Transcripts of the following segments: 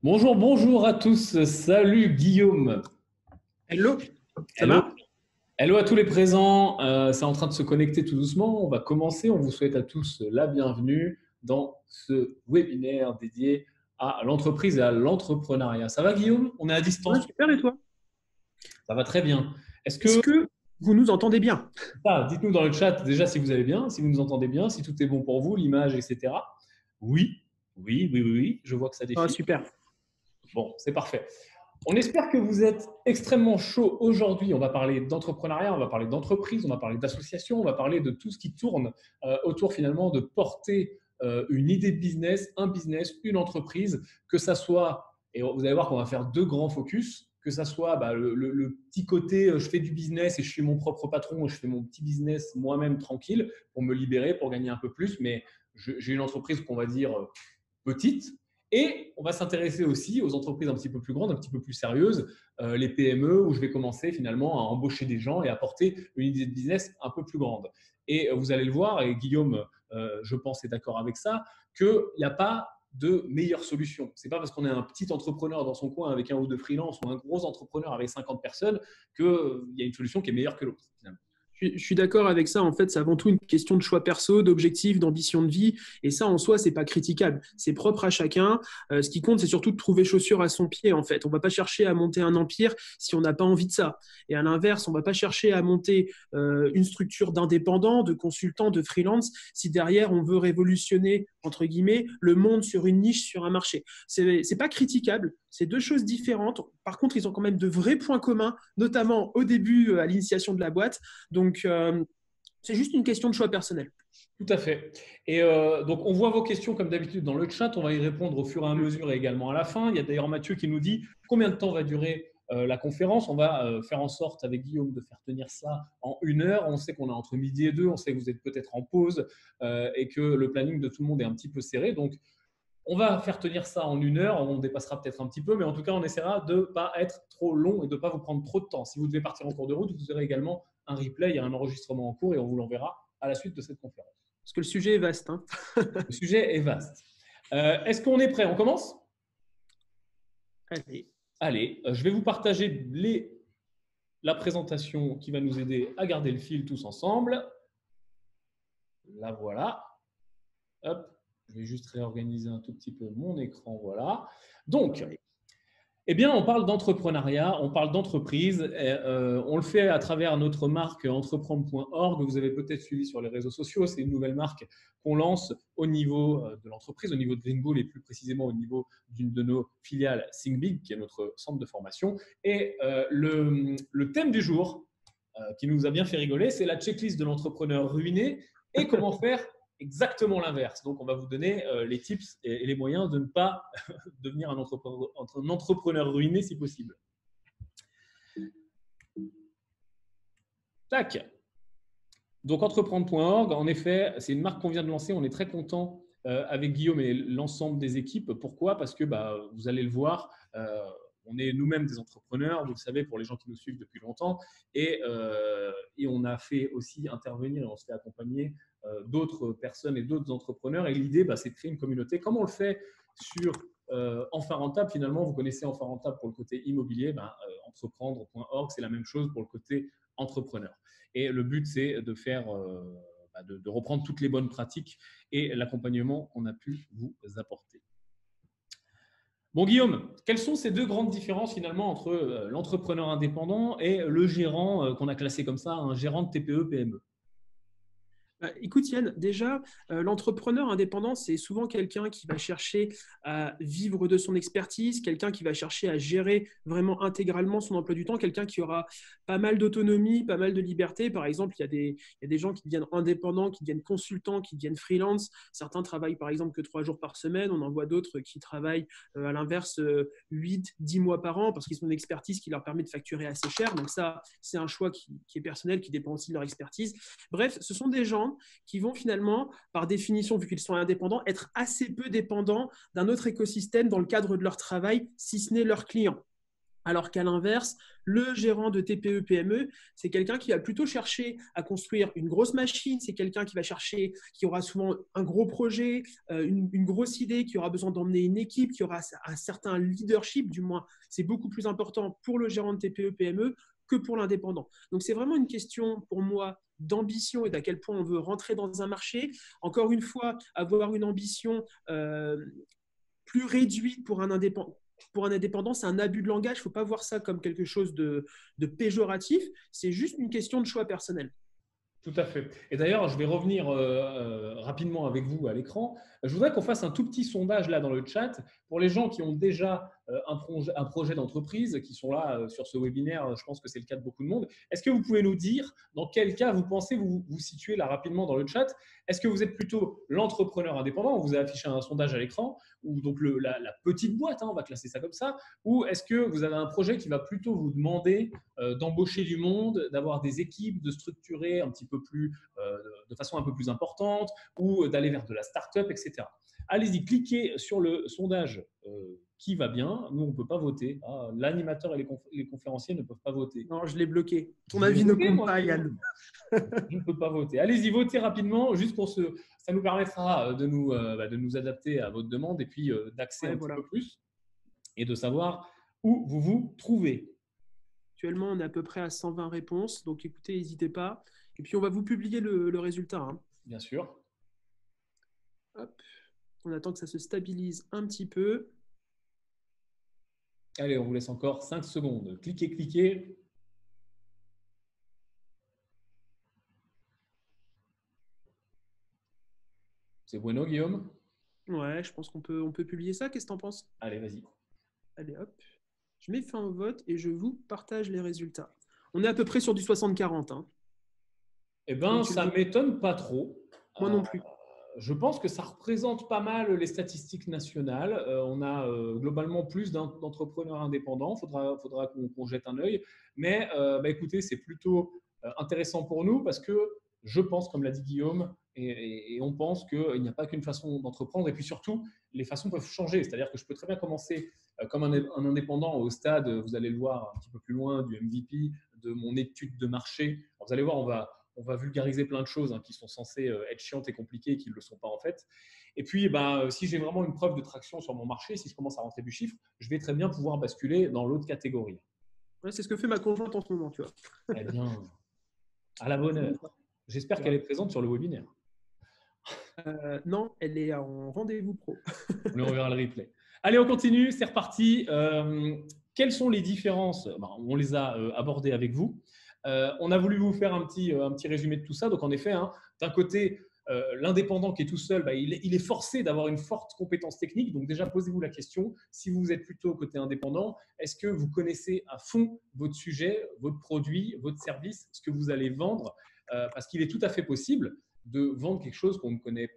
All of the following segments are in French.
Bonjour, bonjour à tous. Salut Guillaume. Hello, ça Hello. va? Hello à tous les présents. C'est en train de se connecter tout doucement. On va commencer. On vous souhaite à tous la bienvenue dans ce webinaire dédié à l'entreprise et à l'entrepreneuriat. Ça va Guillaume? On est à Ouais, distance. super, et toi? Ça va très bien. Est-ce Est-ce que, que vous nous entendez bien? dites-nous dans le chat déjà si vous allez bien, si vous nous entendez bien, si tout est bon pour vous, l'image, etc. Oui, oui, oui, oui, oui. Je vois que ça Ah, défile. super. Bon, c'est parfait. On espère que vous êtes extrêmement chaud aujourd'hui. On va parler d'entrepreneuriat, on va parler d'entreprise, on va parler d'association, on va parler de tout ce qui tourne autour finalement de porter une idée de business, un business, une entreprise, que ça soit, et vous allez voir qu'on va faire deux grands focus, que ça soit le petit côté je fais du business et je suis mon propre patron, je fais mon petit business moi-même tranquille pour me libérer, pour gagner un peu plus, mais j'ai une entreprise qu'on va dire petite. Et on va s'intéresser aussi aux entreprises un petit peu plus grandes, un petit peu plus sérieuses, les PME, où je vais commencer finalement à embaucher des gens et à porter une idée de business un peu plus grande. Et vous allez le voir, et Guillaume, je pense, est d'accord avec ça, qu'il n'y a pas de meilleure solution. C'est pas parce qu'on est un petit entrepreneur dans son coin avec un ou deux freelances ou un gros entrepreneur avec 50 personnes qu'il y a une solution qui est meilleure que l'autre. Finalement. Je suis d'accord avec ça. En fait, c'est avant tout une question de choix perso, d'objectifs, d'ambition de vie. Et ça, en soi, c'est pas critiquable. C'est propre à chacun. Ce qui compte, c'est surtout de trouver chaussure à son pied. En fait, on va pas chercher à monter un empire si on n'a pas envie de ça. Et à l'inverse, on va pas chercher à monter une structure d'indépendant, de consultant, de freelance si derrière on veut révolutionner entre guillemets le monde sur une niche, sur un marché. C'est pas critiquable. C'est deux choses différentes. Par contre, ils ont quand même de vrais points communs, notamment au début, à l'initiation de la boîte. Donc, c'est juste une question de choix personnel. Tout à fait. Et donc, on voit vos questions comme d'habitude dans le chat. On va y répondre au fur et à mesure et également à la fin. Il y a d'ailleurs Mathieu qui nous dit combien de temps va durer la conférence. On va faire en sorte avec Guillaume de faire tenir ça en 1 heure. On sait qu'on est entre midi et deux. On sait que vous êtes peut-être en pause et que le planning de tout le monde est un petit peu serré. Donc, on va faire tenir ça en 1 heure. On dépassera peut-être un petit peu, mais en tout cas, on essaiera de ne pas être trop long et de ne pas vous prendre trop de temps. Si vous devez partir en cours de route, vous aurez également un replay et un enregistrement en cours et on vous l'enverra à la suite de cette conférence. Parce que le sujet est vaste. Hein. Le sujet est vaste. Est-ce qu'on est prêt? On commence? Allez. Allez, je vais vous partager la présentation qui va nous aider à garder le fil tous ensemble. La voilà. Hop, je vais juste réorganiser un tout petit peu mon écran. Voilà. Donc, eh bien, on parle d'entrepreneuriat, on parle d'entreprise. On le fait à travers notre marque entreprendre.org. Vous avez peut-être suivi sur les réseaux sociaux. C'est une nouvelle marque qu'on lance au niveau de l'entreprise, au niveau de Green Bull et plus précisément au niveau d'une de nos filiales Think Big, qui est notre centre de formation. Et le thème du jour, qui nous a bien fait rigoler, c'est la checklist de l'entrepreneur ruiné et comment faire exactement l'inverse. Donc, on va vous donner les tips et les moyens de ne pas devenir un entrepreneur ruiné si possible. Tac. Donc, entreprendre.org, en effet, c'est une marque qu'on vient de lancer. On est très content avec Guillaume et l'ensemble des équipes. Pourquoi? Parce que vous allez le voir, on est nous-mêmes des entrepreneurs, vous le savez, pour les gens qui nous suivent depuis longtemps. Et on a fait aussi intervenir et on se fait accompagner d'autres personnes et d'autres entrepreneurs. Et l'idée, c'est de créer une communauté. Comme on le fait sur Enfin Rentable, finalement, vous connaissez Enfin Rentable pour le côté immobilier. Entreprendre.org, c'est la même chose pour le côté entrepreneur. Et le but, c'est de faire, de reprendre toutes les bonnes pratiques et l'accompagnement qu'on a pu vous apporter. Bon, Guillaume, quelles sont ces deux grandes différences finalement entre l'entrepreneur indépendant et le gérant qu'on a classé comme ça, un gérant de TPE-PME? Écoute Yann, déjà, l'entrepreneur indépendant, c'est souvent quelqu'un qui va chercher à vivre de son expertise, quelqu'un qui va chercher à gérer vraiment intégralement son emploi du temps, quelqu'un qui aura pas mal d'autonomie, pas mal de liberté. Par exemple, il y a des gens qui deviennent indépendants, qui deviennent consultants, qui deviennent freelance. Certains travaillent par exemple que 3 jours par semaine. On en voit d'autres qui travaillent à l'inverse 8, 10 mois par an parce qu'ils ont une expertise qui leur permet de facturer assez cher. Donc ça, c'est un choix qui est personnel, qui dépend aussi de leur expertise. Bref, ce sont des gens qui vont finalement, par définition, vu qu'ils sont indépendants, être assez peu dépendants d'un autre écosystème dans le cadre de leur travail, si ce n'est leurs clients. Alors qu'à l'inverse, le gérant de TPE-PME, c'est quelqu'un qui va plutôt chercher à construire une grosse machine, c'est quelqu'un qui va chercher, qui aura souvent un gros projet, une grosse idée, qui aura besoin d'emmener une équipe, qui aura un certain leadership, du moins, c'est beaucoup plus important pour le gérant de TPE-PME que pour l'indépendant. Donc c'est vraiment une question pour moi d'ambition et d'à quel point on veut rentrer dans un marché. Encore une fois, avoir une ambition plus réduite pour un indépendant, c'est un abus de langage. Il ne faut pas voir ça comme quelque chose de péjoratif. C'est juste une question de choix personnel. Tout à fait. Et d'ailleurs, je vais revenir rapidement avec vous à l'écran. Je voudrais qu'on fasse un tout petit sondage là dans le chat pour les gens qui ont déjà un projet d'entreprise, qui sont là sur ce webinaire. Je pense que c'est le cas de beaucoup de monde. Est-ce que vous pouvez nous dire dans quel cas vous pensez vous situer là rapidement dans le chat? Est-ce que vous êtes plutôt l'entrepreneur indépendant? On vous a affiché un sondage à l'écran, ou donc la petite boîte, hein, on va classer ça comme ça. Ou est-ce que vous avez un projet qui va plutôt vous demander d'embaucher du monde, d'avoir des équipes, de structurer un petit peu plus, de façon un peu plus importante, ou d'aller vers de la start-up, etc. Allez-y, cliquez sur le sondage qui va bien. Nous, on ne peut pas voter. Ah, l'animateur et les conférenciers ne peuvent pas voter. Non, je l'ai bloqué. Ton Je l'ai avis ne bloqué, compte moi. pas, Yann. Je ne peux pas voter. Allez-y, votez rapidement, juste pour ça nous permettra de nous adapter à votre demande et puis d'axer un petit peu plus et de savoir où vous vous trouvez. Actuellement, on est à peu près à 120 réponses. Donc, écoutez, n'hésitez pas. Et puis, on va vous publier le résultat. Hein. Bien sûr. Hop. On attend que ça se stabilise un petit peu. Allez, on vous laisse encore 5 secondes. Cliquez, cliquez. C'est bueno, Guillaume? Ouais, je pense qu'on peut publier ça. Qu'est-ce que tu en penses? Allez, vas-y. Allez, hop. Je mets fin au vote et je vous partage les résultats. On est à peu près sur du 60-40. Hein. Eh bien, ça ne m'étonne pas trop. Moi non plus. Je pense que ça représente pas mal les statistiques nationales. On a globalement plus d'entrepreneurs indépendants. Il faudra qu'on jette un œil. Mais écoutez, c'est plutôt intéressant pour nous parce que je pense, comme l'a dit Guillaume, et on pense qu'il n'y a pas qu'une façon d'entreprendre. Et puis surtout, les façons peuvent changer. C'est-à-dire que je peux très bien commencer comme un indépendant au stade, vous allez le voir un petit peu plus loin, du MVP, de mon étude de marché. Alors, vous allez voir, on va vulgariser plein de choses qui sont censées être chiantes et compliquées et qui ne le sont pas en fait. Et puis, si j'ai vraiment une preuve de traction sur mon marché, si je commence à rentrer du chiffre, je vais très bien pouvoir basculer dans l'autre catégorie. Ouais, c'est ce que fait ma conjointe en ce moment, tu vois. Eh bien, à la bonne heure. J'espère qu'elle est présente sur le webinaire. Non, elle est en rendez-vous pro. On verra le replay. Allez, on continue, c'est reparti. Quelles sont les différences? On les a abordées avec vous. On a voulu vous faire un petit résumé de tout ça. Donc, en effet, d'un côté, l'indépendant qui est tout seul, il est forcé d'avoir une forte compétence technique. Donc, déjà, posez-vous la question, si vous êtes plutôt côté indépendant, est-ce que vous connaissez à fond votre sujet, votre produit, votre service, ce que vous allez vendre? Parce qu'il est tout à fait possible de vendre quelque chose qu'on ne connaît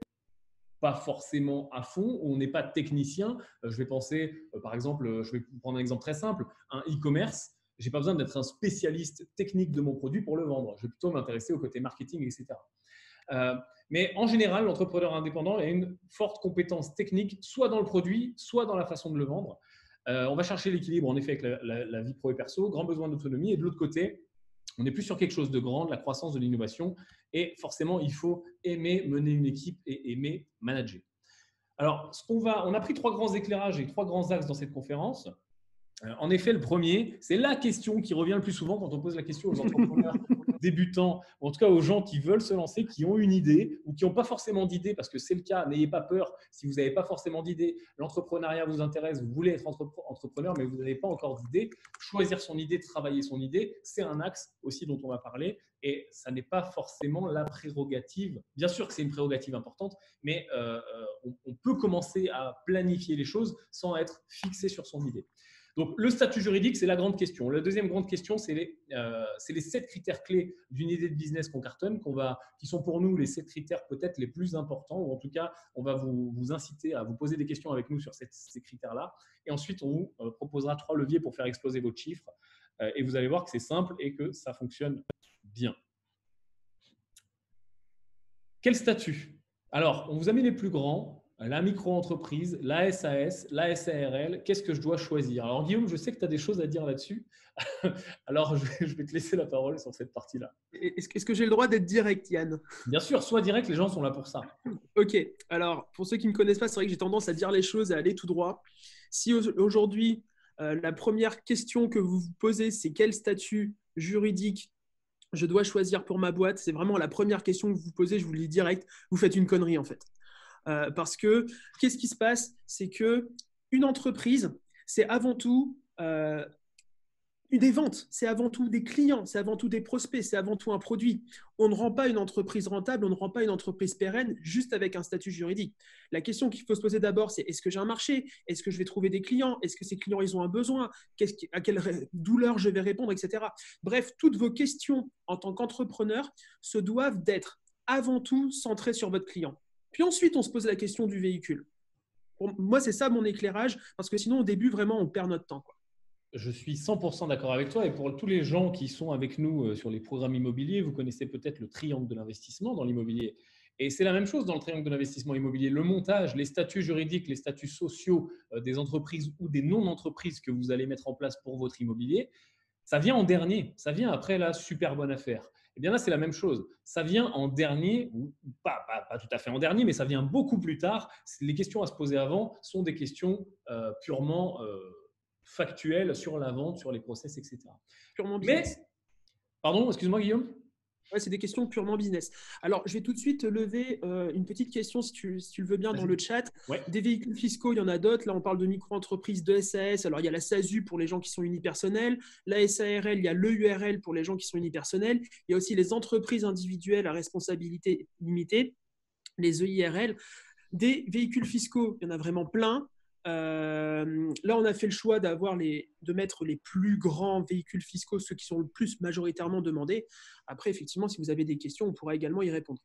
pas forcément à fond, où on n'est pas technicien. Je vais penser, par exemple, je vais prendre un exemple très simple, un e-commerce. Je n'ai pas besoin d'être un spécialiste technique de mon produit pour le vendre. Je vais plutôt m'intéresser au côté marketing, etc. Mais en général, l'entrepreneur indépendant a une forte compétence technique, soit dans le produit, soit dans la façon de le vendre. On va chercher l'équilibre, en effet, avec la vie pro et perso, grand besoin d'autonomie. Et de l'autre côté, on est plus sur quelque chose de grand, de la croissance, de l'innovation. Et forcément, il faut aimer mener une équipe et aimer manager. Alors, on a pris 3 grands éclairages et 3 grands axes dans cette conférence. En effet, le premier, c'est la question qui revient le plus souvent quand on pose la question aux entrepreneurs débutants, ou en tout cas aux gens qui veulent se lancer, qui ont une idée ou qui n'ont pas forcément d'idée, parce que c'est le cas, n'ayez pas peur si vous n'avez pas forcément d'idée, l'entrepreneuriat vous intéresse, vous voulez être entrepreneur, mais vous n'avez pas encore d'idée. Choisir son idée, travailler son idée, c'est un axe aussi dont on va parler, et ça n'est pas forcément la prérogative. Bien sûr que c'est une prérogative importante, mais on peut commencer à planifier les choses sans être fixé sur son idée. Donc, le statut juridique, c'est la grande question. La deuxième grande question, c'est les 7 critères clés d'une idée de business qu'on cartonne, qui sont pour nous les 7 critères peut-être les plus importants, ou en tout cas, on va vous inciter à vous poser des questions avec nous sur ces critères-là. Et ensuite, on vous proposera 3 leviers pour faire exploser votre chiffre. Et vous allez voir que c'est simple et que ça fonctionne bien. Quel statut? Alors, on vous a mis les plus grands. la micro-entreprise, la SAS, la SARL, qu'est-ce que je dois choisir? Alors Guillaume, je sais que tu as des choses à dire là-dessus. Alors je vais te laisser la parole sur cette partie-là. Est-ce que j'ai le droit d'être direct, Yann? Bien sûr, sois direct, les gens sont là pour ça. Ok, alors pour ceux qui ne me connaissent pas, c'est vrai que j'ai tendance à dire les choses et à aller tout droit. Si aujourd'hui, la première question que vous vous posez, c'est quel statut juridique je dois choisir pour ma boîte, c'est vraiment la première question que vous vous posez, je vous le dis direct, vous faites une connerie en fait. Parce que qu'est-ce qui se passe? C'est que une entreprise, c'est avant tout des ventes, c'est avant tout des clients, c'est avant tout des prospects, c'est avant tout un produit. On ne rend pas une entreprise rentable, on ne rend pas une entreprise pérenne juste avec un statut juridique. La question qu'il faut se poser d'abord, c'est est-ce que j'ai un marché? Est-ce que je vais trouver des clients? Est-ce que ces clients, ils ont un besoin? À quelle douleur je vais répondre, etc. Bref, toutes vos questions en tant qu'entrepreneur se doivent d'être avant tout centrées sur votre client. Puis ensuite, on se pose la question du véhicule. Pour moi, c'est ça mon éclairage, parce que sinon, au début, vraiment, on perd notre temps, quoi. Je suis 100% d'accord avec toi. Et pour tous les gens qui sont avec nous sur les programmes immobiliers, vous connaissez peut-être le triangle de l'investissement dans l'immobilier. Et c'est la même chose dans le triangle de l'investissement immobilier. Le montage, les statuts juridiques, les statuts sociaux des entreprises ou des non-entreprises que vous allez mettre en place pour votre immobilier, ça vient en dernier. Ça vient après la super bonne affaire. Et bien là, c'est la même chose. Ça vient en dernier, ou pas tout à fait en dernier, mais ça vient beaucoup plus tard. Les questions à se poser avant sont des questions purement factuelles sur la vente, sur les process, etc. Purement business. Mais, pardon, excuse-moi Guillaume. Ouais, c'est des questions purement business. Alors, je vais tout de suite lever une petite question, si tu le veux bien, dans le chat. Ouais. Des véhicules fiscaux, il y en a d'autres. Là, on parle de micro-entreprises, de SAS. Alors, il y a la SASU pour les gens qui sont unipersonnels. La SARL, il y a l'EURL pour les gens qui sont unipersonnels. Il y a aussi les entreprises individuelles à responsabilité limitée, les EIRL. Des véhicules fiscaux, il y en a vraiment plein. Là, on a fait le choix de mettre les plus grands véhicules fiscaux, ceux qui sont le plus majoritairement demandés. Après, effectivement, si vous avez des questions, on pourra également y répondre.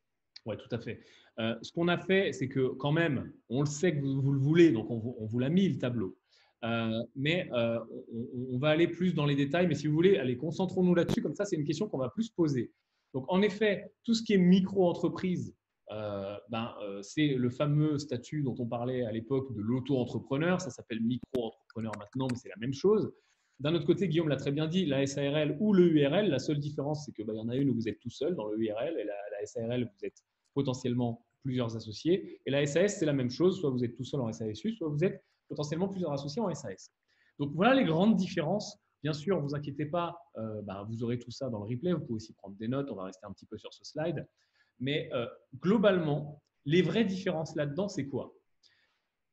Oui, tout à fait. Ce qu'on a fait, c'est que quand même, on le sait que vous le voulez, donc on vous l'a mis le tableau. Mais on va aller plus dans les détails. Mais si vous voulez, allez, concentrons-nous là-dessus. Comme ça, c'est une question qu'on va plus poser. Donc, en effet, tout ce qui est micro-entreprise, c'est le fameux statut dont on parlait à l'époque de l'auto-entrepreneur. Ça s'appelle micro-entrepreneur maintenant, mais c'est la même chose. D'un autre côté, Guillaume l'a très bien dit, la SARL ou le URL, la seule différence, c'est qu'il y en a une où vous êtes tout seul dans le URL et la SARL, vous êtes potentiellement plusieurs associés. Et la SAS, c'est la même chose, soit vous êtes tout seul en SASU, soit vous êtes potentiellement plusieurs associés en SAS. Donc voilà les grandes différences. Bien sûr, ne vous inquiétez pas, vous aurez tout ça dans le replay. Vous pouvez aussi prendre des notes, on va rester un petit peu sur ce slide. Mais globalement, les vraies différences là-dedans, c'est quoi?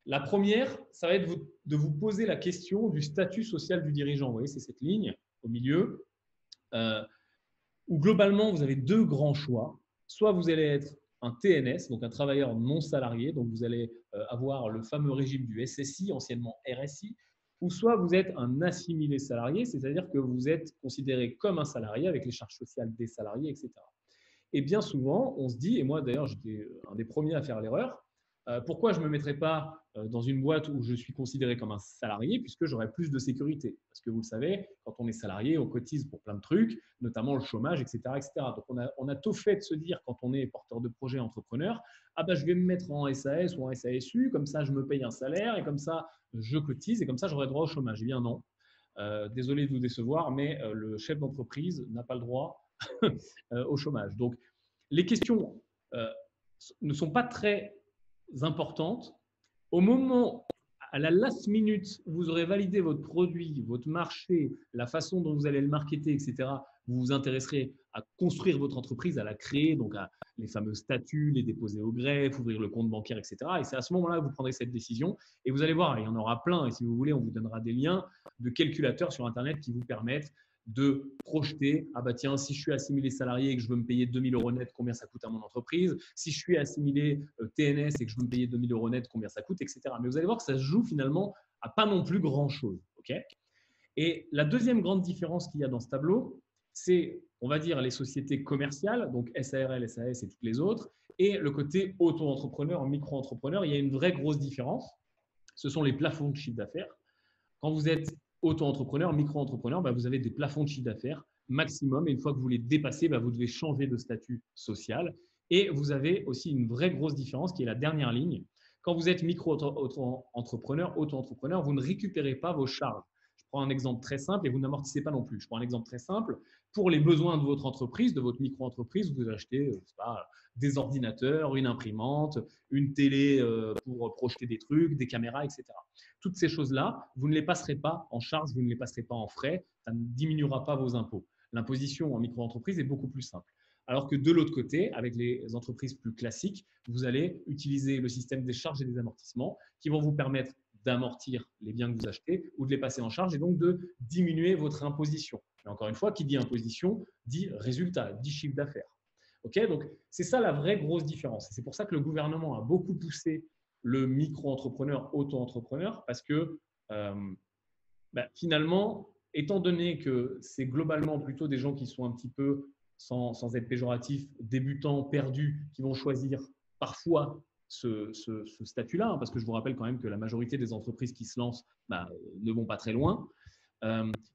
La première, ça va être de vous poser la question du statut social du dirigeant. Vous voyez, c'est cette ligne au milieu où globalement, vous avez deux grands choix. Soit vous allez être un TNS, donc un travailleur non salarié, donc vous allez avoir le fameux régime du SSI, anciennement RSI, ou soit vous êtes un assimilé salarié, c'est-à-dire que vous êtes considéré comme un salarié avec les charges sociales des salariés, etc. Et bien souvent, on se dit, et moi d'ailleurs j'étais un des premiers à faire l'erreur, pourquoi je ne me mettrais pas dans une boîte où je suis considéré comme un salarié puisque j'aurais plus de sécurité? Parce que vous le savez, quand on est salarié, on cotise pour plein de trucs, notamment le chômage, etc. etc. Donc on a tôt fait de se dire quand on est porteur de projet entrepreneur, je vais me mettre en SAS ou en SASU, comme ça je me paye un salaire et comme ça je cotise et comme ça j'aurai droit au chômage. Eh bien non, désolé de vous décevoir, mais le chef d'entreprise n'a pas le droit au chômage. Donc les questions ne sont pas très importantes. Au moment, à la last minute, où vous aurez validé votre produit, votre marché, la façon dont vous allez le marketer, etc., vous vous intéresserez à construire votre entreprise, à la créer, donc à les fameux statuts, les déposer au greffe, ouvrir le compte bancaire, etc. Et c'est à ce moment-là que vous prendrez cette décision. Et vous allez voir, il y en aura plein. Et si vous voulez, on vous donnera des liens de calculateurs sur Internet qui vous permettent de projeter, tiens, si je suis assimilé salarié et que je veux me payer 2 000 € net, combien ça coûte à mon entreprise? Si je suis assimilé TNS et que je veux me payer 2 000 € net, combien ça coûte, etc. Mais vous allez voir que ça se joue finalement à pas non plus grand-chose. Okay, et la deuxième grande différence qu'il y a dans ce tableau, c'est, on va dire, les sociétés commerciales, donc SARL, SAS et toutes les autres, et le côté auto-entrepreneur, micro-entrepreneur. Il y a une vraie grosse différence. Ce sont les plafonds de chiffre d'affaires. Quand vous êtes auto-entrepreneur, micro-entrepreneur, vous avez des plafonds de chiffre d'affaires maximum. Et une fois que vous les dépassez, vous devez changer de statut social. Et vous avez aussi une vraie grosse différence qui est la dernière ligne. Quand vous êtes micro-entrepreneur, auto-entrepreneur, vous ne récupérez pas vos charges. Je prends un exemple très simple et vous n'amortissez pas non plus. Je prends un exemple très simple. Pour les besoins de votre entreprise, de votre micro-entreprise, vous achetez des ordinateurs, une imprimante, une télé pour projeter des trucs, des caméras, etc. Toutes ces choses-là, vous ne les passerez pas en charge, vous ne les passerez pas en frais, ça ne diminuera pas vos impôts. L'imposition en micro-entreprise est beaucoup plus simple. Alors que de l'autre côté, avec les entreprises plus classiques, vous allez utiliser le système des charges et des amortissements qui vont vous permettre d'amortir les biens que vous achetez ou de les passer en charge et donc de diminuer votre imposition. Mais encore une fois, qui dit imposition dit résultat, dit chiffre d'affaires. Okay, donc, c'est ça la vraie grosse différence. C'est pour ça que le gouvernement a beaucoup poussé le micro-entrepreneur, auto-entrepreneur, parce que finalement, étant donné que c'est globalement plutôt des gens qui sont un petit peu, sans être péjoratif, débutants, perdus, qui vont choisir parfois ce statut-là, hein, parce que je vous rappelle quand même que la majorité des entreprises qui se lancent ne vont pas très loin.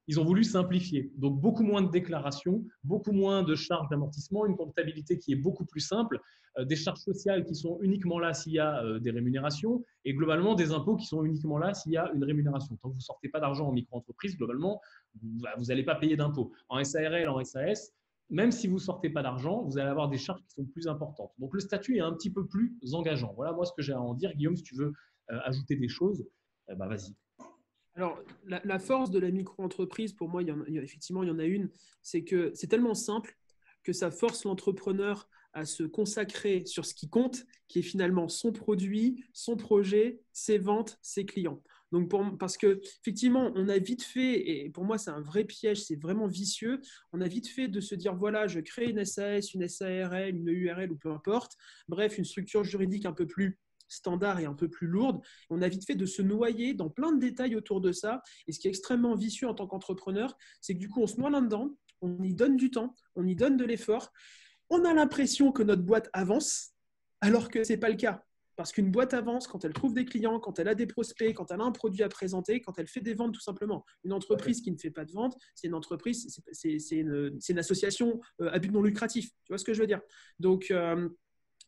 Ils ont voulu simplifier. Donc, beaucoup moins de déclarations, beaucoup moins de charges d'amortissement, une comptabilité qui est beaucoup plus simple, des charges sociales qui sont uniquement là s'il y a des rémunérations et globalement des impôts qui sont uniquement là s'il y a une rémunération. Tant que vous ne sortez pas d'argent en micro-entreprise, globalement, vous n'allez pas payer d'impôts. En SARL, en SAS, même si vous ne sortez pas d'argent, vous allez avoir des charges qui sont plus importantes. Donc, le statut est un petit peu plus engageant. Voilà moi ce que j'ai à en dire. Guillaume, si tu veux ajouter des choses, vas-y. Alors, la force de la micro-entreprise, pour moi, effectivement, il y en a une, c'est que c'est tellement simple que ça force l'entrepreneur à se consacrer sur ce qui compte, qui est finalement son produit, son projet, ses ventes, ses clients. Donc parce que effectivement, on a vite fait, et pour moi c'est un vrai piège, c'est vraiment vicieux, on a vite fait de se dire voilà, je crée une SAS, une SARL, une URL ou peu importe, bref, une structure juridique un peu plus standard et un peu plus lourde. On a vite fait de se noyer dans plein de détails autour de ça. Et ce qui est extrêmement vicieux en tant qu'entrepreneur, c'est que du coup, on se noie là-dedans, on y donne du temps, on y donne de l'effort. On a l'impression que notre boîte avance, alors que ce n'est pas le cas. Parce qu'une boîte avance quand elle trouve des clients, quand elle a des prospects, quand elle a un produit à présenter, quand elle fait des ventes tout simplement. Une entreprise qui ne fait pas de vente, c'est une entreprise, c'est une association à but non lucratif. Tu vois ce que je veux dire? Donc,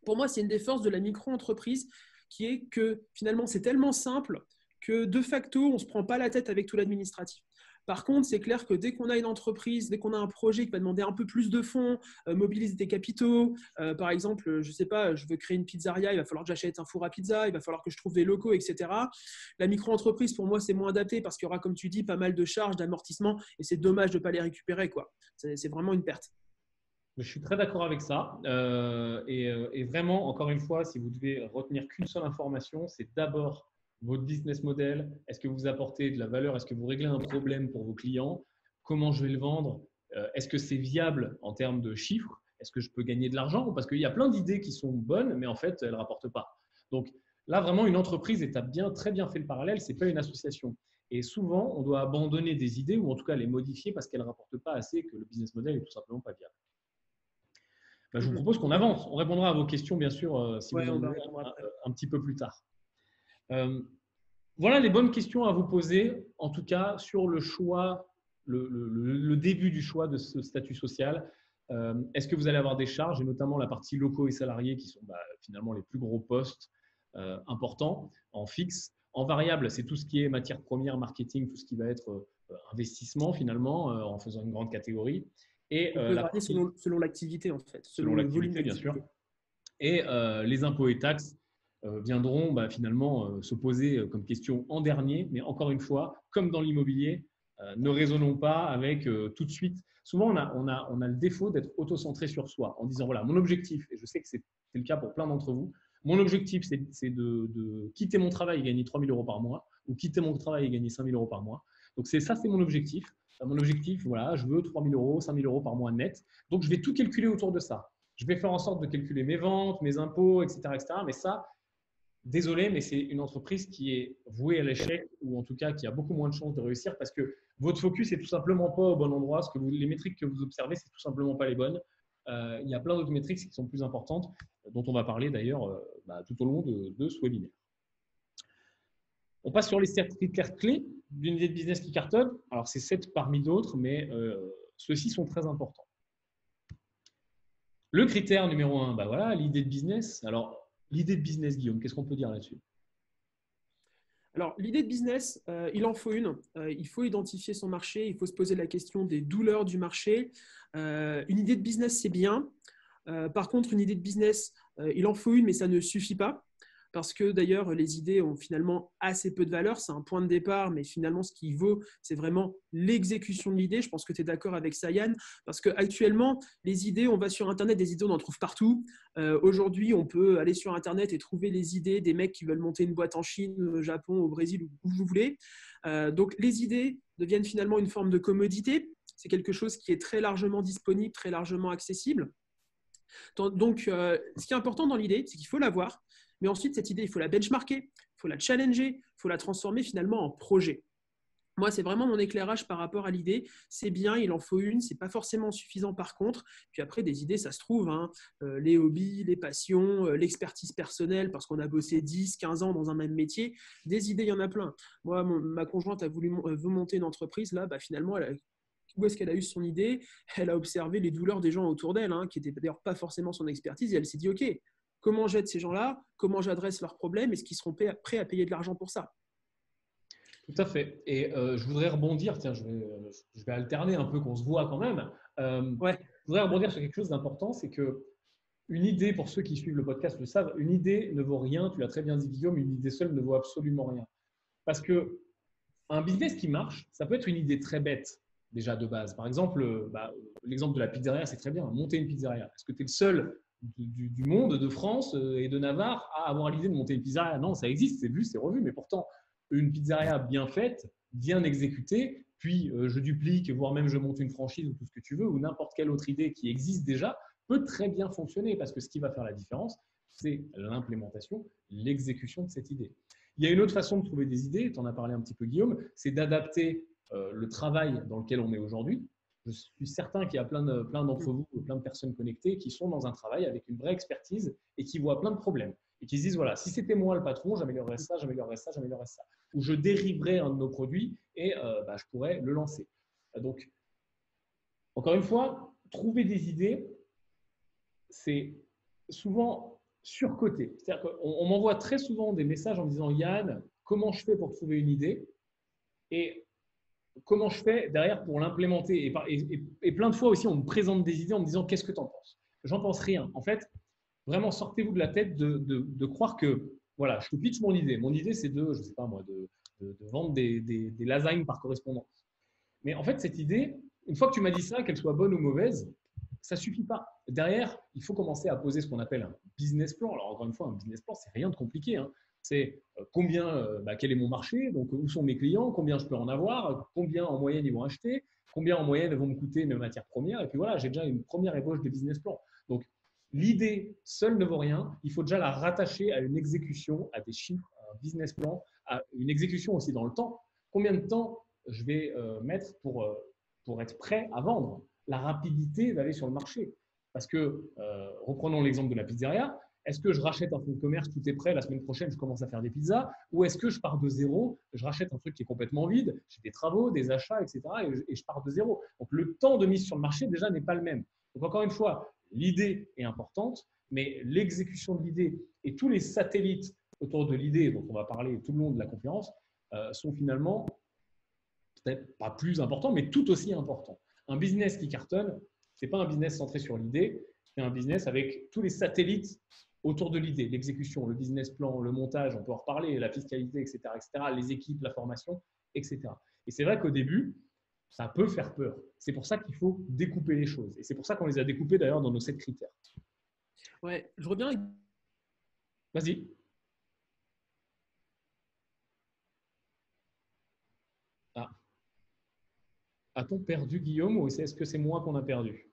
pour moi, c'est une des forces de la micro-entreprise qui est que finalement, c'est tellement simple que de facto, on ne se prend pas la tête avec tout l'administratif. Par contre, c'est clair que dès qu'on a une entreprise, dès qu'on a un projet qui va demander un peu plus de fonds, mobiliser des capitaux, par exemple, je ne sais pas, je veux créer une pizzeria, il va falloir que j'achète un four à pizza, il va falloir que je trouve des locaux, etc. La micro-entreprise, pour moi, c'est moins adapté parce qu'il y aura, comme tu dis, pas mal de charges, d'amortissement, et c'est dommage de ne pas les récupérer, quoi. C'est vraiment une perte. Je suis très d'accord avec ça. Et vraiment, encore une fois, si vous devez retenir qu'une seule information, c'est d'abord votre business model. Est-ce que vous apportez de la valeur? Est-ce que vous réglez un problème pour vos clients? Comment je vais le vendre? Est-ce que c'est viable en termes de chiffres? Est-ce que je peux gagner de l'argent? Parce qu'il y a plein d'idées qui sont bonnes, mais en fait, elles ne rapportent pas. Donc là, vraiment, une entreprise, et tu as très bien fait le parallèle, ce n'est pas une association. Et souvent, on doit abandonner des idées ou en tout cas les modifier parce qu'elles ne rapportent pas assez, que le business model est tout simplement pas viable. Je vous propose qu'on avance. On répondra à vos questions, bien sûr, si vous en avez un petit peu plus tard. Voilà les bonnes questions à vous poser, en tout cas sur le choix, le début du choix de ce statut social. Est-ce que vous allez avoir des charges, et notamment la partie locaux et salariés, qui sont finalement les plus gros postes importants en fixe. En variable, c'est tout ce qui est matière première, marketing, tout ce qui va être investissement finalement, en faisant une grande catégorie. Et selon l'activité, en fait. Selon l'activité, bien sûr. Et les impôts et taxes viendront finalement se poser comme question en dernier. Mais encore une fois, comme dans l'immobilier, ne raisonnons pas avec tout de suite. Souvent, on a le défaut d'être auto-centré sur soi en disant, voilà, mon objectif, et je sais que c'est le cas pour plein d'entre vous, mon objectif, c'est de quitter mon travail et gagner 3 000 euros par mois, ou quitter mon travail et gagner 5 000 euros par mois. Donc, c'est mon objectif. Mon objectif, voilà, je veux 3 000 euros, 5 000 euros par mois net. Donc, je vais tout calculer autour de ça. Je vais faire en sorte de calculer mes ventes, mes impôts, etc. etc. Mais ça, désolé, mais c'est une entreprise qui est vouée à l'échec ou en tout cas qui a beaucoup moins de chances de réussir parce que votre focus n'est tout simplement pas au bon endroit. Les métriques que vous observez, c'est tout simplement pas les bonnes. Il y a plein d'autres métriques qui sont plus importantes, dont on va parler d'ailleurs tout au long de ce webinaire. On passe sur les 7 critères clés d'une idée de business qui cartonne. Alors, c'est 7 parmi d'autres, mais ceux-ci sont très importants. Le critère numéro 1, voilà, l'idée de business. Alors, l'idée de business, Guillaume, qu'est-ce qu'on peut dire là-dessus? Alors, l'idée de business, il en faut une. Il faut identifier son marché, il faut se poser la question des douleurs du marché. Une idée de business, c'est bien. Par contre, une idée de business, il en faut une, mais ça ne suffit pas. Parce que d'ailleurs, les idées ont finalement assez peu de valeur. C'est un point de départ, mais finalement, ce qui vaut, c'est vraiment l'exécution de l'idée. Je pense que tu es d'accord avec ça, Yann. Parce qu'actuellement, les idées, on va sur Internet, des idées, on en trouve partout. Aujourd'hui, on peut aller sur Internet et trouver les idées des mecs qui veulent monter une boîte en Chine, au Japon, au Brésil, où vous voulez. Donc, les idées deviennent finalement une forme de commodité. C'est quelque chose qui est très largement disponible, très largement accessible. Donc, ce qui est important dans l'idée, c'est qu'il faut l'avoir, mais ensuite, cette idée, il faut la benchmarker, il faut la challenger, il faut la transformer finalement en projet. Moi, c'est vraiment mon éclairage par rapport à l'idée. C'est bien, il en faut une, c'est pas forcément suffisant par contre. Puis après, des idées, ça se trouve, hein. Les hobbies, les passions, l'expertise personnelle, parce qu'on a bossé 10, 15 ans dans un même métier. Des idées, il y en a plein. Moi, ma conjointe veut monter une entreprise, là, bah, finalement, où est-ce qu'elle a eu son idée? Elle a observé les douleurs des gens autour d'elle, hein, qui n'étaient d'ailleurs pas forcément son expertise, et elle s'est dit, OK, comment j'aide ces gens-là? Comment j'adresse leurs problèmes? Est-ce qu'ils seront prêts à payer de l'argent pour ça? Tout à fait. Et je voudrais rebondir, tiens, je vais alterner un peu qu'on se voit quand même. Ouais, Je voudrais rebondir sur quelque chose d'important, c'est que une idée, pour ceux qui suivent le podcast le savent, une idée ne vaut rien, tu l'as très bien dit Guillaume, une idée seule ne vaut absolument rien. Parce que un business qui marche, ça peut être une idée très bête déjà de base. Par exemple, l'exemple de la pizzeria, c'est très bien, monter une pizzeria. Est-ce que tu es le seul du monde, de France et de Navarre à avoir l'idée de monter une pizzeria? Non, ça existe, c'est vu, c'est revu, mais pourtant, une pizzeria bien faite, bien exécutée, puis je duplique, voire même je monte une franchise ou tout ce que tu veux, ou n'importe quelle autre idée qui existe déjà, peut très bien fonctionner parce que ce qui va faire la différence, c'est l'implémentation, l'exécution de cette idée. Il y a une autre façon de trouver des idées, tu en as parlé un petit peu Guillaume, c'est d'adapter le travail dans lequel on est aujourd'hui. Je suis certain qu'il y a plein d'entre vous, plein de personnes connectées qui sont dans un travail avec une vraie expertise et qui voient plein de problèmes et qui se disent, voilà, si c'était moi le patron, j'améliorerais ça, j'améliorerais ça, j'améliorerais ça. Ou je dériverais un de nos produits et je pourrais le lancer. Donc, encore une fois, trouver des idées, c'est souvent surcoté. C'est-à-dire qu'on m'envoie très souvent des messages en me disant, Yann, comment je fais pour trouver une idée et comment je fais derrière pour l'implémenter. Et plein de fois aussi, on me présente des idées en me disant, qu'est-ce que tu en penses? J'en pense rien. En fait, vraiment, sortez-vous de la tête de croire que, voilà, je te pitch mon idée. Mon idée, c'est je sais pas moi, de vendre des lasagnes par correspondance. Mais en fait, cette idée, une fois que tu m'as dit ça, qu'elle soit bonne ou mauvaise, ça suffit pas. Derrière, il faut commencer à poser ce qu'on appelle un business plan. Alors, encore une fois, un business plan, c'est rien de compliqué, hein. C'est quel est mon marché, donc où sont mes clients, combien je peux en avoir, combien en moyenne ils vont acheter, combien en moyenne vont me coûter mes matières premières. Et puis voilà, j'ai déjà une première ébauche de business plan. Donc, l'idée seule ne vaut rien. Il faut déjà la rattacher à une exécution, à des chiffres, à un business plan, à une exécution aussi dans le temps. Combien de temps je vais mettre pour être prêt à vendre? La rapidité d'aller sur le marché. Parce que, reprenons l'exemple de la pizzeria, est-ce que je rachète un fonds de commerce, tout est prêt, la semaine prochaine, je commence à faire des pizzas? Ou est-ce que je pars de zéro, je rachète un truc qui est complètement vide, j'ai des travaux, des achats, etc. et je pars de zéro. Donc, le temps de mise sur le marché, déjà, n'est pas le même. Donc, encore une fois, l'idée est importante, mais l'exécution de l'idée et tous les satellites autour de l'idée dont on va parler tout le long de la conférence sont finalement peut-être pas plus importants, mais tout aussi importants. Un business qui cartonne, ce n'est pas un business centré sur l'idée, c'est un business avec tous les satellites autour de l'idée, l'exécution, le business plan, le montage, on peut en reparler, la fiscalité, etc., les équipes, la formation, etc. Et c'est vrai qu'au début, ça peut faire peur. C'est pour ça qu'il faut découper les choses. Et c'est pour ça qu'on les a découpées d'ailleurs dans nos 7 critères. Ouais, je reviens. Vas-y. Ah. A-t-on perdu Guillaume ou est-ce que c'est moi qu'on a perdu?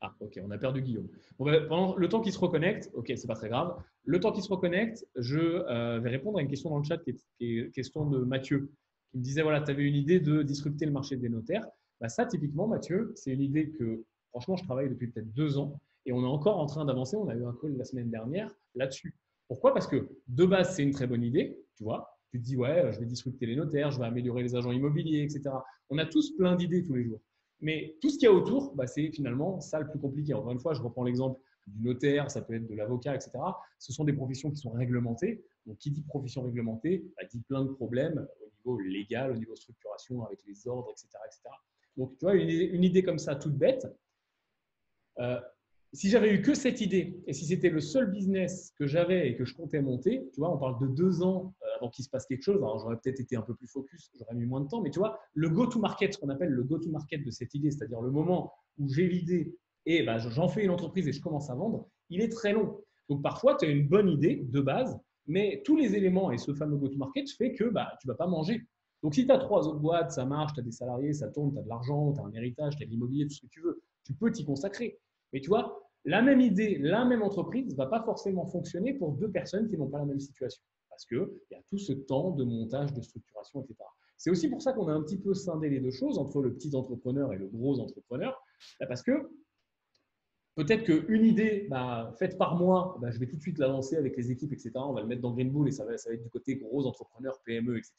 Ah, ok, on a perdu Guillaume. Bon, pendant le temps qu'il se reconnecte, ok, c'est pas très grave. Le temps qu'il se reconnecte, je vais répondre à une question dans le chat qui est question de Mathieu, qui me disait voilà, tu avais une idée de disrupter le marché des notaires. Bah, ça, typiquement, Mathieu, c'est une idée que, franchement, je travaille depuis peut-être 2 ans et on est encore en train d'avancer. On a eu un call la semaine dernière là-dessus. Pourquoi? Parce que de base, c'est une très bonne idée, tu vois. Tu te dis, ouais, je vais disrupter les notaires, je vais améliorer les agents immobiliers, etc. On a tous plein d'idées tous les jours. Mais tout ce qu'il y a autour, bah, c'est finalement ça le plus compliqué. Encore une fois, je reprends l'exemple du notaire, ça peut être de l'avocat, etc. Ce sont des professions qui sont réglementées. Donc, qui dit profession réglementée, dit plein de problèmes au niveau légal, au niveau structuration, avec les ordres, etc. etc. Donc, tu vois, une idée comme ça, toute bête. Si j'avais eu que cette idée et si c'était le seul business que j'avais et que je comptais monter, tu vois, on parle de 2 ans avant qu'il se passe quelque chose. Alors, j'aurais peut-être été un peu plus focus, j'aurais mis moins de temps, mais tu vois, le go-to-market, ce qu'on appelle le go-to-market de cette idée, c'est-à-dire le moment où j'ai l'idée et j'en fais une entreprise et je commence à vendre, il est très long. Donc, parfois, tu as une bonne idée de base, mais tous les éléments et ce fameux go-to-market fait que tu ne vas pas manger. Donc, si tu as 3 autres boîtes, ça marche, tu as des salariés, ça tourne, tu as de l'argent, tu as un héritage, tu as de l'immobilier, tout ce que tu veux, tu peux t'y consacrer. Mais tu vois, la même idée, la même entreprise ne va pas forcément fonctionner pour 2 personnes qui n'ont pas la même situation. Parce qu'il y a tout ce temps de montage, de structuration, etc. C'est aussi pour ça qu'on a un petit peu scindé les deux choses entre le petit entrepreneur et le gros entrepreneur. Parce que peut-être qu'une idée faite par moi, je vais tout de suite la lancer avec les équipes, etc. On va le mettre dans Green Bull et ça va être du côté gros entrepreneur, PME, etc.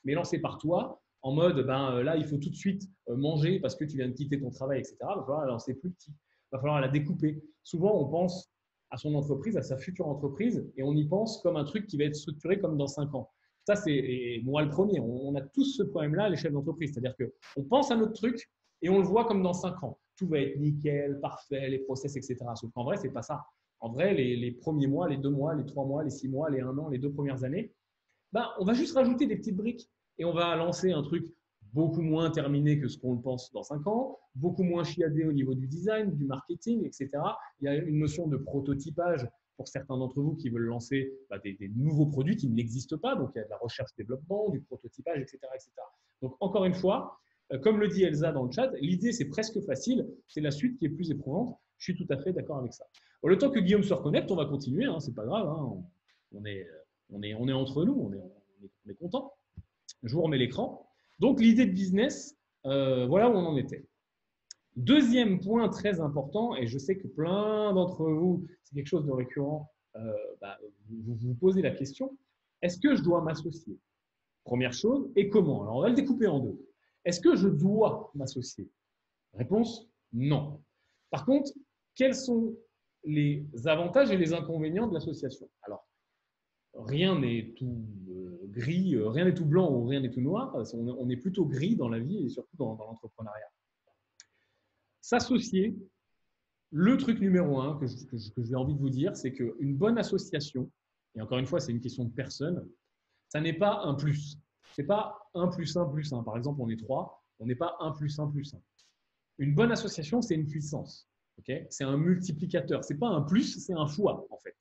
Mais lancé par toi, en mode là, il faut tout de suite manger parce que tu viens de quitter ton travail, etc. Il va falloir la lancer plus petit. Il va falloir la découper. Souvent, on pense à son entreprise, à sa future entreprise, et on y pense comme un truc qui va être structuré comme dans 5 ans. Ça, c'est moi le premier. On a tous ce problème-là, les chefs d'entreprise. C'est-à-dire qu'on pense à notre truc et on le voit comme dans 5 ans. Tout va être nickel, parfait, les process, etc. Sauf qu'en vrai, ce n'est pas ça. En vrai, les premiers mois, les 2 mois, les 3 mois, les 6 mois, les 1 an, les 2 premières années, on va juste rajouter des petites briques et on va lancer un truc beaucoup moins terminé que ce qu'on le pense dans 5 ans, beaucoup moins chiadé au niveau du design, du marketing, etc. Il y a une notion de prototypage pour certains d'entre vous qui veulent lancer des nouveaux produits qui n'existent pas. Donc, il y a de la recherche-développement, du prototypage, etc., etc. Donc, encore une fois, comme le dit Elsa dans le chat, l'idée, c'est presque facile. C'est la suite qui est plus éprouvante. Je suis tout à fait d'accord avec ça. Bon, le temps que Guillaume se reconnecte, on va continuer. Hein, c'est pas grave. Hein, on est entre nous. On est content. Je vous remets l'écran. Donc, l'idée de business, voilà où on en était. Deuxième point très important, et je sais que plein d'entre vous, c'est quelque chose de récurrent, vous vous posez la question, est-ce que je dois m'associer? Première chose, et comment? Alors, on va le découper en deux. Est-ce que je dois m'associer? Réponse, non. Par contre, quels sont les avantages et les inconvénients de l'association? Alors, rien n'est tout gris, rien n'est tout blanc ou rien n'est tout noir. On est plutôt gris dans la vie et surtout dans l'entrepreneuriat. S'associer, le truc numéro 1 que j'ai envie de vous dire, c'est qu'une bonne association, et encore une fois, c'est une question de personne, ça n'est pas un plus. Ce n'est pas 1 plus 1 plus 1. Par exemple, on est 3, on n'est pas 1 plus 1 plus 1. Une bonne association, c'est une puissance. Okay, c'est un multiplicateur. Ce n'est pas un plus, c'est un fois, en fait.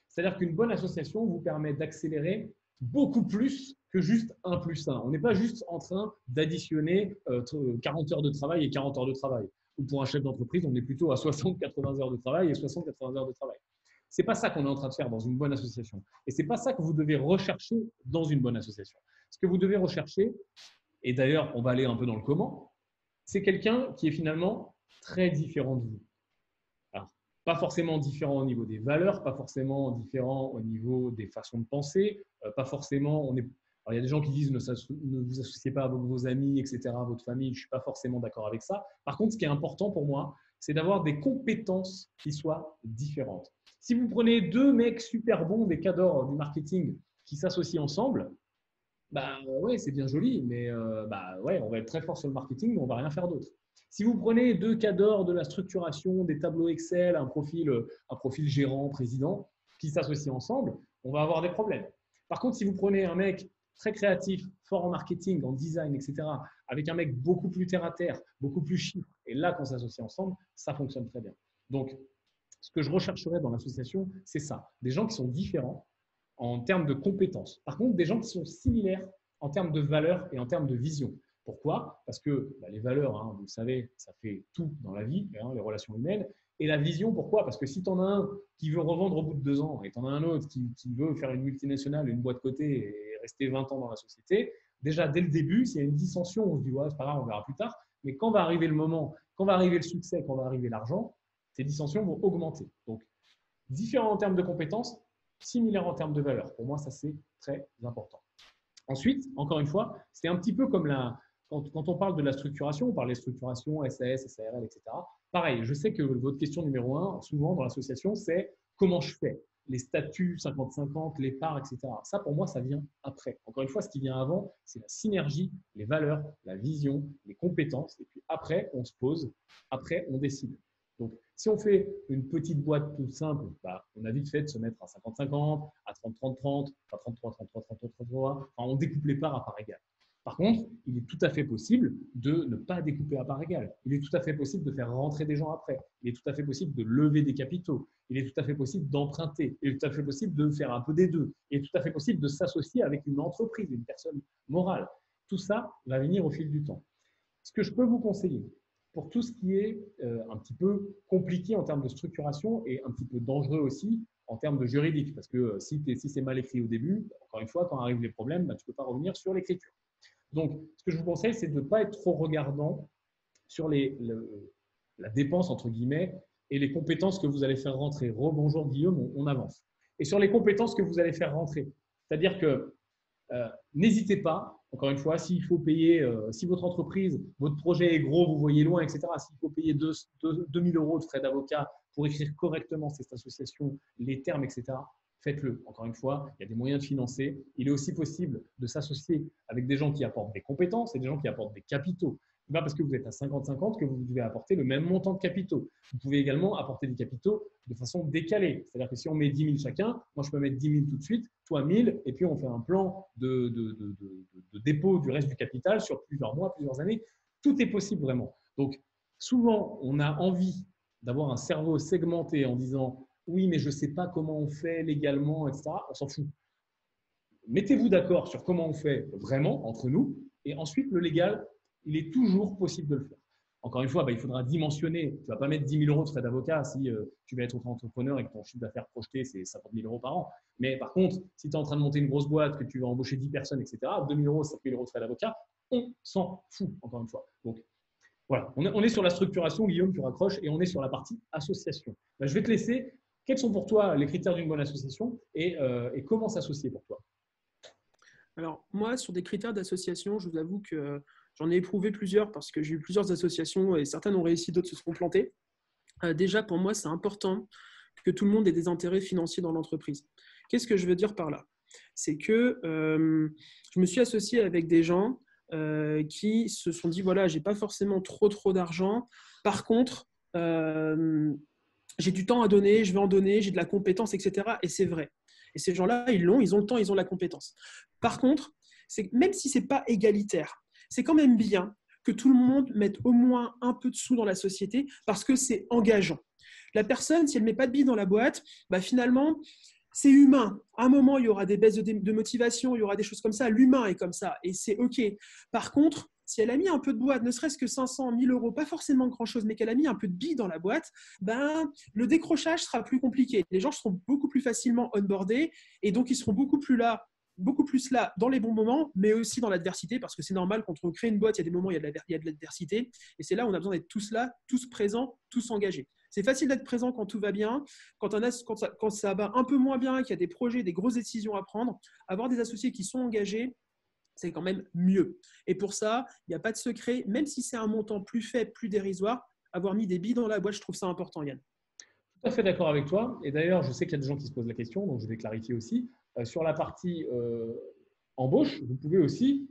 C'est-à-dire qu'une bonne association vous permet d'accélérer beaucoup plus que juste 1 plus 1. On n'est pas juste en train d'additionner 40 heures de travail et 40 heures de travail. Ou pour un chef d'entreprise, on est plutôt à 60-80 heures de travail et 60-80 heures de travail. Ce n'est pas ça qu'on est en train de faire dans une bonne association. Et ce n'est pas ça que vous devez rechercher dans une bonne association. Ce que vous devez rechercher, et d'ailleurs, on va aller un peu dans le comment, c'est quelqu'un qui est finalement très différent de vous. Alors, pas forcément différent au niveau des valeurs, pas forcément différent au niveau des façons de penser, pas forcément… Alors, il y a des gens qui disent ne vous associez pas avec vos amis, etc., votre famille. Je ne suis pas forcément d'accord avec ça. Par contre, ce qui est important pour moi, c'est d'avoir des compétences qui soient différentes. Si vous prenez 2 mecs super bons, des cadors du marketing, qui s'associent ensemble, ouais, c'est bien joli, mais ouais, on va être très fort sur le marketing, mais on ne va rien faire d'autre. Si vous prenez 2 cadors de la structuration, des tableaux Excel, un profil gérant, président, qui s'associent ensemble, on va avoir des problèmes. Par contre, si vous prenez un mec très créatif, fort en marketing, en design, etc., avec un mec beaucoup plus terre-à-terre, beaucoup plus chiffre, et là, qu'on s'associe ensemble, ça fonctionne très bien. Donc, ce que je rechercherais dans l'association, c'est ça. Des gens qui sont différents en termes de compétences. Par contre, des gens qui sont similaires en termes de valeurs et en termes de vision. Pourquoi? Parce que les valeurs, hein, vous le savez, ça fait tout dans la vie, hein, les relations humaines. Et la vision, pourquoi? Parce que si tu en as un qui veut revendre au bout de 2 ans et tu en as un autre qui veut faire une multinationale, une boîte cotée et rester 20 ans dans la société, déjà dès le début, s'il y a une dissension, on se dit ouais, c'est pas grave, on verra plus tard. Mais quand va arriver le moment, quand va arriver le succès, quand va arriver l'argent, ces dissensions vont augmenter. Donc, différents en termes de compétences, similaires en termes de valeurs. Pour moi, ça, c'est très important. Ensuite, encore une fois, c'est un petit peu comme quand on parle de la structuration, on parle des structurations SAS, SARL, etc. Pareil, je sais que votre question numéro un, souvent dans l'association, c'est comment je fais les statuts 50-50, les parts, etc. Ça, pour moi, ça vient après. Encore une fois, ce qui vient avant, c'est la synergie, les valeurs, la vision, les compétences. Et puis après, on se pose, après, on décide. Donc, si on fait une petite boîte toute simple, bah, on a vite fait de se mettre à 50-50, à 30-30-30, à 33-33-33-33, enfin, on découpe les parts à part égale. Par contre, il est tout à fait possible de ne pas découper à part égale. Il est tout à fait possible de faire rentrer des gens après. Il est tout à fait possible de lever des capitaux. Il est tout à fait possible d'emprunter. Il est tout à fait possible de faire un peu des deux. Il est tout à fait possible de s'associer avec une entreprise, une personne morale. Tout ça va venir au fil du temps. Ce que je peux vous conseiller, pour tout ce qui est un petit peu compliqué en termes de structuration et un petit peu dangereux aussi en termes de juridique, parce que si c'est mal écrit au début, encore une fois, quand arrivent les problèmes, bah, tu ne peux pas revenir sur l'écriture. Donc, ce que je vous conseille, c'est de ne pas être trop regardant sur la dépense, entre guillemets, et les compétences que vous allez faire rentrer. Rebonjour Guillaume, on avance. Et sur les compétences que vous allez faire rentrer. C'est-à-dire que n'hésitez pas, encore une fois, s'il faut payer, si votre entreprise, votre projet est gros, vous voyez loin, etc., s'il faut payer 2 000 € de frais d'avocat pour écrire correctement cette association, les termes, etc., faites-le. Encore une fois, il y a des moyens de financer. Il est aussi possible de s'associer avec des gens qui apportent des compétences et des gens qui apportent des capitaux. Ce n'est pas parce que vous êtes à 50-50 que vous devez apporter le même montant de capitaux. Vous pouvez également apporter des capitaux de façon décalée. C'est-à-dire que si on met 10 000 chacun, moi je peux mettre 10 000 tout de suite, toi 1 000, et puis on fait un plan de dépôt du reste du capital sur plusieurs mois, plusieurs années. Tout est possible vraiment. Donc souvent, on a envie d'avoir un cerveau segmenté en disant oui, mais je ne sais pas comment on fait légalement, etc. On s'en fout. Mettez-vous d'accord sur comment on fait vraiment entre nous, et ensuite le légal, il est toujours possible de le faire. Encore une fois, il faudra dimensionner. Tu ne vas pas mettre 10 000 € de frais d'avocat si tu vas être entrepreneur et que ton chiffre d'affaires projeté, c'est 50 000 € par an. Mais par contre, si tu es en train de monter une grosse boîte, que tu vas embaucher 10 personnes, etc., 2 000 €, 5 000 € de frais d'avocat, on s'en fout, encore une fois. Donc, voilà, on est sur la structuration, Guillaume, tu raccroches, et on est sur la partie association. Je vais te laisser. Quels sont pour toi les critères d'une bonne association et comment s'associer pour toi? Alors, moi, sur des critères d'association, je vous avoue que j'en ai éprouvé plusieurs parce que j'ai eu plusieurs associations et certaines ont réussi, d'autres se sont plantées. Déjà, pour moi, c'est important que tout le monde ait des intérêts financiers dans l'entreprise. Qu'est-ce que je veux dire par là? C'est que je me suis associé avec des gens qui se sont dit, voilà, je n'ai pas forcément trop d'argent. Par contre, j'ai du temps à donner, je vais en donner, j'ai de la compétence, etc. Et c'est vrai. Et ces gens-là, ils ont le temps, ils ont la compétence. Par contre, même si ce n'est pas égalitaire, c'est quand même bien que tout le monde mette au moins un peu de sous dans la société parce que c'est engageant. La personne, si elle ne met pas de billes dans la boîte, finalement, c'est humain. À un moment, il y aura des baisses de motivation, il y aura des choses comme ça. L'humain est comme ça et c'est OK. Par contre, si elle a mis un peu de boîte, ne serait-ce que 500, 1 000 €, pas forcément grand-chose, mais qu'elle a mis un peu de billes dans la boîte, le décrochage sera plus compliqué. Les gens seront beaucoup plus facilement onboardés et donc ils seront beaucoup plus là dans les bons moments, mais aussi dans l'adversité, parce que c'est normal, quand on crée une boîte, il y a des moments où il y a de l'adversité, et c'est là où on a besoin d'être tous là, tous présents, tous engagés. C'est facile d'être présent quand tout va bien, quand ça va un peu moins bien, qu'il y a des projets, des grosses décisions à prendre, avoir des associés qui sont engagés, c'est quand même mieux. Et pour ça, il n'y a pas de secret, même si c'est un montant plus faible, plus dérisoire, avoir mis des billes dans la boîte, je trouve ça important, Yann. Tout à fait d'accord avec toi. Et d'ailleurs, je sais qu'il y a des gens qui se posent la question, donc je vais clarifier aussi. Sur la partie embauche, vous pouvez aussi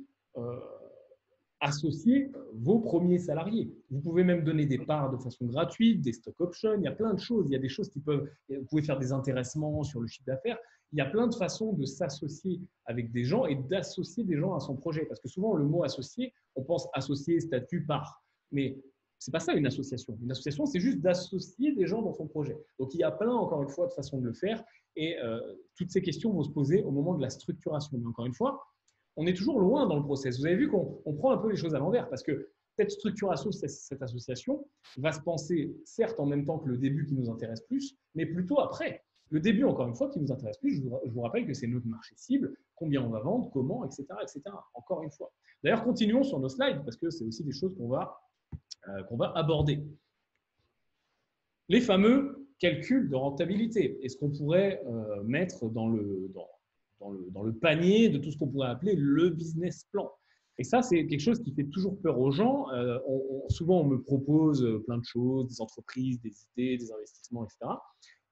associer vos premiers salariés. Vous pouvez même donner des parts de façon gratuite, des stock options, il y a plein de choses. Il y a des choses qui peuvent… Vous pouvez faire des intéressements sur le chiffre d'affaires. Il y a plein de façons de s'associer avec des gens et d'associer des gens à son projet. Parce que souvent, le mot associé, on pense associé, statut, part. Mais ce n'est pas ça une association. Une association, c'est juste d'associer des gens dans son projet. Donc, il y a plein, encore une fois, de façons de le faire. Et toutes ces questions vont se poser au moment de la structuration. Mais encore une fois, on est toujours loin dans le process. Vous avez vu qu'on prend un peu les choses à l'envers parce que cette structuration, cette association va se penser, certes, en même temps que le début qui nous intéresse plus, mais plutôt après. Le début, encore une fois, qui nous intéresse plus, je vous rappelle que c'est notre marché cible, combien on va vendre, comment, etc., etc. Encore une fois. D'ailleurs, continuons sur nos slides parce que c'est aussi des choses qu'on va aborder. Les fameux calculs de rentabilité. Est-ce qu'on pourrait mettre dans le panier de tout ce qu'on pourrait appeler le business plan? Et ça, c'est quelque chose qui fait toujours peur aux gens. Souvent, on me propose plein de choses, des entreprises, des idées, des investissements, etc.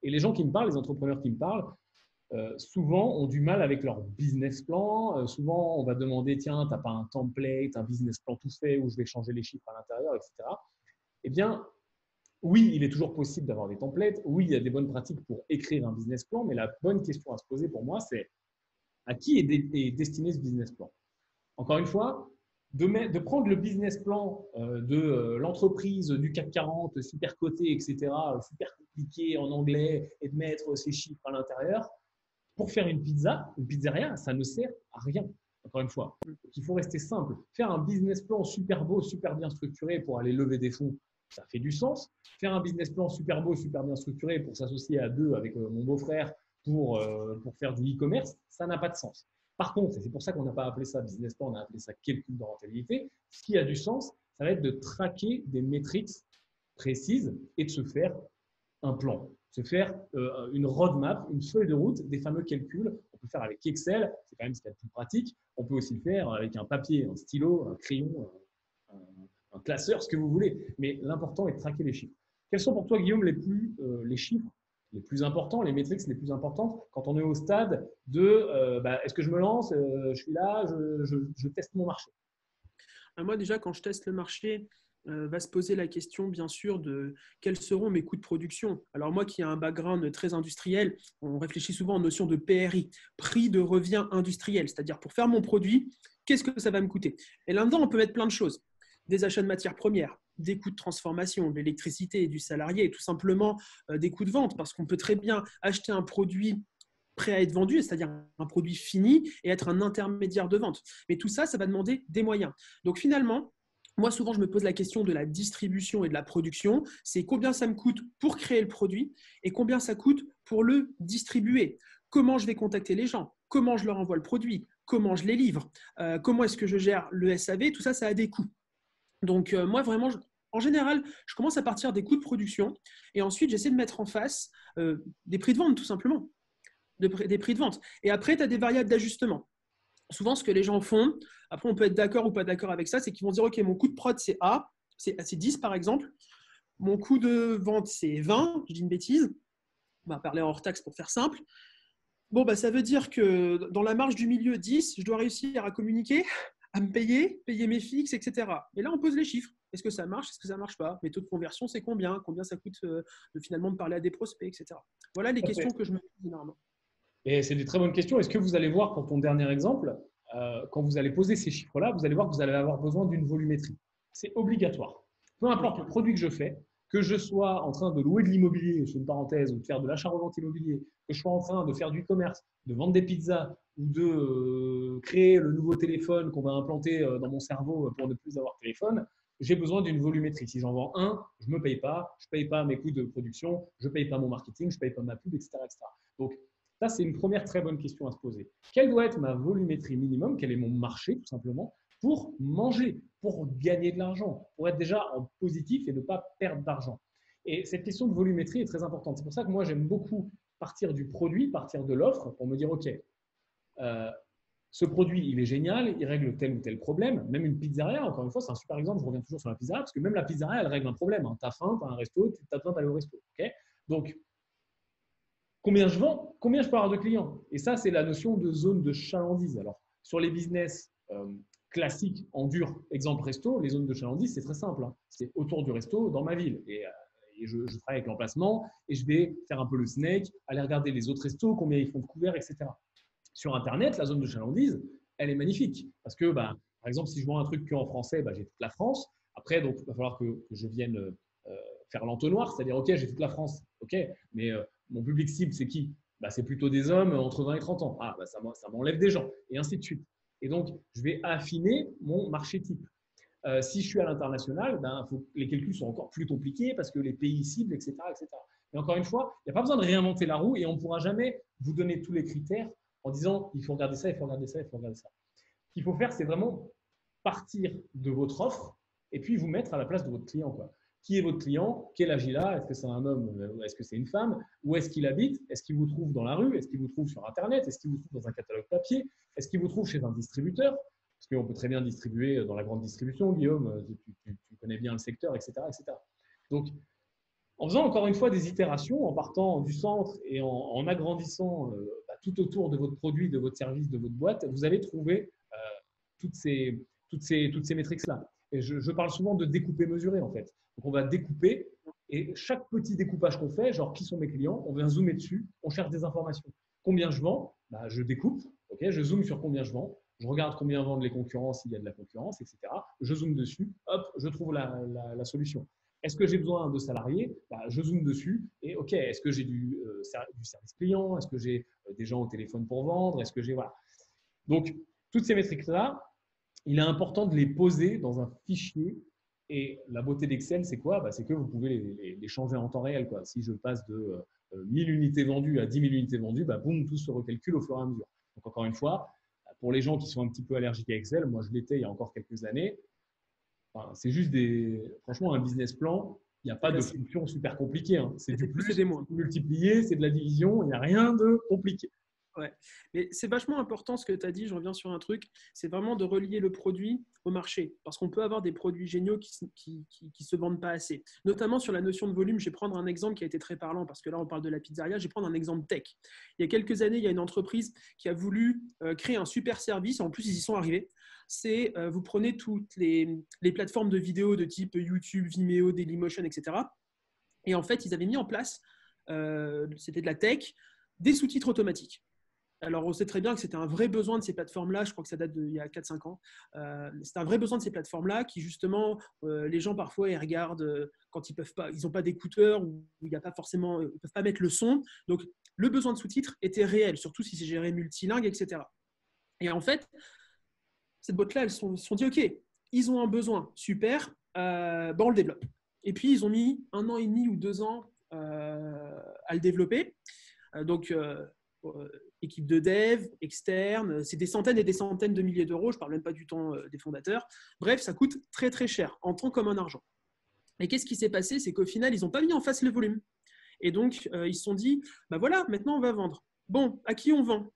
Et les gens qui me parlent, les entrepreneurs qui me parlent, souvent ont du mal avec leur business plan. Souvent, on va demander, tiens, tu n'as pas un template, un business plan tout fait où je vais changer les chiffres à l'intérieur, etc. Eh bien, oui, il est toujours possible d'avoir des templates. Oui, il y a des bonnes pratiques pour écrire un business plan, mais la bonne question à se poser pour moi, c'est à qui est destiné ce business plan? Encore une fois, de prendre le business plan de l'entreprise du CAC 40, super coté, etc., super compliqué en anglais, et de mettre ces chiffres à l'intérieur, pour faire une pizzeria, ça ne sert à rien. Encore une fois, il faut rester simple. Faire un business plan super beau, super bien structuré pour aller lever des fonds, ça fait du sens. Faire un business plan super beau, super bien structuré pour s'associer à deux avec mon beau-frère pour faire du e-commerce, ça n'a pas de sens. Par contre, et c'est pour ça qu'on n'a pas appelé ça business plan, on a appelé ça calcul de rentabilité, ce qui a du sens, ça va être de traquer des métriques précises et de se faire un plan, se faire une roadmap, une feuille de route, des fameux calculs. On peut faire avec Excel, c'est quand même ce qu'il y a de plus pratique. On peut aussi le faire avec un papier, un stylo, un crayon, un classeur, ce que vous voulez. Mais l'important est de traquer les chiffres. Quels sont pour toi, Guillaume, les chiffres les plus importants, les métriques les plus importantes quand on est au stade de est-ce que je me lance, je suis là, je teste mon marché? Moi, déjà, quand je teste le marché, va se poser la question, bien sûr, de quels seront mes coûts de production. Alors moi qui ai un background très industriel, on réfléchit souvent en notion de PRI, prix de revient industriel, c'est-à-dire pour faire mon produit, qu'est-ce que ça va me coûter? Et là-dedans, on peut mettre plein de choses. Des achats de matières premières, des coûts de transformation, de l'électricité, du salarié, et tout simplement des coûts de vente, parce qu'on peut très bien acheter un produit prêt à être vendu, c'est-à-dire un produit fini, et être un intermédiaire de vente. Mais tout ça, ça va demander des moyens. Donc finalement, moi, souvent, je me pose la question de la distribution et de la production. C'est combien ça me coûte pour créer le produit et combien ça coûte pour le distribuer. Comment je vais contacter les gens? Comment je leur envoie le produit? Comment je les livre? Comment est-ce que je gère le SAV? Tout ça, ça a des coûts. Donc, moi, vraiment, en général, je commence à partir des coûts de production et ensuite, j'essaie de mettre en face des prix de vente, tout simplement. Des prix de vente. Et après, tu as des variables d'ajustement. Souvent, ce que les gens font, après, on peut être d'accord ou pas d'accord avec ça, c'est qu'ils vont dire, OK, mon coût de prod, c'est A, c'est 10 par exemple. Mon coût de vente, c'est 20, je dis une bêtise. On va parler hors taxe pour faire simple. Bon, bah, ça veut dire que dans la marge du milieu 10, je dois réussir à communiquer, à me payer mes fixes, etc. Et là, on pose les chiffres. Est-ce que ça marche? Est-ce que ça ne marche pas? Mes taux de conversion, c'est combien? Combien ça coûte de finalement de parler à des prospects, etc. Voilà les questions que je me pose généralement. Et c'est des très bonnes questions. Est-ce que vous allez voir pour ton dernier exemple, quand vous allez poser ces chiffres-là, vous allez voir que vous allez avoir besoin d'une volumétrie. C'est obligatoire. Peu importe le produit que je fais, que je sois en train de louer de l'immobilier, je fais une parenthèse, ou de faire de l'achat-revente immobilier, que je sois en train de faire du commerce, de vendre des pizzas ou de créer le nouveau téléphone qu'on va implanter dans mon cerveau pour ne plus avoir de téléphone, j'ai besoin d'une volumétrie. Si j'en vends un, je ne me paye pas, je ne paye pas mes coûts de production, je ne paye pas mon marketing, je ne paye pas ma pub, etc., etc. Donc, ça, c'est une première très bonne question à se poser. Quelle doit être ma volumétrie minimum? Quel est mon marché, tout simplement, pour manger, pour gagner de l'argent, pour être déjà en positif et ne pas perdre d'argent? Et cette question de volumétrie est très importante. C'est pour ça que moi, j'aime beaucoup partir du produit, partir de l'offre, pour me dire, OK, ce produit, il est génial, il règle tel ou tel problème. Même une pizzeria, encore une fois, c'est un super exemple, je reviens toujours sur la pizzeria, parce que même la pizzeria, elle règle un problème. Tu as faim, tu as un resto, tu as besoin d'aller au resto. Okay, donc, combien je vends, combien je peux avoir de clients. Et ça, c'est la notion de zone de chalandise. Alors, sur les business classiques, en dur, exemple resto, les zones de chalandise, c'est très simple. Hein. C'est autour du resto, dans ma ville. Et je travaille avec l'emplacement et je vais faire un peu le snake, aller regarder les autres restos, combien ils font de couverts, etc. Sur Internet, la zone de chalandise, elle est magnifique. Parce que, par exemple, si je vends un truc qu'en français, j'ai toute la France. Après, donc, il va falloir que je vienne faire l'entonnoir, c'est-à-dire, OK, j'ai toute la France, OK, mais mon public cible, c'est qui? C'est plutôt des hommes entre 20 et 30 ans. Ah, ça m'enlève des gens, et ainsi de suite. Et donc, je vais affiner mon marché type. Si je suis à l'international, les calculs sont encore plus compliqués parce que les pays cibles, etc., etc. Et encore une fois, il n'y a pas besoin de réinventer la roue et on ne pourra jamais vous donner tous les critères en disant il faut regarder ça, il faut regarder ça, il faut regarder ça. Ce qu'il faut faire, c'est vraiment partir de votre offre et puis vous mettre à la place de votre client, quoi. Qui est votre client? Quel âge il a? Est-ce que c'est un homme? Est-ce que c'est une femme? Où est-ce qu'il habite? Est-ce qu'il vous trouve dans la rue? Est-ce qu'il vous trouve sur Internet? Est-ce qu'il vous trouve dans un catalogue papier? Est-ce qu'il vous trouve chez un distributeur? qu'on peut très bien distribuer dans la grande distribution, Guillaume, tu connais bien le secteur, etc., etc. Donc, en faisant encore une fois des itérations, en partant du centre et en agrandissant tout autour de votre produit, de votre service, de votre boîte, vous allez trouver toutes ces métriques-là. Et je parle souvent de découper, mesurer en fait. Donc on va découper et chaque petit découpage qu'on fait, genre qui sont mes clients, on vient zoomer dessus, on cherche des informations. Combien je vends, je découpe, okay, je zoome sur combien je vends, je regarde combien vendent les concurrents s'il y a de la concurrence, etc. Je zoome dessus, hop, je trouve la solution. Est-ce que j'ai besoin de salariés? Je zoome dessus et OK, est-ce que j'ai du service client? Est-ce que j'ai des gens au téléphone pour vendre? Est-ce que j'ai… Voilà. Donc, toutes ces métriques-là, il est important de les poser dans un fichier. Et la beauté d'Excel, c'est quoi? C'est que vous pouvez les changer en temps réel, quoi. Si je passe de 1000 unités vendues à 10 000 unités vendues, boum, tout se recalcule au fur et à mesure. Donc, encore une fois, pour les gens qui sont un petit peu allergiques à Excel, moi je l'étais il y a encore quelques années, c'est juste franchement, un business plan, il n'y a pas de fonction super compliquée. Hein. C'est du plus, c'est multiplier, c'est de la division, il n'y a rien de compliqué. Ouais. Mais c'est vachement important ce que tu as dit, je reviens sur un truc, c'est vraiment de relier le produit au marché. Parce qu'on peut avoir des produits géniaux qui se vendent pas assez. Notamment sur la notion de volume, je vais prendre un exemple qui a été très parlant, parce que là on parle de la pizzeria, je vais prendre un exemple tech. Il y a quelques années, il y a une entreprise qui a voulu créer un super service, en plus ils y sont arrivés. C'est, vous prenez toutes les plateformes de vidéos de type YouTube, Vimeo, Dailymotion, etc. Et en fait, ils avaient mis en place, c'était de la tech, des sous-titres automatiques. Alors, on sait très bien que c'était un vrai besoin de ces plateformes-là. Je crois que ça date d'il y a 4-5 ans. C'est un vrai besoin de ces plateformes-là qui, justement, les gens, parfois, ils regardent quand ils peuvent pas, ils n'ont pas d'écouteurs ou il y a pas forcément, ils ne peuvent pas mettre le son. Donc, le besoin de sous-titres était réel, surtout si c'est géré multilingue, etc. Et en fait, cette boîte-là, elles se sont dit, OK, ils ont un besoin, super, on le développe. Et puis, ils ont mis 1 an et demi ou 2 ans à le développer. Équipe de dev, externe, c'est des centaines et des centaines de milliers d'euros, je ne parle même pas du temps des fondateurs. Bref, ça coûte très très cher, en temps comme en argent. Et qu'est-ce qui s'est passé? C'est qu'au final, ils n'ont pas mis en face le volume. Et donc, ils se sont dit, voilà, maintenant on va vendre. Bon, à qui on vend?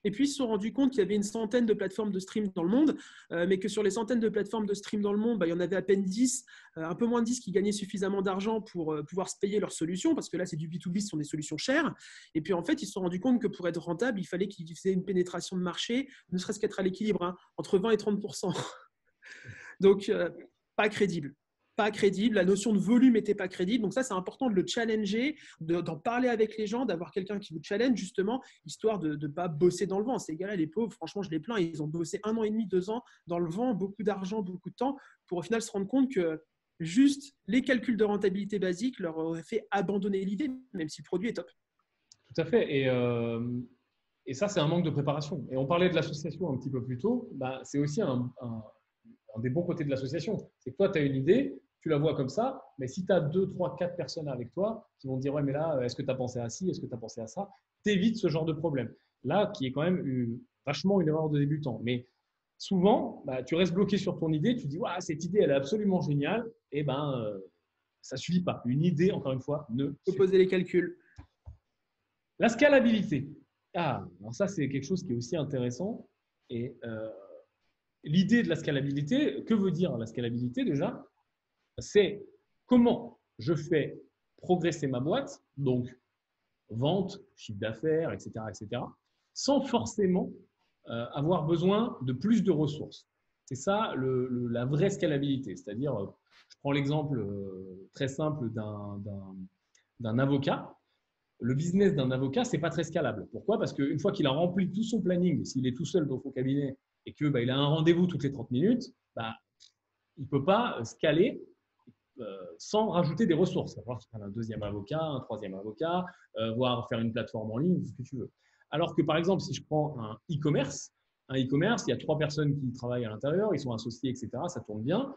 Et puis, ils se sont rendus compte qu'il y avait une centaine de plateformes de stream dans le monde, mais que sur les centaines de plateformes de stream dans le monde, il y en avait à peine 10, un peu moins de 10 qui gagnaient suffisamment d'argent pour pouvoir se payer leurs solutions, parce que là, c'est du B2B, ce sont des solutions chères. Et puis, en fait, ils se sont rendus compte que pour être rentable, il fallait qu'ils faisaient une pénétration de marché, ne serait-ce qu'être à l'équilibre, entre 20 et 30%. Donc, pas crédible. Pas crédible, la notion de volume n'était pas crédible. Donc ça, c'est important de le challenger, d'en parler avec les gens, d'avoir quelqu'un qui vous challenge justement, histoire de ne pas bosser dans le vent. Ces gars-là, les pauvres, franchement, je les plains, ils ont bossé 1 an et demi, 2 ans dans le vent, beaucoup d'argent, beaucoup de temps, pour au final se rendre compte que juste les calculs de rentabilité basiques leur auraient fait abandonner l'idée, même si le produit est top. Tout à fait. Et ça, c'est un manque de préparation. Et on parlait de l'association un petit peu plus tôt. C'est aussi un des bons côtés de l'association. C'est que toi, tu as une idée, tu la vois comme ça, mais si tu as 2, 3, 4 personnes avec toi qui vont te dire « Ouais, mais là, est-ce que tu as pensé à ci? Est-ce que tu as pensé à ça ?» T'évites ce genre de problème. Là, qui est quand même vachement une erreur de débutant. Mais souvent, tu restes bloqué sur ton idée, tu dis « cette idée, elle est absolument géniale. » Et ça ne suffit pas. Une idée, encore une fois, ne suffit pas. Il faut poser les calculs. La scalabilité. Alors ça, c'est quelque chose qui est aussi intéressant. Et l'idée de la scalabilité, que veut dire la scalabilité déjà? C'est comment je fais progresser ma boîte, donc vente, chiffre d'affaires, etc., sans forcément avoir besoin de plus de ressources. C'est ça la vraie scalabilité. C'est-à-dire, je prends l'exemple très simple d'un avocat. Le business d'un avocat, ce n'est pas très scalable. Pourquoi? Parce qu'une fois qu'il a rempli tout son planning, s'il est tout seul dans son cabinet et qu'il a un rendez-vous toutes les 30 minutes, il ne peut pas scaler sans rajouter des ressources. Il va falloir qu'il prenne un deuxième avocat, un troisième avocat, voire faire une plateforme en ligne, ce que tu veux. Alors que par exemple, si je prends un e-commerce, il y a 3 personnes qui travaillent à l'intérieur, ils sont associés, etc., ça tourne bien.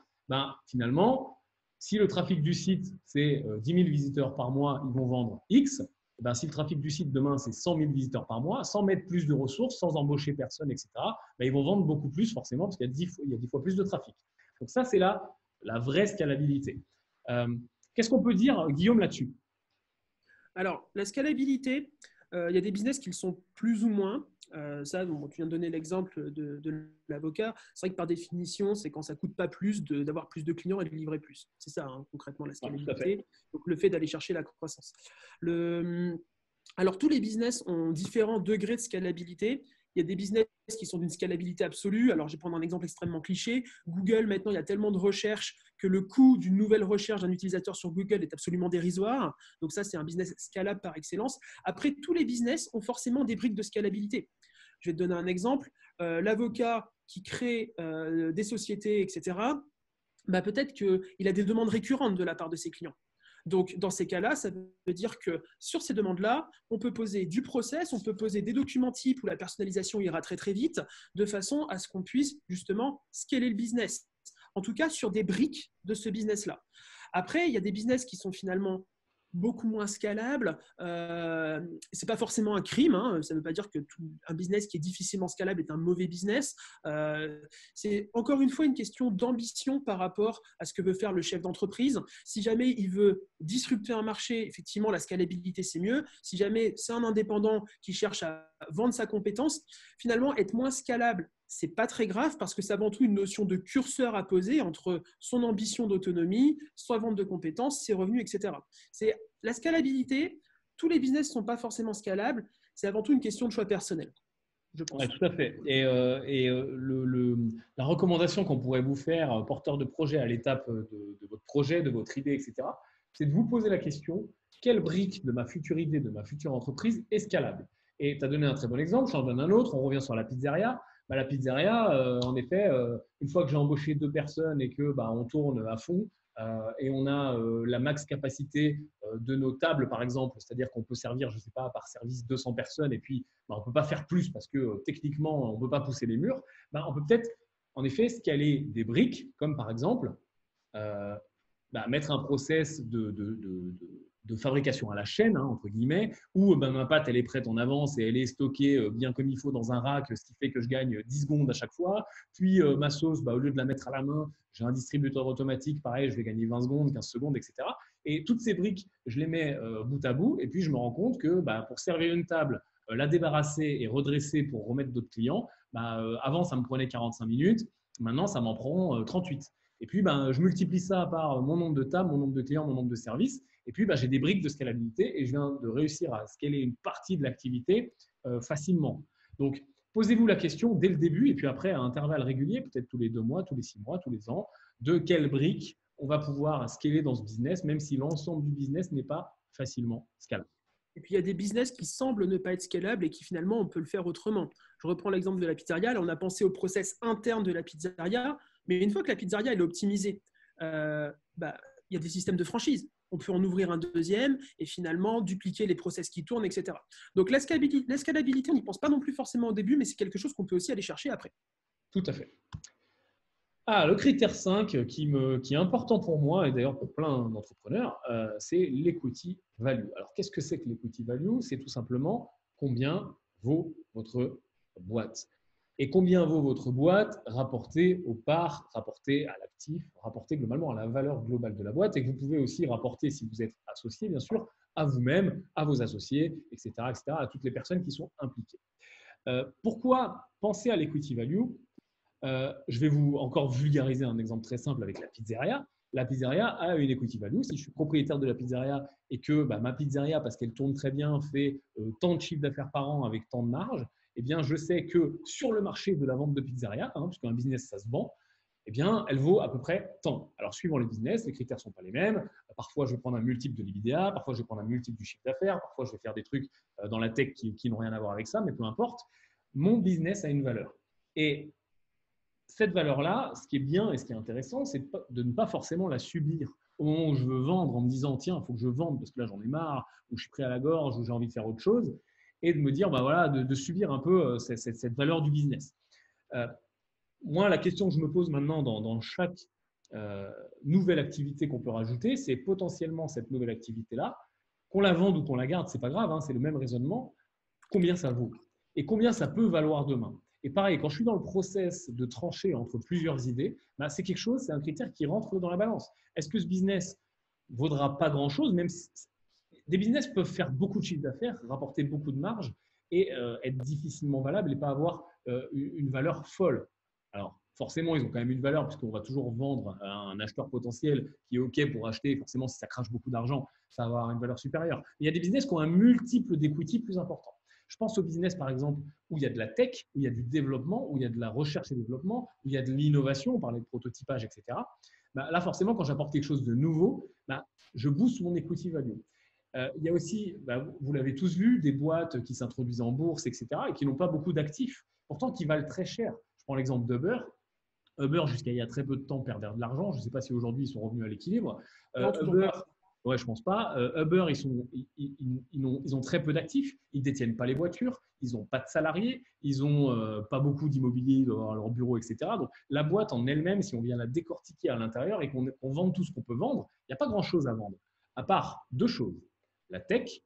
Finalement, si le trafic du site, c'est 10 000 visiteurs par mois, ils vont vendre X. Si le trafic du site demain, c'est 100 000 visiteurs par mois, sans mettre plus de ressources, sans embaucher personne, etc., ils vont vendre beaucoup plus forcément parce qu'il y a 10 fois plus de trafic. Donc ça, c'est la vraie scalabilité. Qu'est-ce qu'on peut dire, Guillaume, là-dessus? Alors, la scalabilité, il y a des business qui le sont plus ou moins. Ça, bon, tu viens de donner l'exemple de l'avocat. C'est vrai que par définition, c'est quand ça ne coûte pas plus d'avoir plus de clients et de livrer plus. C'est ça, hein, concrètement, la scalabilité. Donc, le fait d'aller chercher la croissance. Alors, tous les business ont différents degrés de scalabilité. Il y a des business qui sont d'une scalabilité absolue. Alors, je vais prendre un exemple extrêmement cliché. Google, maintenant, il y a tellement de recherches que le coût d'une nouvelle recherche d'un utilisateur sur Google est absolument dérisoire. Donc, ça, c'est un business scalable par excellence. Après, tous les business ont forcément des briques de scalabilité. Je vais te donner un exemple. L'avocat qui crée des sociétés, etc., bah, peut-être qu'il a des demandes récurrentes de la part de ses clients. Donc, dans ces cas-là, ça veut dire que sur ces demandes-là, on peut poser du process, on peut poser des documents types où la personnalisation ira très très vite, de façon à ce qu'on puisse justement scaler le business. En tout cas, sur des briques de ce business-là. Après, il y a des business qui sont finalement beaucoup moins scalable. C'est pas forcément un crime, hein. Ça ne veut pas dire que un business qui est difficilement scalable est un mauvais business. C'est encore une fois une question d'ambition par rapport à ce que veut faire le chef d'entreprise. Si jamais il veut disrupter un marché, effectivement, la scalabilité, c'est mieux. Si jamais c'est un indépendant qui cherche à vendre sa compétence, finalement, être moins scalable, c'est pas très grave parce que c'est avant tout une notion de curseur à poser entre son ambition d'autonomie, sa vente de compétences, ses revenus, etc. C'est la scalabilité. Tous les business ne sont pas forcément scalables. C'est avant tout une question de choix personnel, je pense. Ouais, tout à fait. La recommandation qu'on pourrait vous faire, porteur de projet à l'étape de votre projet, de votre idée, etc., c'est de vous poser la question, quelle brique de ma future idée, de ma future entreprise est scalable? Et tu as donné un très bon exemple, j'en donne un autre, on revient sur la pizzeria. Bah, la pizzeria, en effet, une fois que j'ai embauché 2 personnes et que on tourne à fond et on a la max capacité de nos tables, par exemple, c'est-à-dire qu'on peut servir, je ne sais pas, par service 200 personnes et puis on ne peut pas faire plus parce que techniquement, on ne peut pas pousser les murs, on peut peut-être en effet scaler des briques, comme par exemple euh, mettre un process de fabrication à la chaîne, hein, entre guillemets, où ma pâte, elle est prête en avance et elle est stockée bien comme il faut dans un rack, ce qui fait que je gagne 10 secondes à chaque fois. Puis ma sauce, au lieu de la mettre à la main, j'ai un distributeur automatique, pareil, je vais gagner 20 secondes, 15 secondes, etc. Et toutes ces briques, je les mets bout à bout et puis je me rends compte que pour servir une table, la débarrasser et redresser pour remettre d'autres clients, avant, ça me prenait 45 minutes. Maintenant, ça m'en prend 38. Et puis, je multiplie ça par mon nombre de tables, mon nombre de clients, mon nombre de services. Et puis, j'ai des briques de scalabilité et je viens de réussir à scaler une partie de l'activité facilement. Donc, posez-vous la question dès le début et puis après, à intervalles réguliers, peut-être tous les 2 mois, tous les 6 mois, tous les ans, de quelles briques on va pouvoir scaler dans ce business, même si l'ensemble du business n'est pas facilement scalable. Et puis, il y a des business qui semblent ne pas être scalables et qui finalement, on peut le faire autrement. Je reprends l'exemple de la pizzeria. Là, on a pensé au process interne de la pizzeria, mais une fois que la pizzeria est optimisée, il y a des systèmes de franchise. On peut en ouvrir un deuxième et finalement dupliquer les process qui tournent, etc. Donc, la scalabilité, on n'y pense pas non plus forcément au début, mais c'est quelque chose qu'on peut aussi aller chercher après. Tout à fait. Le critère 5 qui est important pour moi et d'ailleurs pour plein d'entrepreneurs, c'est l'equity value. Alors, qu'est-ce que c'est que l'equity value? C'est tout simplement combien vaut votre boîte. Et combien vaut votre boîte rapporté aux parts, rapporté à l'actif, rapporté globalement à la valeur globale de la boîte. Et que vous pouvez aussi rapporter, si vous êtes associé, bien sûr, à vous-même, à vos associés, etc., à toutes les personnes qui sont impliquées. Pourquoi penser à l'equity value? Je vais vous encore vulgariser un exemple très simple avec la pizzeria. La pizzeria a une equity value. Si je suis propriétaire de la pizzeria et que ma pizzeria, parce qu'elle tourne très bien, fait tant de chiffre d'affaires par an avec tant de marge, eh bien, je sais que sur le marché de la vente de pizzeria, puisqu'un business, ça se vend, eh bien, elle vaut à peu près tant. Alors, suivant les business, les critères ne sont pas les mêmes. Parfois, je vais prendre un multiple de l'EBITDA, parfois, je vais prendre un multiple du chiffre d'affaires, parfois, je vais faire des trucs dans la tech qui n'ont rien à voir avec ça, mais peu importe. Mon business a une valeur. Et cette valeur-là, ce qui est bien et ce qui est intéressant, c'est de ne pas forcément la subir. Au moment où je veux vendre en me disant, tiens, il faut que je vende parce que là, j'en ai marre, ou je suis pris à la gorge, ou j'ai envie de faire autre chose, et de me dire, de subir un peu cette valeur du business. Moi, la question que je me pose maintenant dans chaque nouvelle activité qu'on peut rajouter, c'est potentiellement cette nouvelle activité-là, qu'on la vende ou qu'on la garde, ce n'est pas grave, c'est le même raisonnement, combien ça vaut et combien ça peut valoir demain. Et pareil, quand je suis dans le process de trancher entre plusieurs idées, c'est quelque chose, c'est un critère qui rentre dans la balance. Est-ce que ce business ne vaudra pas grand-chose, même si des business peuvent faire beaucoup de chiffre d'affaires, rapporter beaucoup de marge, et être difficilement valable et pas avoir une valeur folle. Alors, forcément, ils ont quand même une valeur puisqu'on va toujours vendre à un acheteur potentiel qui est OK pour acheter. Forcément, si ça crache beaucoup d'argent, ça va avoir une valeur supérieure. Il y a des business qui ont un multiple d'equity plus important. Je pense au business, par exemple, où il y a de la tech, où il y a du développement, où il y a de la recherche et développement, où il y a de l'innovation, on parlait de prototypage, etc. Bah, là, forcément, quand j'apporte quelque chose de nouveau, bah, je booste mon equity value. Il y a aussi, bah, vous l'avez tous vu, des boîtes qui s'introduisent en bourse, etc., et qui n'ont pas beaucoup d'actifs, pourtant qui valent très cher. Je prends l'exemple d'Uber. Uber, jusqu'à il y a très peu de temps, perdait de l'argent. Je ne sais pas si aujourd'hui ils sont revenus à l'équilibre. Non, toujours Uber, pas. ouais, je pense pas. Uber, ils ont très peu d'actifs. Ils ne détiennent pas les voitures. Ils n'ont pas de salariés. Ils n'ont pas beaucoup d'immobilier dans leur bureau, etc. Donc, la boîte en elle-même, si on vient la décortiquer à l'intérieur et qu'on vende tout ce qu'on peut vendre, il n'y a pas grand-chose à vendre, à part deux choses, la tech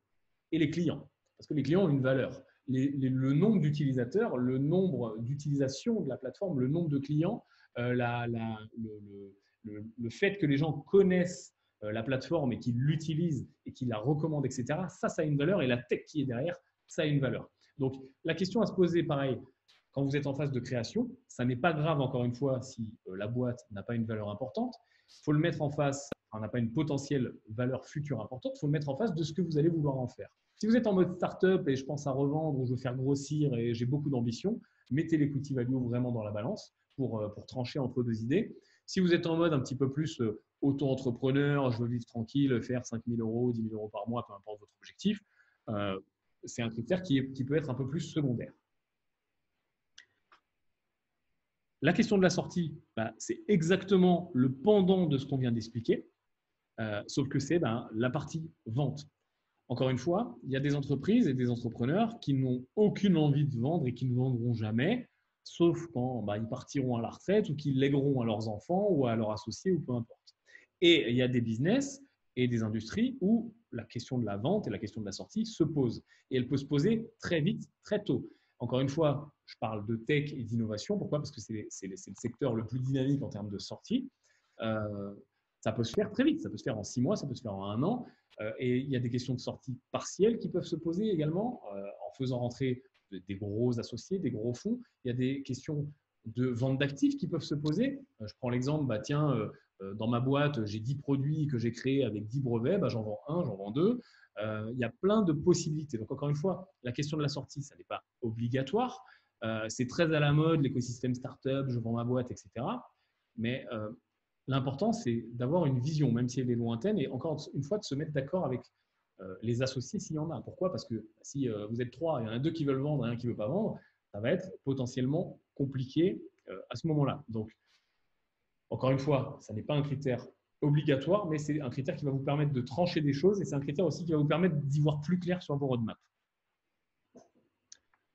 et les clients. Parce que les clients ont une valeur. Le nombre d'utilisateurs, le nombre d'utilisations de la plateforme, le nombre de clients, le fait que les gens connaissent la plateforme et qu'ils l'utilisent et qu'ils la recommandent, etc., ça a une valeur et la tech qui est derrière, ça a une valeur. Donc, la question à se poser, pareil, quand vous êtes en phase de création, ça n'est pas grave, encore une fois, si la boîte n'a pas une valeur importante. Il faut le mettre en face, n'a pas une potentielle valeur future importante, il faut le mettre en face de ce que vous allez vouloir en faire. Si vous êtes en mode startup et je pense à revendre ou je veux faire grossir et j'ai beaucoup d'ambition, mettez l'equity value vraiment dans la balance pour trancher entre deux idées. Si vous êtes en mode un petit peu plus auto-entrepreneur, je veux vivre tranquille, faire 5 000 euros, 10 000 euros par mois, peu importe votre objectif, c'est un critère qui peut être un peu plus secondaire. La question de la sortie, bah, c'est exactement le pendant de ce qu'on vient d'expliquer, sauf que c'est la partie vente. Encore une fois, il y a des entreprises et des entrepreneurs qui n'ont aucune envie de vendre et qui ne vendront jamais, sauf quand ils partiront à la retraite ou qu'ils lègueront à leurs enfants ou à leurs associés ou peu importe. Et il y a des business et des industries où la question de la vente et la question de la sortie se pose. Et elle peut se poser très vite, très tôt. Encore une fois, je parle de tech et d'innovation. Pourquoi? Parce que c'est le secteur le plus dynamique en termes de sortie. Ça peut se faire très vite. Ça peut se faire en 6 mois, ça peut se faire en 1 an. Et il y a des questions de sortie partielle qui peuvent se poser également en faisant rentrer des gros associés, des gros fonds. Il y a des questions de vente d'actifs qui peuvent se poser. Je prends l'exemple, dans ma boîte, j'ai 10 produits que j'ai créés avec 10 brevets, j'en vends un, j'en vends deux. Il y a plein de possibilités. Donc, encore une fois, la question de la sortie, ça n'est pas obligatoire. C'est très à la mode, l'écosystème startup, je vends ma boîte, etc. Mais l'important, c'est d'avoir une vision, même si elle est lointaine, et encore une fois, de se mettre d'accord avec les associés s'il y en a. Pourquoi? Parce que si vous êtes 3, il y en a 2 qui veulent vendre et un qui ne veut pas vendre, ça va être potentiellement compliqué à ce moment-là. Donc, encore une fois, ça n'est pas un critère obligatoire, mais c'est un critère qui va vous permettre de trancher des choses et c'est un critère aussi qui va vous permettre d'y voir plus clair sur vos roadmaps.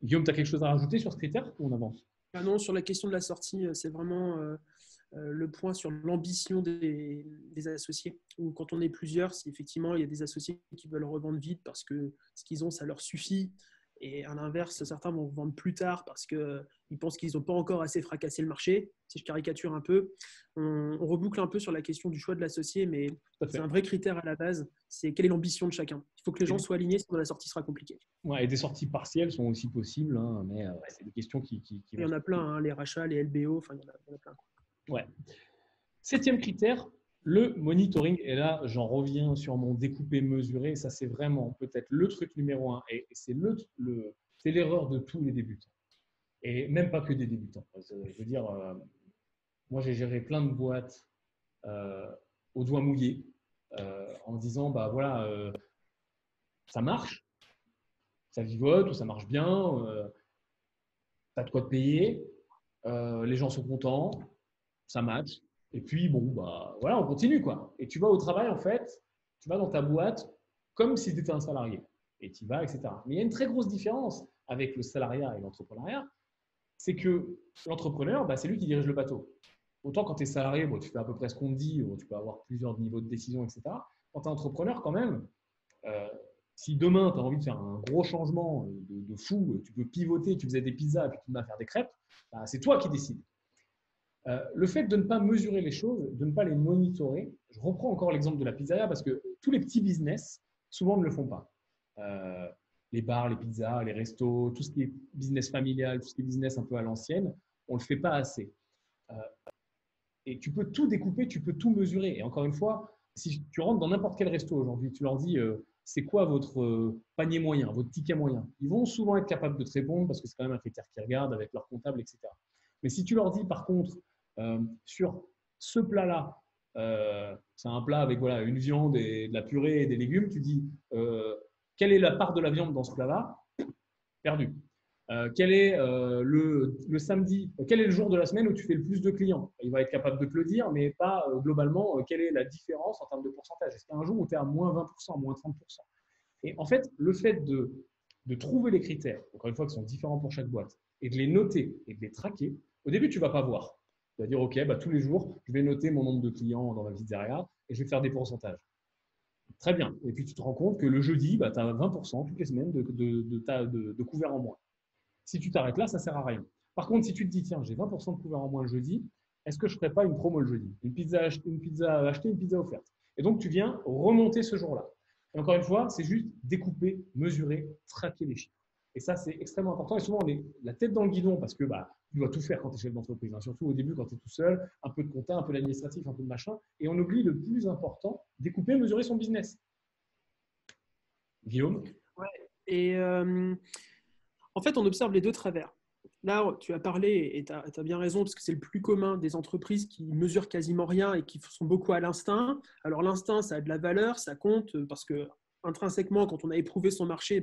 Guillaume, tu as quelque chose à rajouter sur ce critère ou on avance? Ah non, sur la question de la sortie, c'est vraiment le point sur l'ambition des associés. Ou quand on est plusieurs, si effectivement il y a des associés qui veulent revendre vite parce que ce qu'ils ont, ça leur suffit. Et à l'inverse, certains vont vendre plus tard parce qu'ils pensent qu'ils n'ont pas encore assez fracassé le marché. Si je caricature un peu, on reboucle un peu sur la question du choix de l'associé, mais c'est un vrai critère à la base. C'est quelle est l'ambition de chacun. Il faut que les gens soient alignés, sinon la sortie sera compliquée. Ouais, et des sorties partielles sont aussi possibles, hein, mais c'est des questions qui il y en a plein, hein, les rachats, les LBO, enfin il y en a plein. Ouais. 7e critère, le monitoring. Et là, j'en reviens sur mon découpé mesuré. Ça, c'est vraiment peut-être le truc numéro 1. Et c'est l'erreur de tous les débutants. Et même pas que des débutants. Je veux dire, moi, j'ai géré plein de boîtes au doigt mouillé en disant, ça marche, ça vivote ou ça marche bien, tu as de quoi te payer, les gens sont contents, ça match. Et puis, on continue, quoi. Et tu vas au travail, en fait, tu vas dans ta boîte comme si tu étais un salarié. Et tu y vas, etc. Mais il y a une très grosse différence avec le salariat et l'entrepreneuriat, c'est que l'entrepreneur, c'est lui qui dirige le bateau. Autant quand tu es salarié, tu fais à peu près ce qu'on te dit, tu peux avoir plusieurs niveaux de décision, etc. Quand tu es entrepreneur, quand même, si demain tu as envie de faire un gros changement de fou, tu peux pivoter, tu faisais des pizzas et puis tu vas faire des crêpes, c'est toi qui décides. Le fait de ne pas mesurer les choses, de ne pas les monitorer, je reprends encore l'exemple de la pizzeria parce que tous les petits business, souvent, ne le font pas. les bars, les pizzas, les restos, tout ce qui est business familial, tout ce qui est business un peu à l'ancienne, on ne le fait pas assez. Euh, et tu peux tout découper, tu peux tout mesurer. Et encore une fois, si tu rentres dans n'importe quel resto aujourd'hui, tu leur dis c'est quoi votre panier moyen, votre ticket moyen. Ils vont souvent être capables de te répondre parce que c'est quand même un critère qu'ils regardent avec leur comptable, etc. Mais si tu leur dis par contre, sur ce plat-là, c'est un plat avec voilà, une viande et de la purée et des légumes, tu dis quelle est la part de la viande dans ce plat-là? Perdu. Quel est le samedi, quel est le jour de la semaine où tu fais le plus de clients? Il va être capable de te le dire, mais pas globalement, quelle est la différence en termes de pourcentage? Est-ce qu'il y a un jour où tu es à moins 20%, moins 30%? Et en fait, le fait de trouver les critères, encore une fois, qui sont différents pour chaque boîte, et de les noter et de les traquer, au début, tu ne vas pas voir. Tu vas dire, OK, bah, tous les jours, je vais noter mon nombre de clients dans ma pizzeria et je vais faire des pourcentages. Très bien. Et puis, tu te rends compte que le jeudi, bah, tu as 20% toutes les semaines de couverts en moins. Si tu t'arrêtes là, ça ne sert à rien. Par contre, si tu te dis, tiens, j'ai 20% de couverts en moins le jeudi, est-ce que je ne ferais pas une promo le jeudi? Une pizza achetée, une pizza offerte. Et donc, tu viens remonter ce jour-là. Et encore une fois, c'est juste découper, mesurer, traquer les chiffres. Et ça, c'est extrêmement important. Et souvent, on est la tête dans le guidon parce que tu dois tout faire quand tu es chef d'entreprise. Hein. Surtout au début, quand tu es tout seul, un peu de compta, un peu d'administratif, un peu de machin. Et on oublie le plus important, découper, mesurer son business. Guillaume? Ouais. Et en fait, on observe les deux travers. Là, tu as parlé et tu as bien raison, parce que c'est le plus commun des entreprises qui mesurent quasiment rien et qui sont beaucoup à l'instinct. Alors l'instinct, ça a de la valeur, ça compte, parce que intrinsèquement, quand on a éprouvé son marché,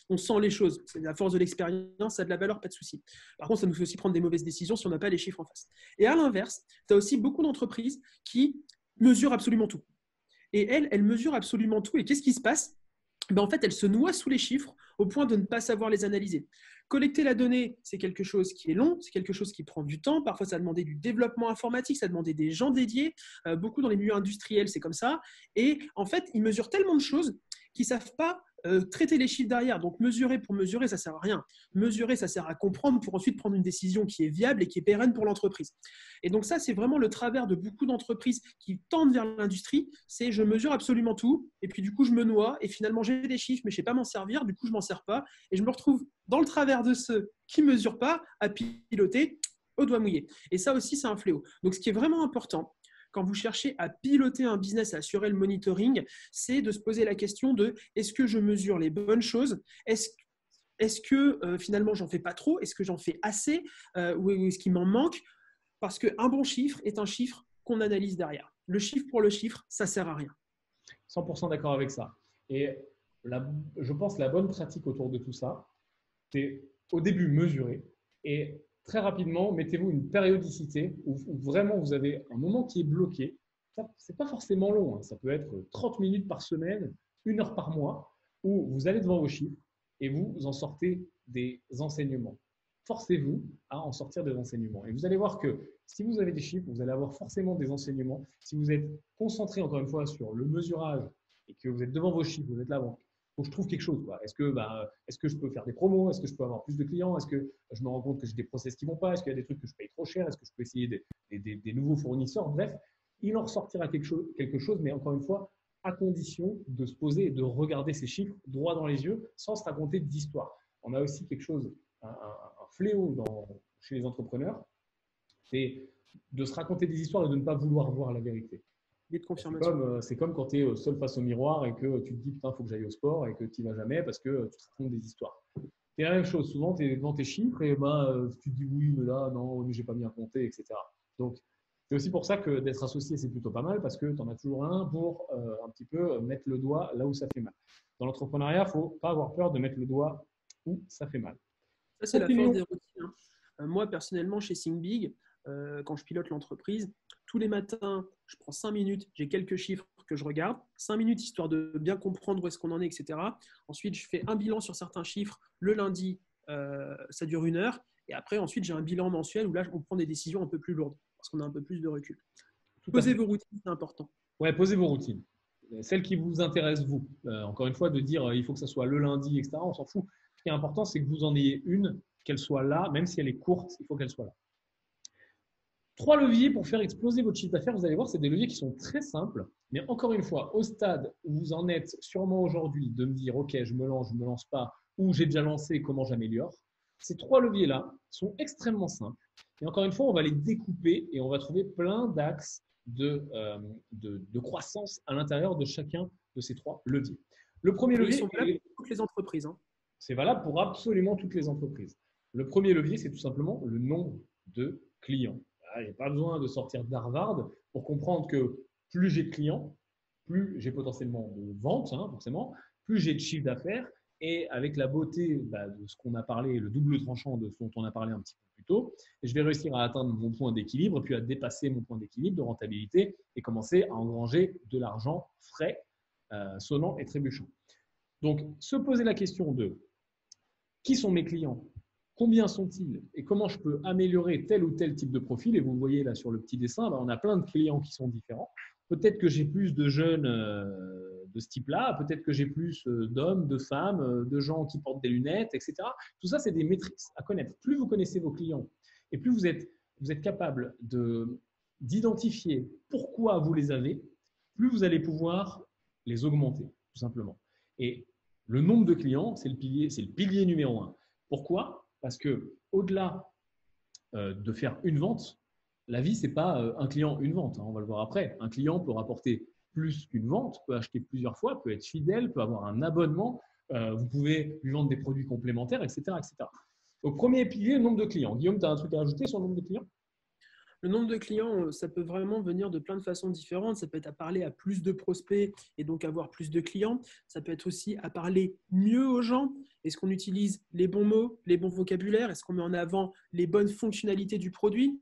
on sent les choses. C'est la force de l'expérience, ça a de la valeur, pas de souci. Par contre, ça nous fait aussi prendre des mauvaises décisions si on n'a pas les chiffres en face. Et à l'inverse, tu as aussi beaucoup d'entreprises qui mesurent absolument tout. Et elles mesurent absolument tout. Et qu'est-ce qui se passe? En fait, elles se noient sous les chiffres au point de ne pas savoir les analyser. Collecter la donnée, c'est quelque chose qui est long, c'est quelque chose qui prend du temps. Parfois, ça a demandé du développement informatique, ça a demandé des gens dédiés. Beaucoup dans les milieux industriels, c'est comme ça. Et en fait, ils mesurent tellement de choses qu'ils ne savent pas traiter les chiffres derrière. Donc, mesurer pour mesurer, ça ne sert à rien. Mesurer, ça sert à comprendre pour ensuite prendre une décision qui est viable et qui est pérenne pour l'entreprise. Et donc, ça, c'est vraiment le travers de beaucoup d'entreprises qui tendent vers l'industrie. C'est je mesure absolument tout et puis du coup, je me noie et finalement, j'ai des chiffres, mais je ne sais pas m'en servir. Du coup, je ne m'en sers pas et je me retrouve dans le travers de ceux qui ne mesurent pas à piloter au doigt mouillé. Et ça aussi, c'est un fléau. Donc, ce qui est vraiment important, quand vous cherchez à piloter un business, à assurer le monitoring, c'est de se poser la question de est-ce que je mesure les bonnes choses? Est-ce que finalement, j'en fais pas trop? Est-ce que j'en fais assez? Ou est-ce qu'il m'en manque? Parce qu'un bon chiffre est un chiffre qu'on analyse derrière. Le chiffre pour le chiffre, ça ne sert à rien. 100% d'accord avec ça. Et je pense que la bonne pratique autour de tout ça, c'est au début mesurer et très rapidement, mettez-vous une périodicité où vraiment vous avez un moment qui est bloqué. Ce n'est pas forcément long, hein. Ça peut être 30 minutes par semaine, 1 heure par mois, où vous allez devant vos chiffres et vous en sortez des enseignements. Forcez-vous à en sortir des enseignements. Et vous allez voir que si vous avez des chiffres, vous allez avoir forcément des enseignements. Si vous êtes concentré encore une fois sur le mesurage et que vous êtes devant vos chiffres, vous êtes là, bon, faut que je trouve quelque chose. Est-ce que je peux faire des promos? Est-ce que je peux avoir plus de clients? Est-ce que je me rends compte que j'ai des process qui ne vont pas? Est-ce qu'il y a des trucs que je paye trop cher? Est-ce que je peux essayer des nouveaux fournisseurs? Bref, il en ressortira quelque chose, mais encore une fois, à condition de se poser et de regarder ces chiffres droit dans les yeux sans se raconter d'histoire. On a aussi quelque chose, un fléau chez les entrepreneurs, c'est de se raconter des histoires et de ne pas vouloir voir la vérité. C'est comme quand tu es seul face au miroir et que tu te dis putain, il faut que j'aille au sport et que tu n'y vas jamais parce que tu te racontes des histoires. C'est la même chose. Souvent, tu es devant tes chiffres et tu te dis oui, mais là, non, mais j'ai pas bien compté, etc. Donc, c'est aussi pour ça que d'être associé, c'est plutôt pas mal parce que tu en as toujours un pour un petit peu mettre le doigt là où ça fait mal. Dans l'entrepreneuriat, il ne faut pas avoir peur de mettre le doigt où ça fait mal. Ça, c'est la force des routines. Moi, personnellement, chez ThinkBig, quand je pilote l'entreprise, tous les matins, je prends 5 minutes, j'ai quelques chiffres que je regarde, 5 minutes histoire de bien comprendre où est-ce qu'on en est, etc. Ensuite, je fais un bilan sur certains chiffres. Le lundi, ça dure 1 heure. Et après, ensuite, j'ai un bilan mensuel où là, on prend des décisions un peu plus lourdes parce qu'on a un peu plus de recul. Posez vos routines, c'est important. Ouais, posez vos routines. Celles qui vous intéressent, vous. Encore une fois, de dire il faut que ça soit le lundi, etc. On s'en fout. Ce qui est important, c'est que vous en ayez une, qu'elle soit là, même si elle est courte, il faut qu'elle soit là. 3 leviers pour faire exploser votre chiffre d'affaires. Vous allez voir, c'est des leviers qui sont très simples. Mais encore une fois, au stade où vous en êtes sûrement aujourd'hui, de me dire, OK, je me lance pas, ou j'ai déjà lancé et comment j'améliore. Ces trois leviers-là sont extrêmement simples. Et encore une fois, on va les découper et on va trouver plein d'axes de croissance à l'intérieur de chacun de ces trois leviers. Le premier Et ils levier, sont valables pour toutes les entreprises, hein. c'est valable pour absolument toutes les entreprises. Le premier levier, c'est tout simplement le nombre de clients. Il n'y a pas besoin de sortir d'Harvard pour comprendre que plus j'ai de clients, plus j'ai potentiellement de ventes, hein, forcément, plus j'ai de chiffre d'affaires. Et avec la beauté de ce qu'on a parlé, le double tranchant de ce dont on a parlé un petit peu plus tôt, je vais réussir à atteindre mon point d'équilibre, puis à dépasser mon point d'équilibre de rentabilité et commencer à engranger de l'argent frais, sonnant et trébuchant. Donc, se poser la question de qui sont mes clients, combien sont-ils et comment je peux améliorer tel ou tel type de profil. Et vous voyez là sur le petit dessin, on a plein de clients qui sont différents. Peut-être que j'ai plus de jeunes de ce type-là, peut-être que j'ai plus d'hommes, de femmes, de gens qui portent des lunettes, etc. Tout ça, c'est des métriques à connaître. Plus vous connaissez vos clients et plus vous êtes capable d'identifier pourquoi vous les avez, plus vous allez pouvoir les augmenter, tout simplement. Et le nombre de clients, c'est le pilier numéro un. Pourquoi? Parce que au-delà de faire une vente, la vie, ce n'est pas un client, une vente. Hein, on va le voir après. Un client peut rapporter plus qu'une vente, peut acheter plusieurs fois, peut être fidèle, peut avoir un abonnement. Vous pouvez lui vendre des produits complémentaires, etc., etc. Donc, premier pilier, le nombre de clients. Guillaume, tu as un truc à rajouter sur le nombre de clients? Le nombre de clients, ça peut vraiment venir de plein de façons différentes. Ça peut être à parler à plus de prospects et donc avoir plus de clients. Ça peut être aussi à parler mieux aux gens. Est-ce qu'on utilise les bons mots, les bons vocabulaires? Est-ce qu'on met en avant les bonnes fonctionnalités du produit?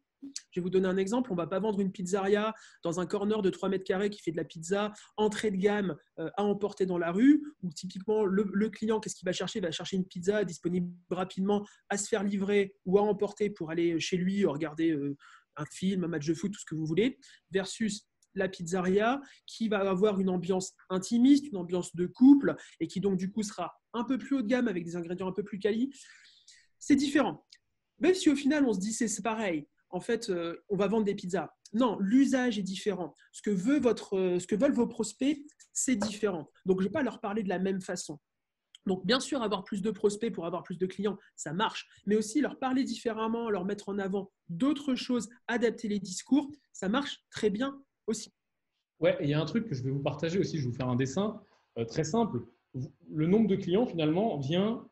Je vais vous donner un exemple. On ne va pas vendre une pizzeria dans un corner de 3 mètres carrés qui fait de la pizza entrée de gamme à emporter dans la rue. Où typiquement, le client, qu'est-ce qu'il va chercher? Il va chercher une pizza disponible rapidement à se faire livrer ou à emporter pour aller chez lui regarder un film, un match de foot, tout ce que vous voulez, versus la pizzeria qui va avoir une ambiance intimiste, une ambiance de couple et qui donc du coup sera un peu plus haut de gamme avec des ingrédients un peu plus quali. C'est différent. Même si au final on se dit c'est pareil, en fait on va vendre des pizzas. Non, l'usage est différent. Ce que veulent vos prospects, c'est différent. Donc je ne vais pas leur parler de la même façon. Donc, bien sûr, avoir plus de prospects pour avoir plus de clients, ça marche, mais aussi leur parler différemment, leur mettre en avant d'autres choses, adapter les discours, ça marche très bien aussi. Ouais, et il y a un truc que je vais vous partager aussi, je vais vous faire un dessin très simple. Le nombre de clients, finalement, vient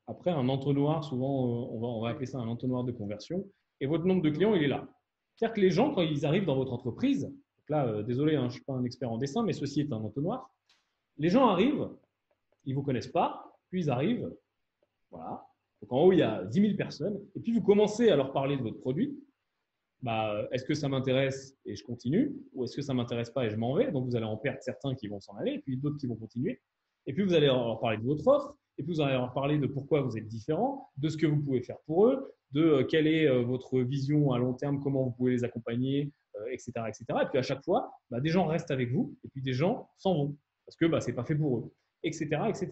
après un entonnoir, souvent on va appeler ça un entonnoir de conversion, et votre nombre de clients, il est là. C'est-à-dire que les gens, quand ils arrivent dans votre entreprise, donc là, désolé, hein, je ne suis pas un expert en dessin, mais ceci est un entonnoir, les gens arrivent, ils ne vous connaissent pas, puis ils arrivent, voilà. Donc en haut, il y a 10 000 personnes, et puis vous commencez à leur parler de votre produit. Est-ce que ça m'intéresse et je continue, ou est-ce que ça ne m'intéresse pas et je m'en vais? Donc vous allez en perdre certains qui vont s'en aller, et puis d'autres qui vont continuer. Et puis vous allez leur parler de votre offre, et puis vous allez leur parler de pourquoi vous êtes différent, de ce que vous pouvez faire pour eux, de quelle est votre vision à long terme, comment vous pouvez les accompagner, etc., etc. Et puis à chaque fois, des gens restent avec vous, et puis des gens s'en vont, parce que ce n'est pas fait pour eux, etc., etc.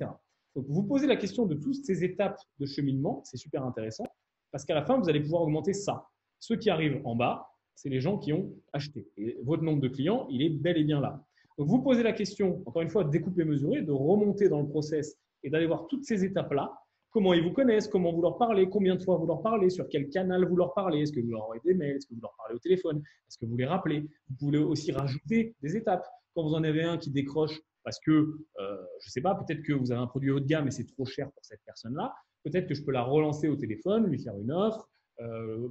Donc, vous posez la question de toutes ces étapes de cheminement, c'est super intéressant, parce qu'à la fin, vous allez pouvoir augmenter ça. Ceux qui arrivent en bas, c'est les gens qui ont acheté. Et votre nombre de clients, il est bel et bien là. Donc, vous posez la question, encore une fois, de découper, mesurer, de remonter dans le process et d'aller voir toutes ces étapes-là. Comment ils vous connaissent, comment vous leur parlez, combien de fois vous leur parlez, sur quel canal vous leur parlez, est-ce que vous leur envoyez des mails, est-ce que vous leur parlez au téléphone, est-ce que vous les rappelez. Vous pouvez aussi rajouter des étapes. Quand vous en avez un qui décroche parce que, je ne sais pas, peut-être que vous avez un produit haut de gamme et c'est trop cher pour cette personne-là, peut-être que je peux la relancer au téléphone, lui faire une offre,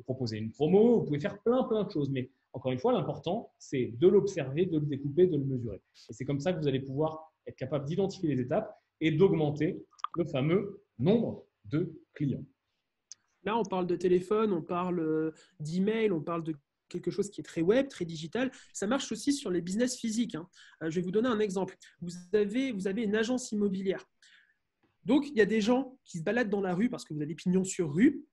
proposer une promo, vous pouvez faire plein de choses. Mais encore une fois, l'important, c'est de l'observer, de le découper, de le mesurer. Et c'est comme ça que vous allez pouvoir être capable d'identifier les étapes et d'augmenter le fameux nombre de clients. Là, on parle de téléphone, on parle d'email, on parle de quelque chose qui est très web, très digital. Ça marche aussi sur les business physiques, hein. Je vais vous donner un exemple. Vous avez une agence immobilière. Donc, il y a des gens qui se baladent dans la rue parce que vous avez pignon sur rue.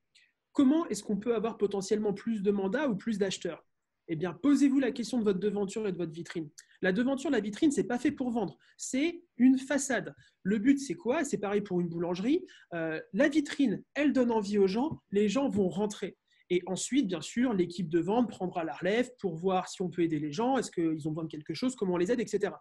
Comment est-ce qu'on peut avoir potentiellement plus de mandats ou plus d'acheteurs? Eh bien, posez-vous la question de votre devanture et de votre vitrine. La devanture, la vitrine, ce n'est pas fait pour vendre. C'est une façade. Le but, c'est quoi? C'est pareil pour une boulangerie. La vitrine, elle donne envie aux gens. Les gens vont rentrer. Et ensuite, bien sûr, l'équipe de vente prendra la relève pour voir si on peut aider les gens. Est-ce qu'ils ont besoin de quelque chose? Comment on les aide, etc.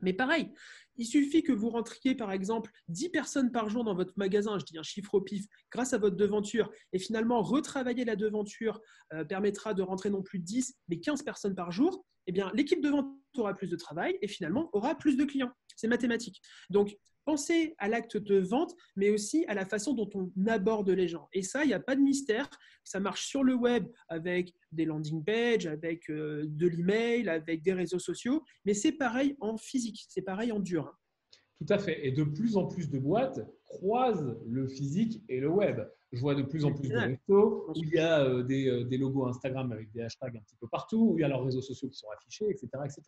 Mais pareil, il suffit que vous rentriez par exemple 10 personnes par jour dans votre magasin, je dis un chiffre au pif, grâce à votre devanture, et finalement retravailler la devanture permettra de rentrer non plus 10, mais 15 personnes par jour, eh bien l'équipe de vente aura plus de travail et finalement aura plus de clients. C'est mathématique. Donc, pensez à l'acte de vente, mais aussi à la façon dont on aborde les gens. Et ça, il n'y a pas de mystère. Ça marche sur le web avec des landing pages, avec de l'email, avec des réseaux sociaux, mais c'est pareil en physique, c'est pareil en dur. Tout à fait. Et de plus en plus de boîtes croisent le physique et le web. Je vois de plus en plus de restos où il y a des logos Instagram avec des hashtags un petit peu partout, où il y a leurs réseaux sociaux qui sont affichés, etc. etc.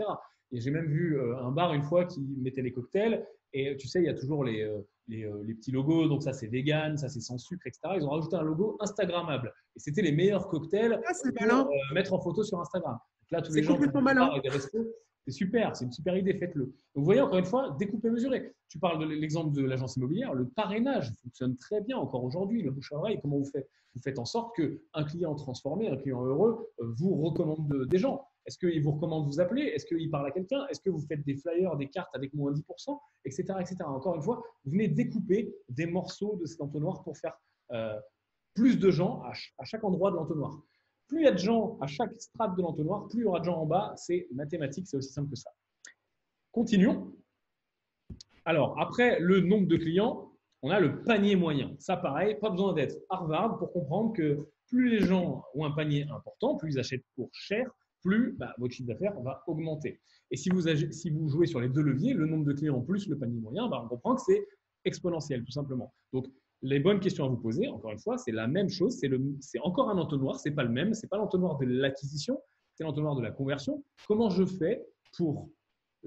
Et j'ai même vu un bar une fois qui mettait les cocktails. Et tu sais, il y a toujours les petits logos. Donc ça, c'est vegan, ça, c'est sans sucre, etc. Ils ont rajouté un logo Instagrammable. Et c'était les meilleurs cocktails pour mettre en photo sur Instagram. Donc là, tous les gens qui ont des bars et des restos, c'est super, c'est une super idée, faites-le. Donc, vous voyez, encore une fois, découper, mesurer. Tu parles de l'exemple de l'agence immobilière, le parrainage fonctionne très bien encore aujourd'hui, le bouche à oreille. Comment vous faites? Vous faites en sorte qu'un client transformé, un client heureux, vous recommande des gens. Est-ce qu'il vous recommande de vous appeler? Est-ce qu'il parle à quelqu'un? Est-ce que vous faites des flyers, des cartes avec moins 10%, etc., etc. Encore une fois, vous venez découper des morceaux de cet entonnoir pour faire plus de gens à chaque endroit de l'entonnoir. Plus il y a de gens à chaque strate de l'entonnoir, plus il y aura de gens en bas. C'est mathématique, c'est aussi simple que ça. Continuons. Alors, après le nombre de clients, on a le panier moyen. Ça, pareil, pas besoin d'être Harvard pour comprendre que plus les gens ont un panier important, plus ils achètent pour cher, plus votre chiffre d'affaires va augmenter. Et si vous jouez sur les deux leviers, le nombre de clients plus le panier moyen, on comprend que c'est exponentiel, tout simplement. Donc, les bonnes questions à vous poser, encore une fois, c'est la même chose. C'est encore un entonnoir, ce n'est pas le même. Ce n'est pas l'entonnoir de l'acquisition, c'est l'entonnoir de la conversion. Comment je fais pour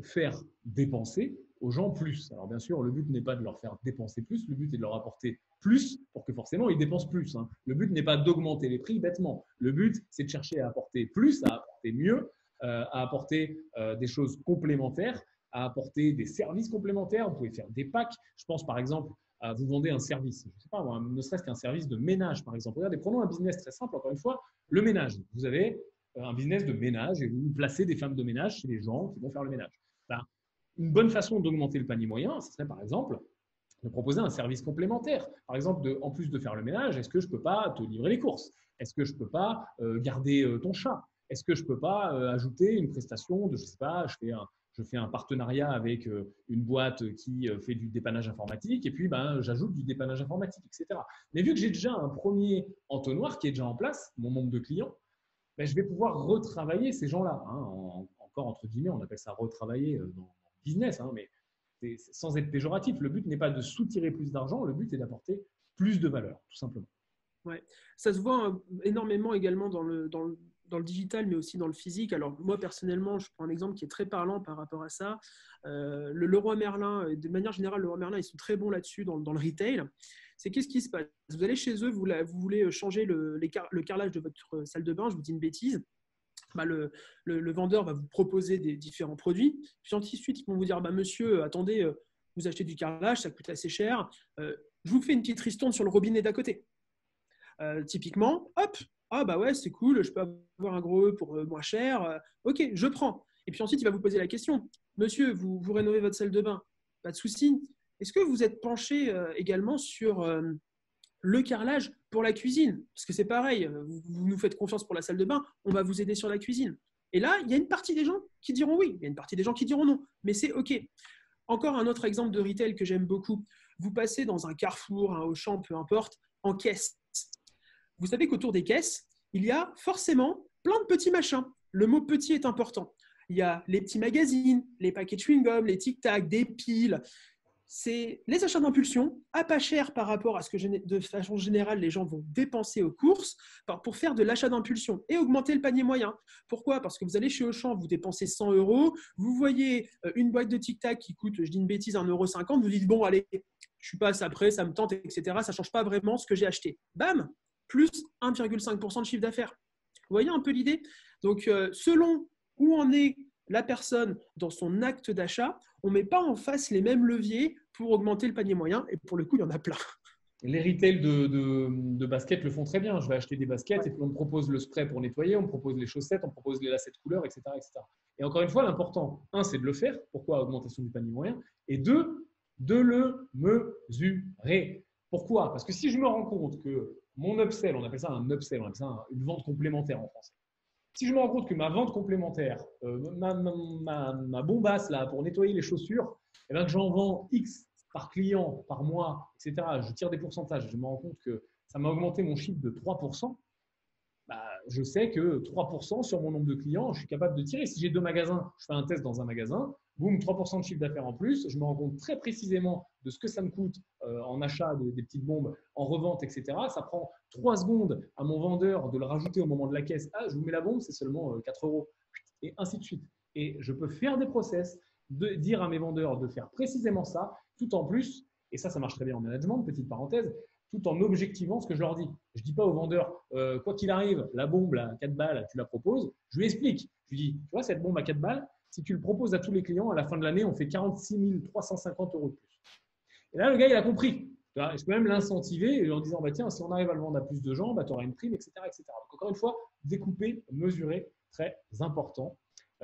faire dépenser aux gens plus? Alors, bien sûr, le but n'est pas de leur faire dépenser plus. Le but est de leur apporter plus pour que forcément, ils dépensent plus. Le but n'est pas d'augmenter les prix bêtement. Le but, c'est de chercher à apporter plus, à apporter mieux, à apporter des choses complémentaires, à apporter des services complémentaires. Vous pouvez faire des packs. Je pense, par exemple, vous vendez un service, je ne sais pas, ne serait-ce qu'un service de ménage, par exemple. Regardez, prenons un business très simple, encore une fois, le ménage. Vous avez un business de ménage et vous placez des femmes de ménage chez les gens qui vont faire le ménage. Une bonne façon d'augmenter le panier moyen, ce serait par exemple de proposer un service complémentaire. Par exemple, en plus de faire le ménage, est-ce que je ne peux pas te livrer les courses? Est-ce que je ne peux pas garder ton chat? Est-ce que je ne peux pas ajouter une prestation de, je ne sais pas, je fais un partenariat avec une boîte qui fait du dépannage informatique et puis j'ajoute du dépannage informatique, etc. Mais vu que j'ai déjà un premier entonnoir qui est déjà en place, mon nombre de clients, je vais pouvoir retravailler ces gens-là. Encore entre guillemets, on appelle ça retravailler dans le business, mais sans être péjoratif. Le but n'est pas de soutirer plus d'argent, le but est d'apporter plus de valeur, tout simplement. Ouais. Ça se voit énormément également dans le digital, mais aussi dans le physique. Alors, moi, personnellement, je prends un exemple qui est très parlant par rapport à ça. Le Leroy Merlin, de manière générale, le Leroy Merlin, ils sont très bons là-dessus dans le retail. C'est qu'est-ce qui se passe? Vous allez chez eux, vous voulez changer le carrelage de votre salle de bain, je vous dis une bêtise. Le vendeur va vous proposer des différents produits. Puis ensuite, ils vont vous dire monsieur, attendez, vous achetez du carrelage, ça coûte assez cher. Je vous fais une petite ristourne sur le robinet d'à côté. Typiquement, hop, ouais, c'est cool, je peux avoir un gros E pour moins cher. Ok, je prends. Et puis ensuite, il va vous poser la question. Monsieur, vous rénovez votre salle de bain? Pas de souci. Est-ce que vous êtes penché également sur le carrelage pour la cuisine? Parce que c'est pareil, vous nous faites confiance pour la salle de bain, on va vous aider sur la cuisine. Et là, il y a une partie des gens qui diront oui, il y a une partie des gens qui diront non. Mais c'est OK. Encore un autre exemple de retail que j'aime beaucoup. Vous passez dans un Carrefour, un Auchan, peu importe, en caisse. Vous savez qu'autour des caisses, il y a forcément plein de petits machins. Le mot petit est important. Il y a les petits magazines, les paquets de chewing-gum, les tic-tac, des piles. C'est les achats d'impulsion à pas cher par rapport à ce que de façon générale les gens vont dépenser aux courses pour faire de l'achat d'impulsion et augmenter le panier moyen. Pourquoi? Parce que vous allez chez Auchan, vous dépensez 100 €, vous voyez une boîte de tic-tac qui coûte, je dis une bêtise, 1,50 €, vous dites bon allez, je passe après, ça me tente, etc. Ça ne change pas vraiment ce que j'ai acheté. Bam, plus 1,5% de chiffre d'affaires. Vous voyez un peu l'idée? Donc selon où en est la personne dans son acte d'achat, on ne met pas en face les mêmes leviers pour augmenter le panier moyen. Et pour le coup, il y en a plein. les retails de baskets le font très bien. Je vais acheter des baskets et puis on me propose le spray pour nettoyer, on me propose les chaussettes, on me propose les lacets de couleur, etc., etc. Et encore une fois, l'important, un, c'est de le faire. Pourquoi augmentation du panier moyen? Et deux, de le mesurer. Pourquoi? Parce que si je me rends compte que mon upsell, on appelle ça un upsell, on appelle ça une vente complémentaire en français. Si je me rends compte que ma vente complémentaire, ma bombasse là, pour nettoyer les chaussures, eh ben, que j'en vends X par client, par mois, etc., je tire des pourcentages, je me rends compte que ça m'a augmenté mon chiffre de 3%, bah, je sais que 3% sur mon nombre de clients, je suis capable de tirer. Si j'ai 2 magasins, je fais un test dans un magasin, boum, 3% de chiffre d'affaires en plus, je me rends compte très précisément de ce que ça me coûte en achat des petites bombes, en revente, etc. Ça prend 3 secondes à mon vendeur de le rajouter au moment de la caisse. Ah, je vous mets la bombe, c'est seulement 4 euros. Et ainsi de suite. Et je peux faire des process, dire à mes vendeurs de faire précisément ça, tout en plus, et ça marche très bien en management, petite parenthèse, tout en objectivant ce que je leur dis. Je ne dis pas aux vendeurs, quoi qu'il arrive, la bombe à 4 balles, tu la proposes. Je lui explique. Je lui dis, tu vois, cette bombe à 4 balles, si tu le proposes à tous les clients, à la fin de l'année, on fait 46 350 euros de plus. Et là, le gars, il a compris. Je peux même l'incentiver en disant, bah, tiens, si on arrive à le vendre à plus de gens, bah, tu auras une prime, etc., etc. Donc, encore une fois, découper, mesurer, très important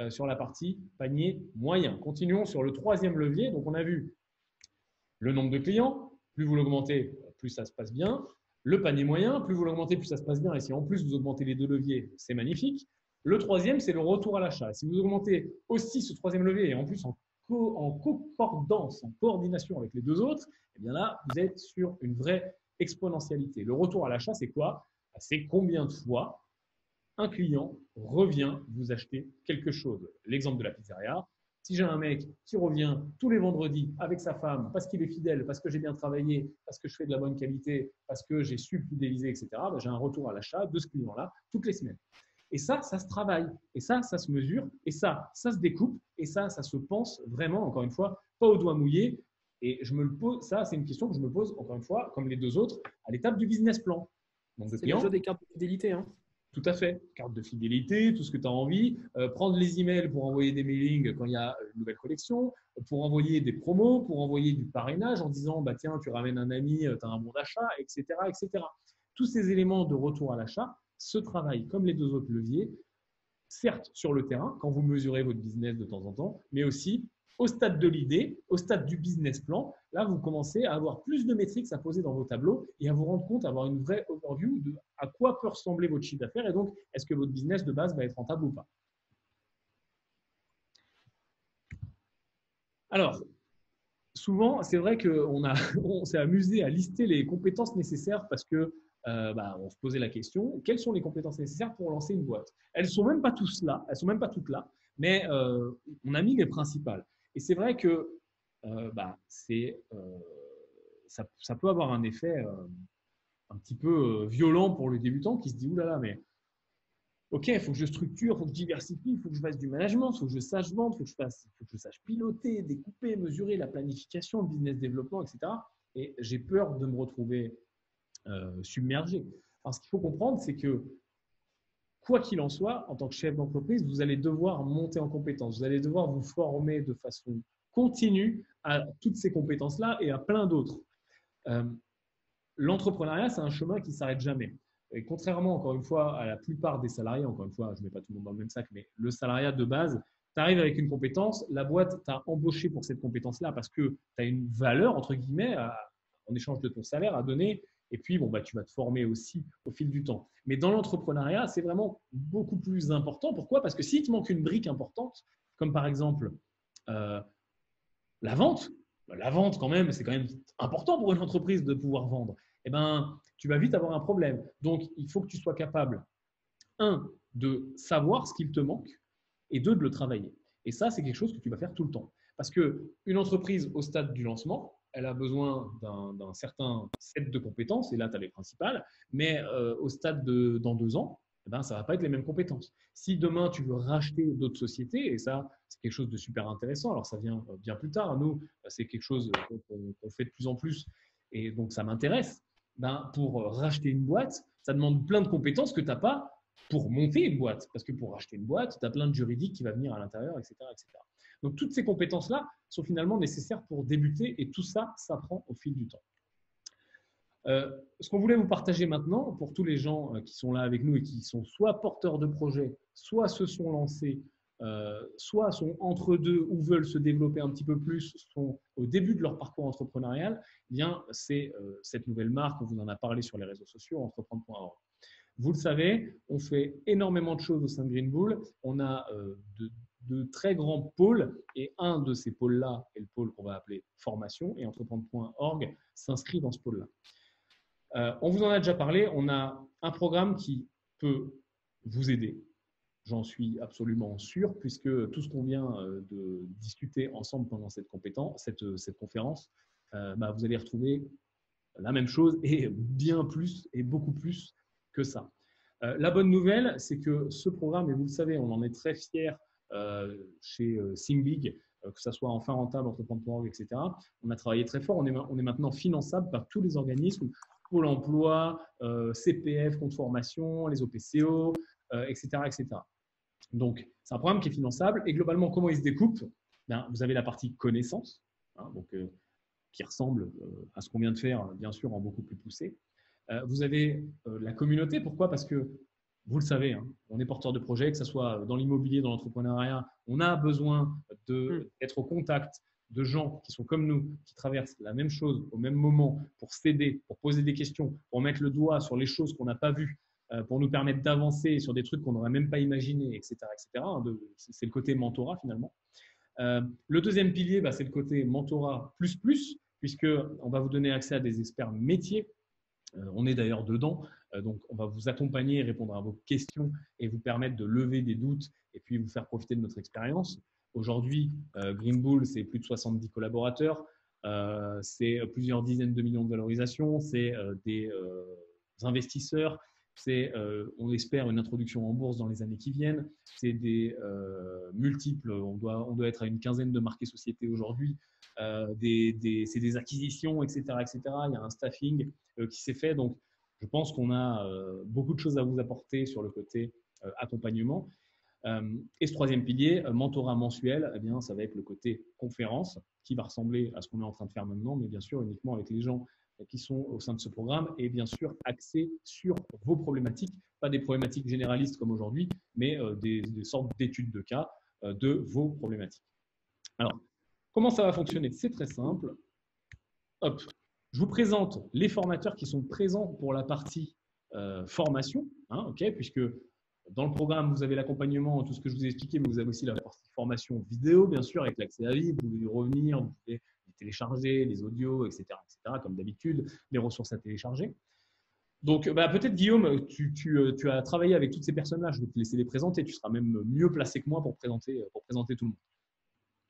sur la partie panier moyen. Continuons sur le troisième levier. Donc, on a vu le nombre de clients. Plus vous l'augmentez, plus ça se passe bien. Le panier moyen, plus vous l'augmentez, plus ça se passe bien. Et si en plus vous augmentez les deux leviers, c'est magnifique. Le troisième, c'est le retour à l'achat. Si vous augmentez aussi ce troisième levier et en plus en concordance, en coordination avec les deux autres, eh bien là, vous êtes sur une vraie exponentialité. Le retour à l'achat, c'est quoi? C'est combien de fois un client revient vous acheter quelque chose. L'exemple de la pizzeria, si j'ai un mec qui revient tous les vendredis avec sa femme parce qu'il est fidèle, parce que j'ai bien travaillé, parce que je fais de la bonne qualité, parce que j'ai su fidéliser, etc., ben j'ai un retour à l'achat de ce client-là toutes les semaines. Et ça se travaille. Et ça se mesure. Et ça se découpe. Et ça se pense vraiment, encore une fois, pas au doigt mouillé. Et je me le pose, ça, c'est une question que je me pose, encore une fois, comme les deux autres, à l'étape du business plan. Donc, c'est le jeu des cartes de fidélité. Hein. Tout à fait. Carte de fidélité, tout ce que tu as envie. Prendre les emails pour envoyer des mailings quand il y a une nouvelle collection, pour envoyer des promos, pour envoyer du parrainage en disant bah, tiens, tu ramènes un ami, tu as un bon d'achat, etc., etc. Tous ces éléments de retour à l'achat se travaillent comme les deux autres leviers, certes sur le terrain, quand vous mesurez votre business de temps en temps, mais aussi au stade de l'idée, au stade du business plan. Là, vous commencez à avoir plus de métriques à poser dans vos tableaux et à vous rendre compte, à avoir une vraie overview de à quoi peut ressembler votre chiffre d'affaires et donc, est-ce que votre business de base va être rentable ou pas. Alors, souvent, c'est vrai qu'on s'est amusé à lister les compétences nécessaires parce que on se posait la question, quelles sont les compétences nécessaires pour lancer une boîte? Elles ne sont même pas toutes là, mais on a mis les principales. Et c'est vrai que ça peut avoir un effet un petit peu violent pour le débutant qui se dit, oulala, mais ok, il faut que je structure, il faut que je diversifie, il faut que je fasse du management, il faut que je sache vendre, il faut que je sache piloter, découper, mesurer la planification, le business développement, etc. Et j'ai peur de me retrouver submergé. Alors, ce qu'il faut comprendre, c'est que quoi qu'il en soit, en tant que chef d'entreprise, vous allez devoir monter en compétences. Vous allez devoir vous former de façon continue à toutes ces compétences-là et à plein d'autres. L'entrepreneuriat, c'est un chemin qui ne s'arrête jamais. Et contrairement, encore une fois, à la plupart des salariés, encore une fois, je ne mets pas tout le monde dans le même sac, mais le salariat de base, tu arrives avec une compétence, la boîte t'a embauché pour cette compétence-là parce que tu as une valeur, entre guillemets, en échange de ton salaire à donner. Et puis, tu vas te former aussi au fil du temps. Mais dans l'entrepreneuriat, c'est vraiment beaucoup plus important. Pourquoi? Parce que s'il te manque une brique importante, comme par exemple la vente, quand même, c'est quand même important pour une entreprise de pouvoir vendre. Eh ben, tu vas vite avoir un problème. Donc, il faut que tu sois capable, un, de savoir ce qu'il te manque et deux, de le travailler. Et ça, c'est quelque chose que tu vas faire tout le temps. Parce qu'une entreprise au stade du lancement, elle a besoin d'un certain set de compétences, et là, tu as les principales, mais au stade dans 2 ans, eh ben, ça ne va pas être les mêmes compétences. Si demain, tu veux racheter d'autres sociétés, et ça, c'est quelque chose de super intéressant, alors ça vient bien plus tard, nous, c'est quelque chose qu'on fait de plus en plus, et donc ça m'intéresse. Ben, pour racheter une boîte, ça demande plein de compétences que tu n'as pas pour monter une boîte. Parce que pour racheter une boîte, tu as plein de juridiques qui va venir à l'intérieur, etc., etc. Donc, toutes ces compétences-là sont finalement nécessaires pour débuter et tout ça s'apprend au fil du temps. Ce qu'on voulait vous partager maintenant, pour tous les gens qui sont là avec nous et qui sont soit porteurs de projets, soit se sont lancés, soit sont entre deux ou veulent se développer un petit peu plus, sont au début de leur parcours entrepreneurial, eh bien, c'est cette nouvelle marque, on vous en a parlé sur les réseaux sociaux, entreprendre.org. Vous le savez, on fait énormément de choses au sein de Green Bull. On a de très grands pôles et un de ces pôles-là est le pôle qu'on va appeler formation et entreprendre.org s'inscrit dans ce pôle-là. On vous en a déjà parlé, on a un programme qui peut vous aider. J'en suis absolument sûr, puisque tout ce qu'on vient de discuter ensemble pendant cette conférence, vous allez retrouver la même chose et bien plus et beaucoup plus que ça. La bonne nouvelle, c'est que ce programme, et vous le savez, on en est très fiers chez Think Big, que ce soit enfin rentable, entreprendre.org, etc. On a travaillé très fort, on est maintenant finançable par tous les organismes, Pôle emploi, CPF, compte formation, les OPCO, etc., etc. Donc, c'est un programme qui est finançable et globalement, comment il se découpe? Vous avez la partie connaissance, qui ressemble à ce qu'on vient de faire, bien sûr, en beaucoup plus poussé. Vous avez la communauté. Pourquoi? Parce que, vous le savez, on est porteur de projets, que ce soit dans l'immobilier, dans l'entrepreneuriat, on a besoin d'être au contact de gens qui sont comme nous, qui traversent la même chose au même moment pour s'aider, pour poser des questions, pour mettre le doigt sur les choses qu'on n'a pas vues, pour nous permettre d'avancer sur des trucs qu'on n'aurait même pas imaginés, etc. etc. C'est le côté mentorat finalement. Le deuxième pilier, c'est le côté mentorat plus, puisqu'on va vous donner accès à des experts métiers. On est d'ailleurs dedans, donc on va vous accompagner, répondre à vos questions et vous permettre de lever des doutes et puis vous faire profiter de notre expérience. Aujourd'hui, Green Bull, c'est plus de 70 collaborateurs, c'est plusieurs dizaines de millions de valorisation, c'est des investisseurs, c'est, on espère, une introduction en bourse dans les années qui viennent, c'est des multiples, on doit être à une quinzaine de marques et sociétés aujourd'hui, c'est des acquisitions, etc., etc. Il y a un staffing qui s'est fait, donc je pense qu'on a beaucoup de choses à vous apporter sur le côté accompagnement. Et ce troisième pilier, mentorat mensuel, eh bien, ça va être le côté conférence qui va ressembler à ce qu'on est en train de faire maintenant, mais bien sûr uniquement avec les gens qui sont au sein de ce programme et bien sûr axé sur vos problématiques, pas des problématiques généralistes comme aujourd'hui, mais des sortes d'études de cas de vos problématiques. Alors, comment ça va fonctionner? C'est très simple. Hop, je vous présente les formateurs qui sont présents pour la partie formation, puisque dans le programme, vous avez l'accompagnement, tout ce que je vous ai expliqué, mais vous avez aussi la partie formation vidéo, bien sûr, avec l'accès à vie. Vous pouvez y revenir, vous pouvez télécharger les audios, etc., comme d'habitude, les ressources à télécharger. Donc, peut-être, Guillaume, tu as travaillé avec toutes ces personnes-là. Je vais te laisser les présenter. Tu seras même mieux placé que moi pour présenter tout le monde.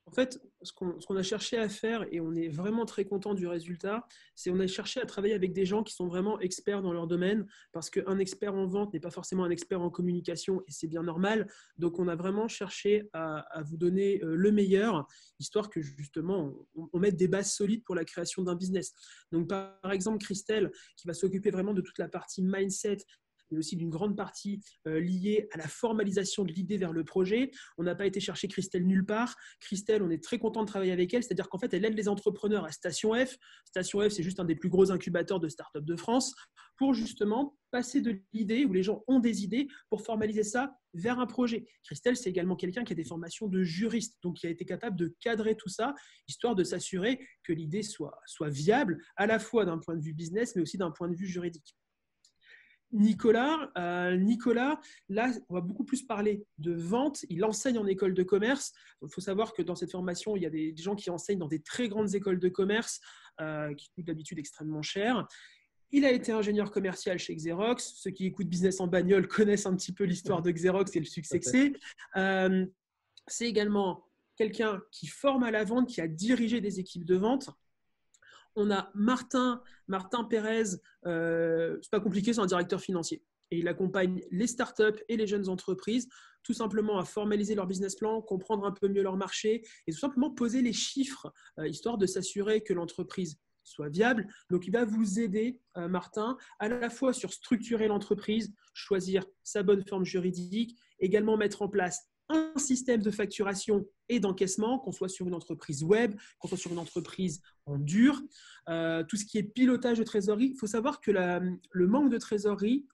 En fait, ce qu'on a cherché à faire, et on est vraiment très content du résultat, c'est qu'on a cherché à travailler avec des gens qui sont vraiment experts dans leur domaine, parce qu'un expert en vente n'est pas forcément un expert en communication, et c'est bien normal. Donc, on a vraiment cherché à vous donner le meilleur, histoire que justement, on mette des bases solides pour la création d'un business. Donc, par exemple, Christelle, qui va s'occuper vraiment de toute la partie mindset, mais aussi d'une grande partie liée à la formalisation de l'idée vers le projet. On n'a pas été chercher Christelle nulle part. Christelle, on est très content de travailler avec elle, c'est-à-dire qu'en fait, elle aide les entrepreneurs à Station F. Station F, c'est juste un des plus gros incubateurs de start-up de France, pour justement passer de l'idée, où les gens ont des idées, pour formaliser ça vers un projet. Christelle, c'est également quelqu'un qui a des formations de juriste, donc qui a été capable de cadrer tout ça, histoire de s'assurer que l'idée soit viable, à la fois d'un point de vue business, mais aussi d'un point de vue juridique. Nicolas, là, on va beaucoup plus parler de vente. Il enseigne en école de commerce. Il faut savoir que dans cette formation, il y a des gens qui enseignent dans des très grandes écoles de commerce qui coûtent d'habitude extrêmement cher. Il a été ingénieur commercial chez Xerox. Ceux qui écoutent Business en bagnole connaissent un petit peu l'histoire de Xerox et le succès que c'est. C'est également quelqu'un qui forme à la vente, qui a dirigé des équipes de vente. On a Martin Pérez, c'est pas compliqué, c'est un directeur financier. Et il accompagne les startups et les jeunes entreprises tout simplement à formaliser leur business plan, comprendre un peu mieux leur marché et tout simplement poser les chiffres, histoire de s'assurer que l'entreprise soit viable. Donc, il va vous aider, Martin, à la fois sur structurer l'entreprise, choisir sa bonne forme juridique, également mettre en place un système de facturation et d'encaissement, qu'on soit sur une entreprise web, qu'on soit sur une entreprise en dur, tout ce qui est pilotage de trésorerie. Il faut savoir que le manque de trésorerie,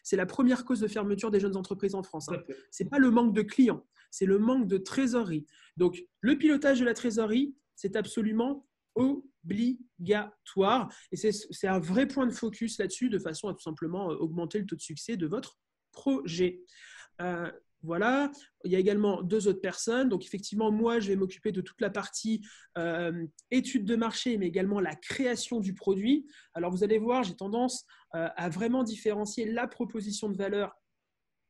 c'est la première cause de fermeture des jeunes entreprises en France. Ce n'est pas le manque de clients, c'est le manque de trésorerie. Donc, le pilotage de la trésorerie, c'est absolument obligatoire. Et c'est un vrai point de focus là-dessus, de façon à tout simplement augmenter le taux de succès de votre projet. Voilà, il y a également 2 autres personnes. Donc, effectivement, moi, je vais m'occuper de toute la partie étude de marché, mais également la création du produit. Alors, vous allez voir, j'ai tendance à vraiment différencier la proposition de valeur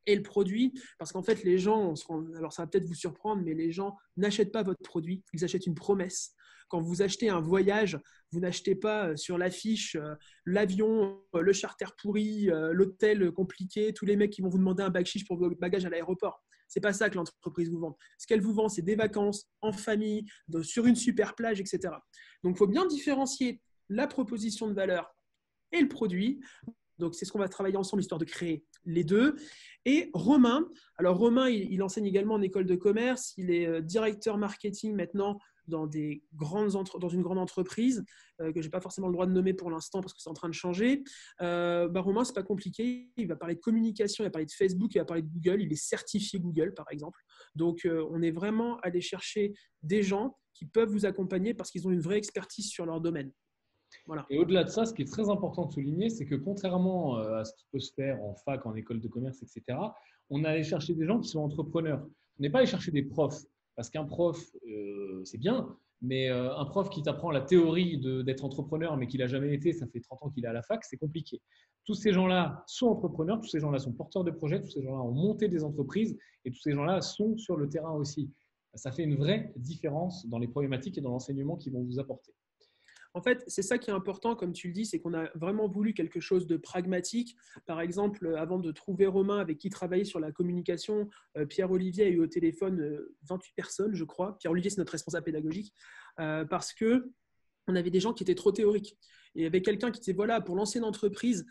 et le produit, parce qu'en fait, les gens, alors ça va peut-être vous surprendre, mais les gens n'achètent pas votre produit, ils achètent une promesse. Quand vous achetez un voyage, vous n'achetez pas sur l'affiche l'avion, le charter pourri, l'hôtel compliqué, tous les mecs qui vont vous demander un backchiche pour vos bagages à l'aéroport. C'est pas ça que l'entreprise vous vend. Ce qu'elle vous vend, c'est des vacances en famille, sur une super plage, etc. Donc, il faut bien différencier la proposition de valeur et le produit. Donc, c'est ce qu'on va travailler ensemble, histoire de créer les deux. Et Romain, alors Romain, il enseigne également en école de commerce. Il est directeur marketing maintenant dans une grande entreprise que je n'ai pas forcément le droit de nommer pour l'instant parce que c'est en train de changer. Romain, ce n'est pas compliqué. Il va parler de communication, il va parler de Facebook, il va parler de Google. Il est certifié Google, par exemple. Donc, on est vraiment allé chercher des gens qui peuvent vous accompagner parce qu'ils ont une vraie expertise sur leur domaine. Voilà. Et au-delà de ça, ce qui est très important de souligner, c'est que contrairement à ce qui peut se faire en fac, en école de commerce, etc., on est allé chercher des gens qui sont entrepreneurs. On n'est pas allé chercher des profs, parce qu'un prof, c'est bien, mais un prof qui t'apprend la théorie d'être entrepreneur, mais qui l'a jamais été, ça fait 30 ans qu'il est à la fac, c'est compliqué. Tous ces gens-là sont entrepreneurs, tous ces gens-là sont porteurs de projets, tous ces gens-là ont monté des entreprises, et tous ces gens-là sont sur le terrain aussi. Ça fait une vraie différence dans les problématiques et dans l'enseignement qu'ils vont vous apporter. En fait, c'est ça qui est important, comme tu le dis, c'est qu'on a vraiment voulu quelque chose de pragmatique. Par exemple, avant de trouver Romain, avec qui travailler sur la communication, Pierre-Olivier a eu au téléphone 28 personnes, je crois. Pierre-Olivier, c'est notre responsable pédagogique, parce qu'on avait des gens qui étaient trop théoriques. Et il y avait quelqu'un qui disait, voilà, pour lancer une entreprise,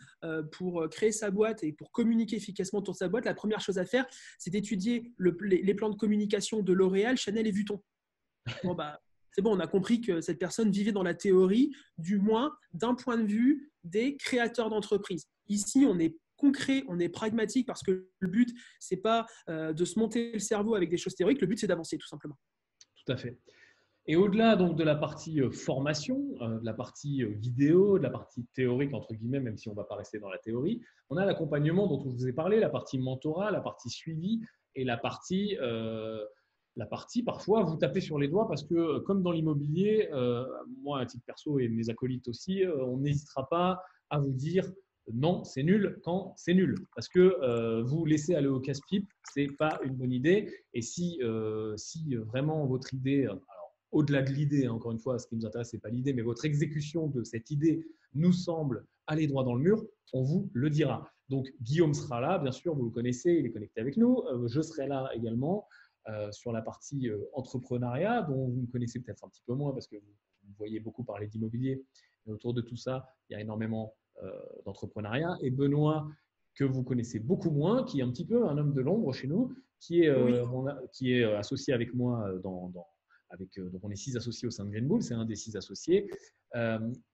pour créer sa boîte et pour communiquer efficacement autour de sa boîte, la première chose à faire, c'est d'étudier les plans de communication de L'Oréal, Chanel et Vuitton. Bon, c'est bon, on a compris que cette personne vivait dans la théorie, du moins d'un point de vue des créateurs d'entreprises. Ici, on est concret, on est pragmatique parce que le but, ce n'est pas de se monter le cerveau avec des choses théoriques, le but, c'est d'avancer tout simplement. Tout à fait. Et au-delà donc de la partie formation, de la partie vidéo, de la partie théorique, entre guillemets, même si on ne va pas rester dans la théorie, on a l'accompagnement dont je vous ai parlé, la partie mentorat, la partie suivi et la partie parfois, vous tapez sur les doigts parce que, comme dans l'immobilier, moi, à titre perso et mes acolytes aussi, on n'hésitera pas à vous dire non, c'est nul quand c'est nul. Parce que vous laissez aller au casse-pipe, ce n'est pas une bonne idée. Et si vraiment votre idée, alors au-delà de l'idée, encore une fois, ce qui nous intéresse, ce n'est pas l'idée, mais votre exécution de cette idée nous semble aller droit dans le mur, on vous le dira. Donc, Guillaume sera là, bien sûr, vous le connaissez, il est connecté avec nous. Je serai là également. Sur la partie entrepreneuriat, dont vous me connaissez peut-être un petit peu moins parce que vous voyez beaucoup parler d'immobilier. Mais autour de tout ça, il y a énormément d'entrepreneuriat. Et Benoît, que vous connaissez beaucoup moins, qui est un petit peu un homme de l'ombre chez nous, qui est associé avec moi donc on est 6 associés au sein de Green Bull, c'est un des 6 associés.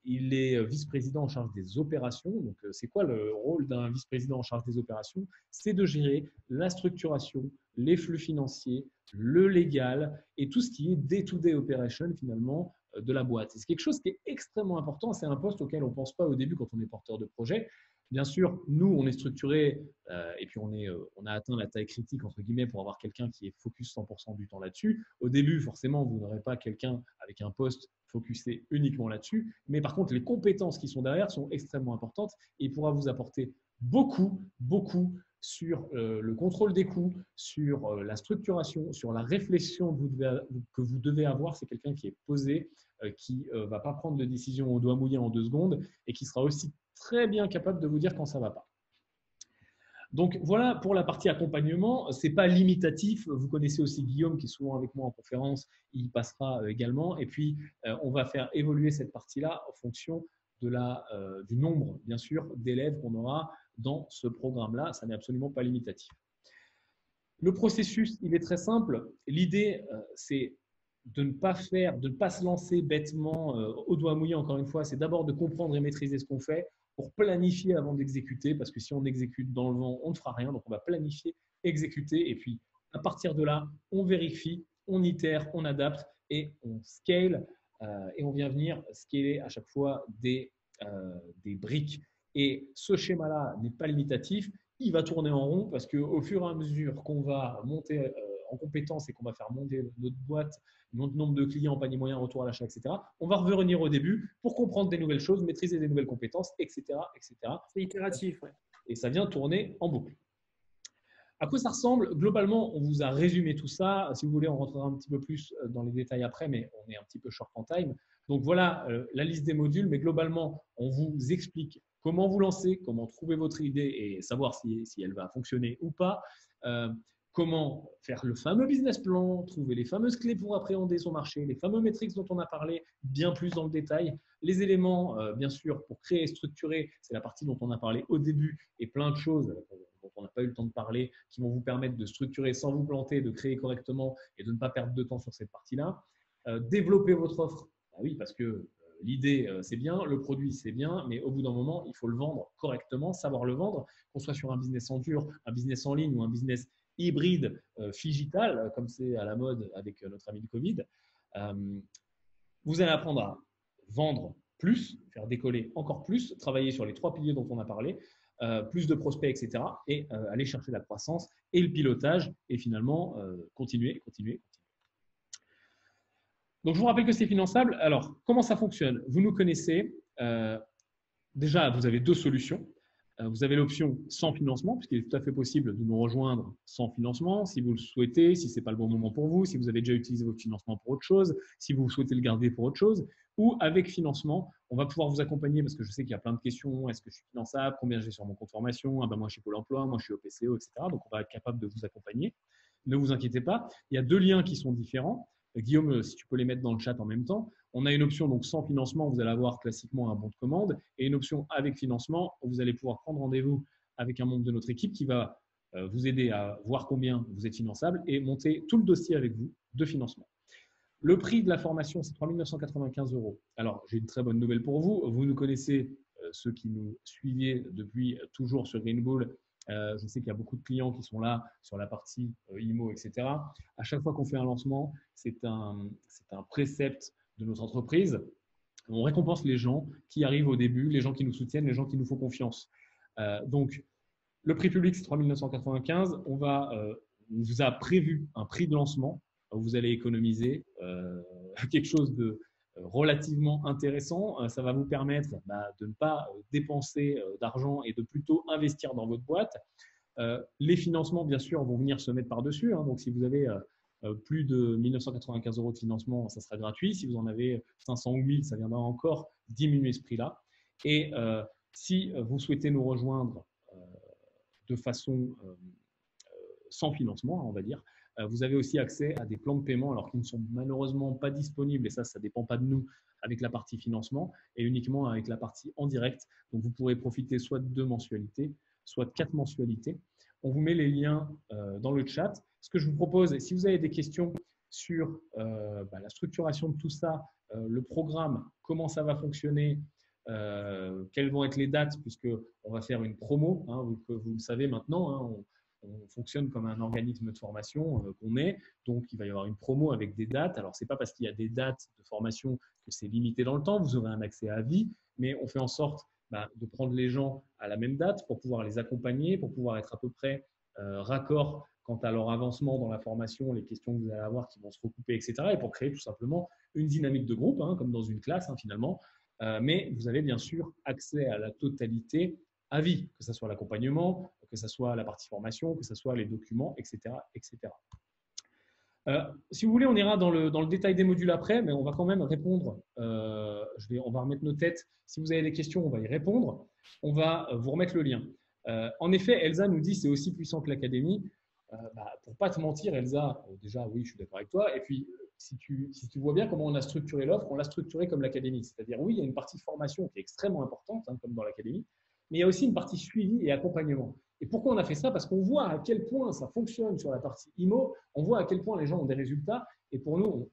Il est vice-président en charge des opérations. Donc, c'est quoi le rôle d'un vice-président en charge des opérations? C'est de gérer la structuration, les flux financiers, le légal et tout ce qui est day-to-day operation finalement de la boîte. C'est quelque chose qui est extrêmement important. C'est un poste auquel on ne pense pas au début quand on est porteur de projet. Bien sûr, nous, on est structuré et puis on a atteint la taille critique, entre guillemets, pour avoir quelqu'un qui est focus 100% du temps là-dessus. Au début, forcément, vous n'aurez pas quelqu'un avec un poste focusé uniquement là-dessus. Mais par contre, les compétences qui sont derrière sont extrêmement importantes et il pourra vous apporter beaucoup sur le contrôle des coûts, sur la structuration, sur la réflexion que vous devez avoir. C'est quelqu'un qui est posé, qui ne va pas prendre de décision au doigt mouillé en 2 secondes et qui sera aussi très bien capable de vous dire quand ça ne va pas. Donc voilà pour la partie accompagnement. Ce n'est pas limitatif. Vous connaissez aussi Guillaume qui est souvent avec moi en conférence. Il y passera également. Et puis, on va faire évoluer cette partie-là en fonction du nombre, bien sûr, d'élèves qu'on aura dans ce programme-là. Ça n'est absolument pas limitatif. Le processus, il est très simple. L'idée, c'est de ne pas de ne pas se lancer bêtement au doigt mouillé, encore une fois. C'est d'abord de comprendre et maîtriser ce qu'on fait pour planifier avant d'exécuter, parce que si on exécute dans le vent, on ne fera rien. Donc, on va planifier, exécuter, et puis à partir de là, on vérifie, on itère, on adapte et on scale, et on vient venir scaler à chaque fois des briques. Et ce schéma-là n'est pas limitatif, il va tourner en rond parce qu'au fur et à mesure qu'on va monter en compétences et qu'on va faire monter notre boîte, notre nombre de clients, panier moyen, retour à l'achat, etc., on va revenir au début pour comprendre des nouvelles choses, maîtriser des nouvelles compétences, etc. etc. C'est itératif, ouais. Et ça vient tourner en boucle. À quoi ça ressemble? Globalement, on vous a résumé tout ça. Si vous voulez, on rentrera un petit peu plus dans les détails après, mais on est un petit peu short en time. Donc voilà la liste des modules, mais globalement, on vous explique comment vous lancer, comment trouver votre idée et savoir si elle va fonctionner ou pas, comment faire le fameux business plan, trouver les fameuses clés pour appréhender son marché, les fameux métriques dont on a parlé bien plus dans le détail, les éléments, bien sûr, pour créer et structurer, c'est la partie dont on a parlé au début, et plein de choses dont on n'a pas eu le temps de parler, qui vont vous permettre de structurer sans vous planter, de créer correctement et de ne pas perdre de temps sur cette partie-là. Développer votre offre, bah oui, parce que l'idée, c'est bien, le produit, c'est bien, mais au bout d'un moment, il faut le vendre correctement, savoir le vendre, qu'on soit sur un business en dur, un business en ligne ou un business hybride, figital, comme c'est à la mode avec notre ami le Covid. Vous allez apprendre à vendre plus, faire décoller encore plus, travailler sur les 3 piliers dont on a parlé, plus de prospects, etc. Et aller chercher la croissance et le pilotage et finalement continuer. Donc, je vous rappelle que c'est finançable. Alors, comment ça fonctionne? Vous nous connaissez. Déjà, vous avez 2 solutions. Vous avez l'option sans financement, puisqu'il est tout à fait possible de nous rejoindre sans financement, si vous le souhaitez, si ce n'est pas le bon moment pour vous, si vous avez déjà utilisé votre financement pour autre chose, si vous souhaitez le garder pour autre chose, ou avec financement, on va pouvoir vous accompagner parce que je sais qu'il y a plein de questions. Est-ce que je suis finançable? Combien j'ai sur mon compte formation? Ah ben moi, je suis Pôle emploi, moi, je suis au PCO, etc. Donc, on va être capable de vous accompagner. Ne vous inquiétez pas. Il y a 2 liens qui sont différents. Guillaume, si tu peux les mettre dans le chat en même temps. On a une option donc sans financement, vous allez avoir classiquement un bon de commande, et une option avec financement, où vous allez pouvoir prendre rendez-vous avec un membre de notre équipe qui va vous aider à voir combien vous êtes finançable et monter tout le dossier avec vous de financement. Le prix de la formation, c'est 3 995 €. Alors, j'ai une très bonne nouvelle pour vous. Vous nous connaissez, ceux qui nous suiviez depuis toujours sur Greenbull. Je sais qu'il y a beaucoup de clients qui sont là sur la partie IMO, etc. À chaque fois qu'on fait un lancement, c'est un précepte de notre entreprise. On récompense les gens qui arrivent au début, les gens qui nous soutiennent, les gens qui nous font confiance. Donc, le prix public, c'est 3 995 €. On vous a prévu un prix de lancement où vous allez économiser quelque chose de relativement intéressant. Ça va vous permettre de ne pas dépenser d'argent et de plutôt investir dans votre boîte. Les financements, bien sûr, vont venir se mettre par-dessus. Donc, si vous avez plus de 1 995 € de financement, ça sera gratuit. Si vous en avez 500 ou 1000, ça viendra encore diminuer ce prix-là. Et si vous souhaitez nous rejoindre de façon sans financement, on va dire, vous avez aussi accès à des plans de paiement, alors qui ne sont malheureusement pas disponibles, et ça ne dépend pas de nous, avec la partie financement, et uniquement avec la partie en direct. Donc, vous pourrez profiter soit de 2 mensualités, soit de 4 mensualités. On vous met les liens dans le chat. Ce que je vous propose, et si vous avez des questions sur la structuration de tout ça, le programme, comment ça va fonctionner, quelles vont être les dates, puisqu'on va faire une promo, vous le savez maintenant, on fonctionne comme un organisme de formation qu'on est, donc il va y avoir une promo avec des dates. Alors, ce n'est pas parce qu'il y a des dates de formation que c'est limité dans le temps, vous aurez un accès à vie, mais on fait en sorte de prendre les gens à la même date pour pouvoir les accompagner, pour pouvoir être à peu près raccord quant à leur avancement dans la formation, les questions que vous allez avoir qui vont se recouper, etc. Et pour créer tout simplement une dynamique de groupe, comme dans une classe finalement. Mais vous avez bien sûr accès à la totalité à vie, que ce soit l'accompagnement, que ce soit la partie formation, que ce soit les documents, etc. etc. Si vous voulez, on ira dans le détail des modules après, mais on va quand même répondre. On va remettre nos têtes. Si vous avez des questions, on va y répondre. On va vous remettre le lien. En effet, Elsa nous dit c'est aussi puissant que l'académie. Pour pas te mentir, Elsa, déjà, oui, je suis d'accord avec toi. Et puis, si tu vois bien comment on a structuré l'offre, on l'a structuré comme l'académie. C'est-à-dire, oui, il y a une partie formation qui est extrêmement importante, comme dans l'académie, mais il y a aussi une partie suivi et accompagnement. Et pourquoi on a fait ça? Parce qu'on voit à quel point ça fonctionne sur la partie IMO, on voit à quel point les gens ont des résultats. Et pour nous,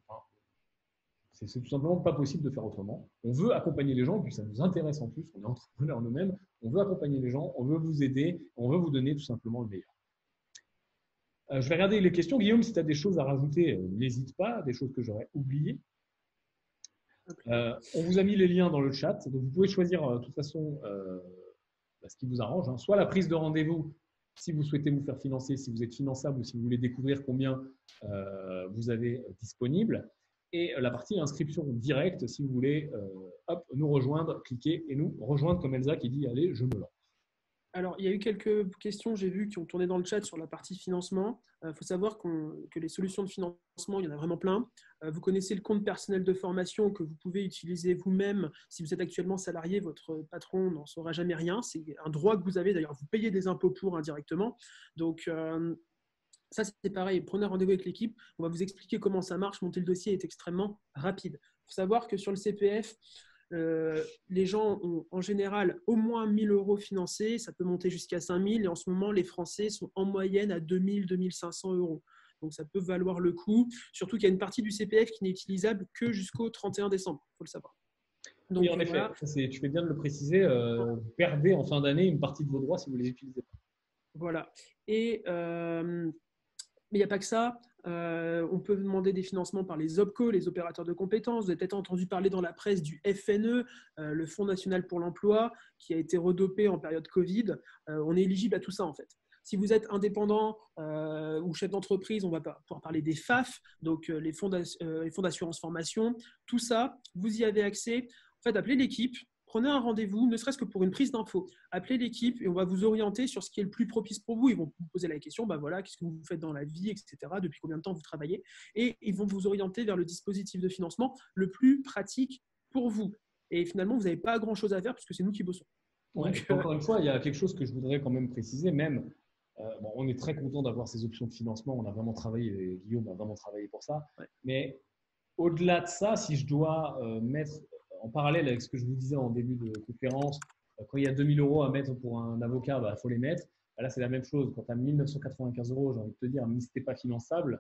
c'est tout simplement pas possible de faire autrement. On veut accompagner les gens, puis ça nous intéresse en plus, on est entrepreneurs nous-mêmes, on veut accompagner les gens, on veut vous aider, on veut vous donner tout simplement le meilleur. Je vais regarder les questions. Guillaume, si tu as des choses à rajouter, n'hésite pas, des choses que j'aurais oubliées. On vous a mis les liens dans le chat, donc vous pouvez choisir de toute façon ce qui vous arrange, hein. Soit la prise de rendez-vous si vous souhaitez vous faire financer, si vous êtes finançable ou si vous voulez découvrir combien vous avez disponible, et la partie inscription directe si vous voulez nous rejoindre, cliquez et nous rejoindre comme Elsa qui dit allez, je me lance. Alors, il y a eu quelques questions, j'ai vu, qui ont tourné dans le chat sur la partie financement. Il faut savoir que les solutions de financement, il y en a vraiment plein. Vous connaissez le compte personnel de formation que vous pouvez utiliser vous-même. Si vous êtes actuellement salarié, votre patron n'en saura jamais rien. C'est un droit que vous avez. D'ailleurs, vous payez des impôts pour indirectement. Donc, ça, c'est pareil. Prenez rendez-vous avec l'équipe. On va vous expliquer comment ça marche. Monter le dossier est extrêmement rapide. Il faut savoir que sur le CPF, les gens ont en général au moins 1 000 € financés, ça peut monter jusqu'à 5 000 et en ce moment les Français sont en moyenne à 2 000, 2 500 €. Donc ça peut valoir le coup, surtout qu'il y a une partie du CPF qui n'est utilisable que jusqu'au 31 décembre, il faut le savoir. Donc, oui, en effet, voilà. Tu fais bien de le préciser, vous perdez en fin d'année une partie de vos droits si vous ne les utilisez pas. Voilà, et mais il n'y a pas que ça. On peut demander des financements par les OPCO, les opérateurs de compétences. Vous avez peut-être entendu parler dans la presse du FNE, le Fonds national pour l'emploi, qui a été redopé en période Covid. On est éligible à tout ça en fait. Si vous êtes indépendant ou chef d'entreprise, on va pouvoir parler des FAF, donc les fonds d'assurance formation. Tout ça, vous y avez accès. En fait, appelez l'équipe. Prenez un rendez-vous, ne serait-ce que pour une prise d'info. Appelez l'équipe et on va vous orienter sur ce qui est le plus propice pour vous. Ils vont vous poser la question, voilà, qu'est-ce que vous faites dans la vie, etc. Depuis combien de temps vous travaillez. Et ils vont vous orienter vers le dispositif de financement le plus pratique pour vous. Et finalement, vous n'avez pas grand-chose à faire puisque c'est nous qui bossons. Donc, encore une fois, il y a quelque chose que je voudrais quand même préciser. Même, on est très content d'avoir ces options de financement. On a vraiment travaillé, Guillaume a vraiment travaillé pour ça. Ouais. Mais au-delà de ça, si je dois mettre en parallèle avec ce que je vous disais en début de conférence, quand il y a 2 000 € à mettre pour un avocat, il faut les mettre. Là, c'est la même chose. Quand tu as 1 995 €, j'ai envie de te dire, mais si tu n'es pas finançable,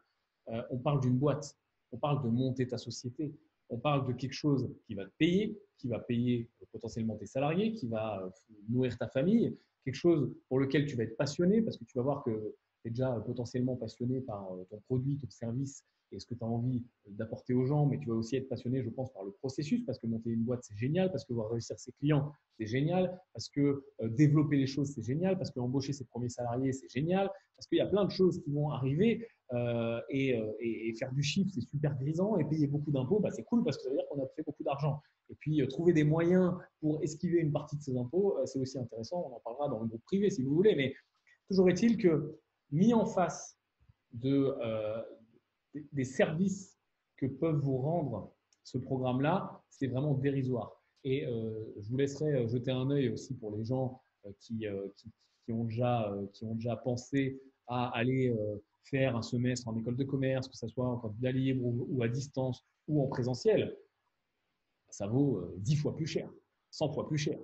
on parle d'une boîte. On parle de monter ta société. On parle de quelque chose qui va te payer, qui va payer potentiellement tes salariés, qui va nourrir ta famille, quelque chose pour lequel tu vas être passionné parce que tu vas voir que tu es déjà potentiellement passionné par ton produit, ton service et ce que tu as envie d'apporter aux gens, mais tu vas aussi être passionné, je pense, par le processus, parce que monter une boîte, c'est génial, parce que voir réussir ses clients, c'est génial, parce que développer les choses, c'est génial, parce qu'embaucher ses premiers salariés, c'est génial, parce qu'il y a plein de choses qui vont arriver et faire du chiffre, c'est super grisant, et payer beaucoup d'impôts, c'est cool, parce que ça veut dire qu'on a fait beaucoup d'argent. Et puis, trouver des moyens pour esquiver une partie de ces impôts, c'est aussi intéressant, on en parlera dans le groupe privé si vous voulez, mais toujours est-il que mis en face des services que peuvent vous rendre ce programme-là, c'est vraiment dérisoire. Et je vous laisserai jeter un œil aussi pour les gens qui ont déjà pensé à aller faire un semestre en école de commerce, que ce soit en candidat libre ou à distance ou en présentiel. Ça vaut 10 fois plus cher, 100 fois plus cher,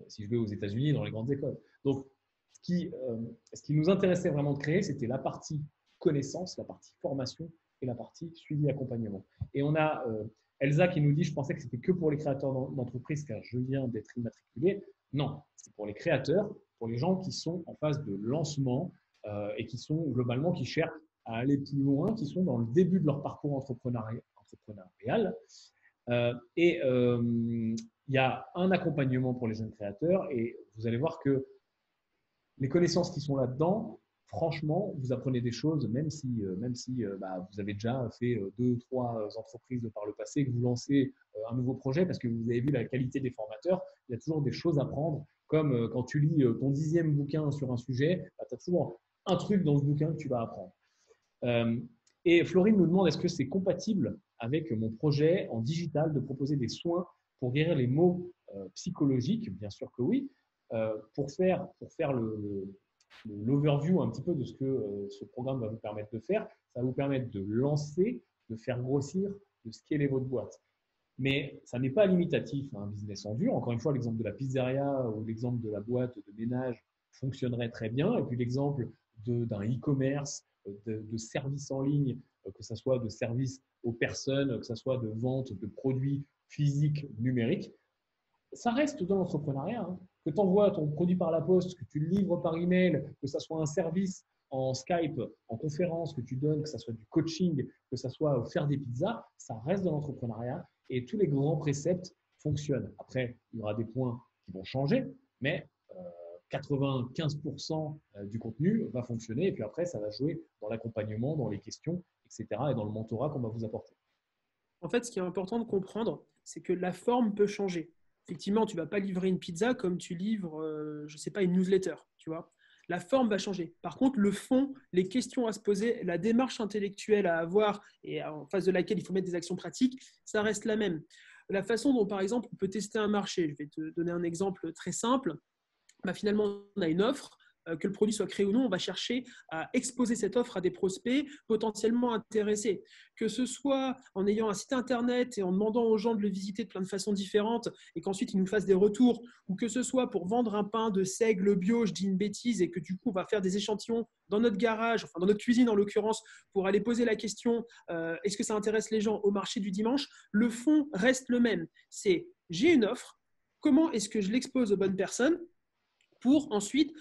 si je vais aux États-Unis dans les grandes écoles. Donc, ce qui nous intéressait vraiment de créer, c'était la partie connaissance, la partie formation et la partie suivi accompagnement. Et on a Elsa qui nous dit, je pensais que c'était que pour les créateurs d'entreprise car je viens d'être immatriculé. Non, c'est pour les créateurs, pour les gens qui sont en phase de lancement et qui sont globalement, qui cherchent à aller plus loin, qui sont dans le début de leur parcours entrepreneurial. Il y a un accompagnement pour les jeunes créateurs et vous allez voir que les connaissances qui sont là-dedans, franchement, vous apprenez des choses, même si vous avez déjà fait 2, 3 entreprises par le passé, que vous lancez un nouveau projet parce que vous avez vu la qualité des formateurs, il y a toujours des choses à prendre, comme quand tu lis ton 10e bouquin sur un sujet, tu as toujours un truc dans ce bouquin que tu vas apprendre. Et Florine nous demande, est-ce que c'est compatible avec mon projet en digital de proposer des soins pour guérir les maux psychologiques? Bien sûr que oui. Pour faire l'overview un petit peu de ce que ce programme va vous permettre de faire, ça va vous permettre de lancer, de faire grossir, de scaler votre boîte. Mais ça n'est pas limitatif à un business en dur. Encore une fois, l'exemple de la pizzeria ou l'exemple de la boîte de ménage fonctionnerait très bien. Et puis l'exemple d'un e-commerce, de services en ligne, que ce soit de services aux personnes, que ce soit de vente de produits physiques, numériques, ça reste dans l'entrepreneuriat. Hein. Que tu envoies ton produit par la poste, que tu le livres par email, que ce soit un service en Skype, en conférence que tu donnes, que ce soit du coaching, que ce soit faire des pizzas, ça reste dans l'entrepreneuriat et tous les grands préceptes fonctionnent. Après, il y aura des points qui vont changer, mais 95% du contenu va fonctionner et puis après, ça va jouer dans l'accompagnement, dans les questions, etc. et dans le mentorat qu'on va vous apporter. En fait, ce qui est important de comprendre, c'est que la forme peut changer. Effectivement, tu ne vas pas livrer une pizza comme tu livres, je ne sais pas, une newsletter, tu vois. La forme va changer. Par contre, le fond, les questions à se poser, la démarche intellectuelle à avoir et en face de laquelle il faut mettre des actions pratiques, ça reste la même. La façon dont, par exemple, on peut tester un marché, je vais te donner un exemple très simple. Bah, finalement, on a une offre, que le produit soit créé ou non, on va chercher à exposer cette offre à des prospects potentiellement intéressés. Que ce soit en ayant un site internet et en demandant aux gens de le visiter de plein de façons différentes et qu'ensuite ils nous fassent des retours, ou que ce soit pour vendre un pain de seigle bio, je dis une bêtise, et que du coup on va faire des échantillons dans notre garage, enfin dans notre cuisine en l'occurrence, pour aller poser la question est-ce que ça intéresse les gens au marché du dimanche, le fond reste le même. C'est j'ai une offre, comment est-ce que je l'expose aux bonnes personnes pour ensuite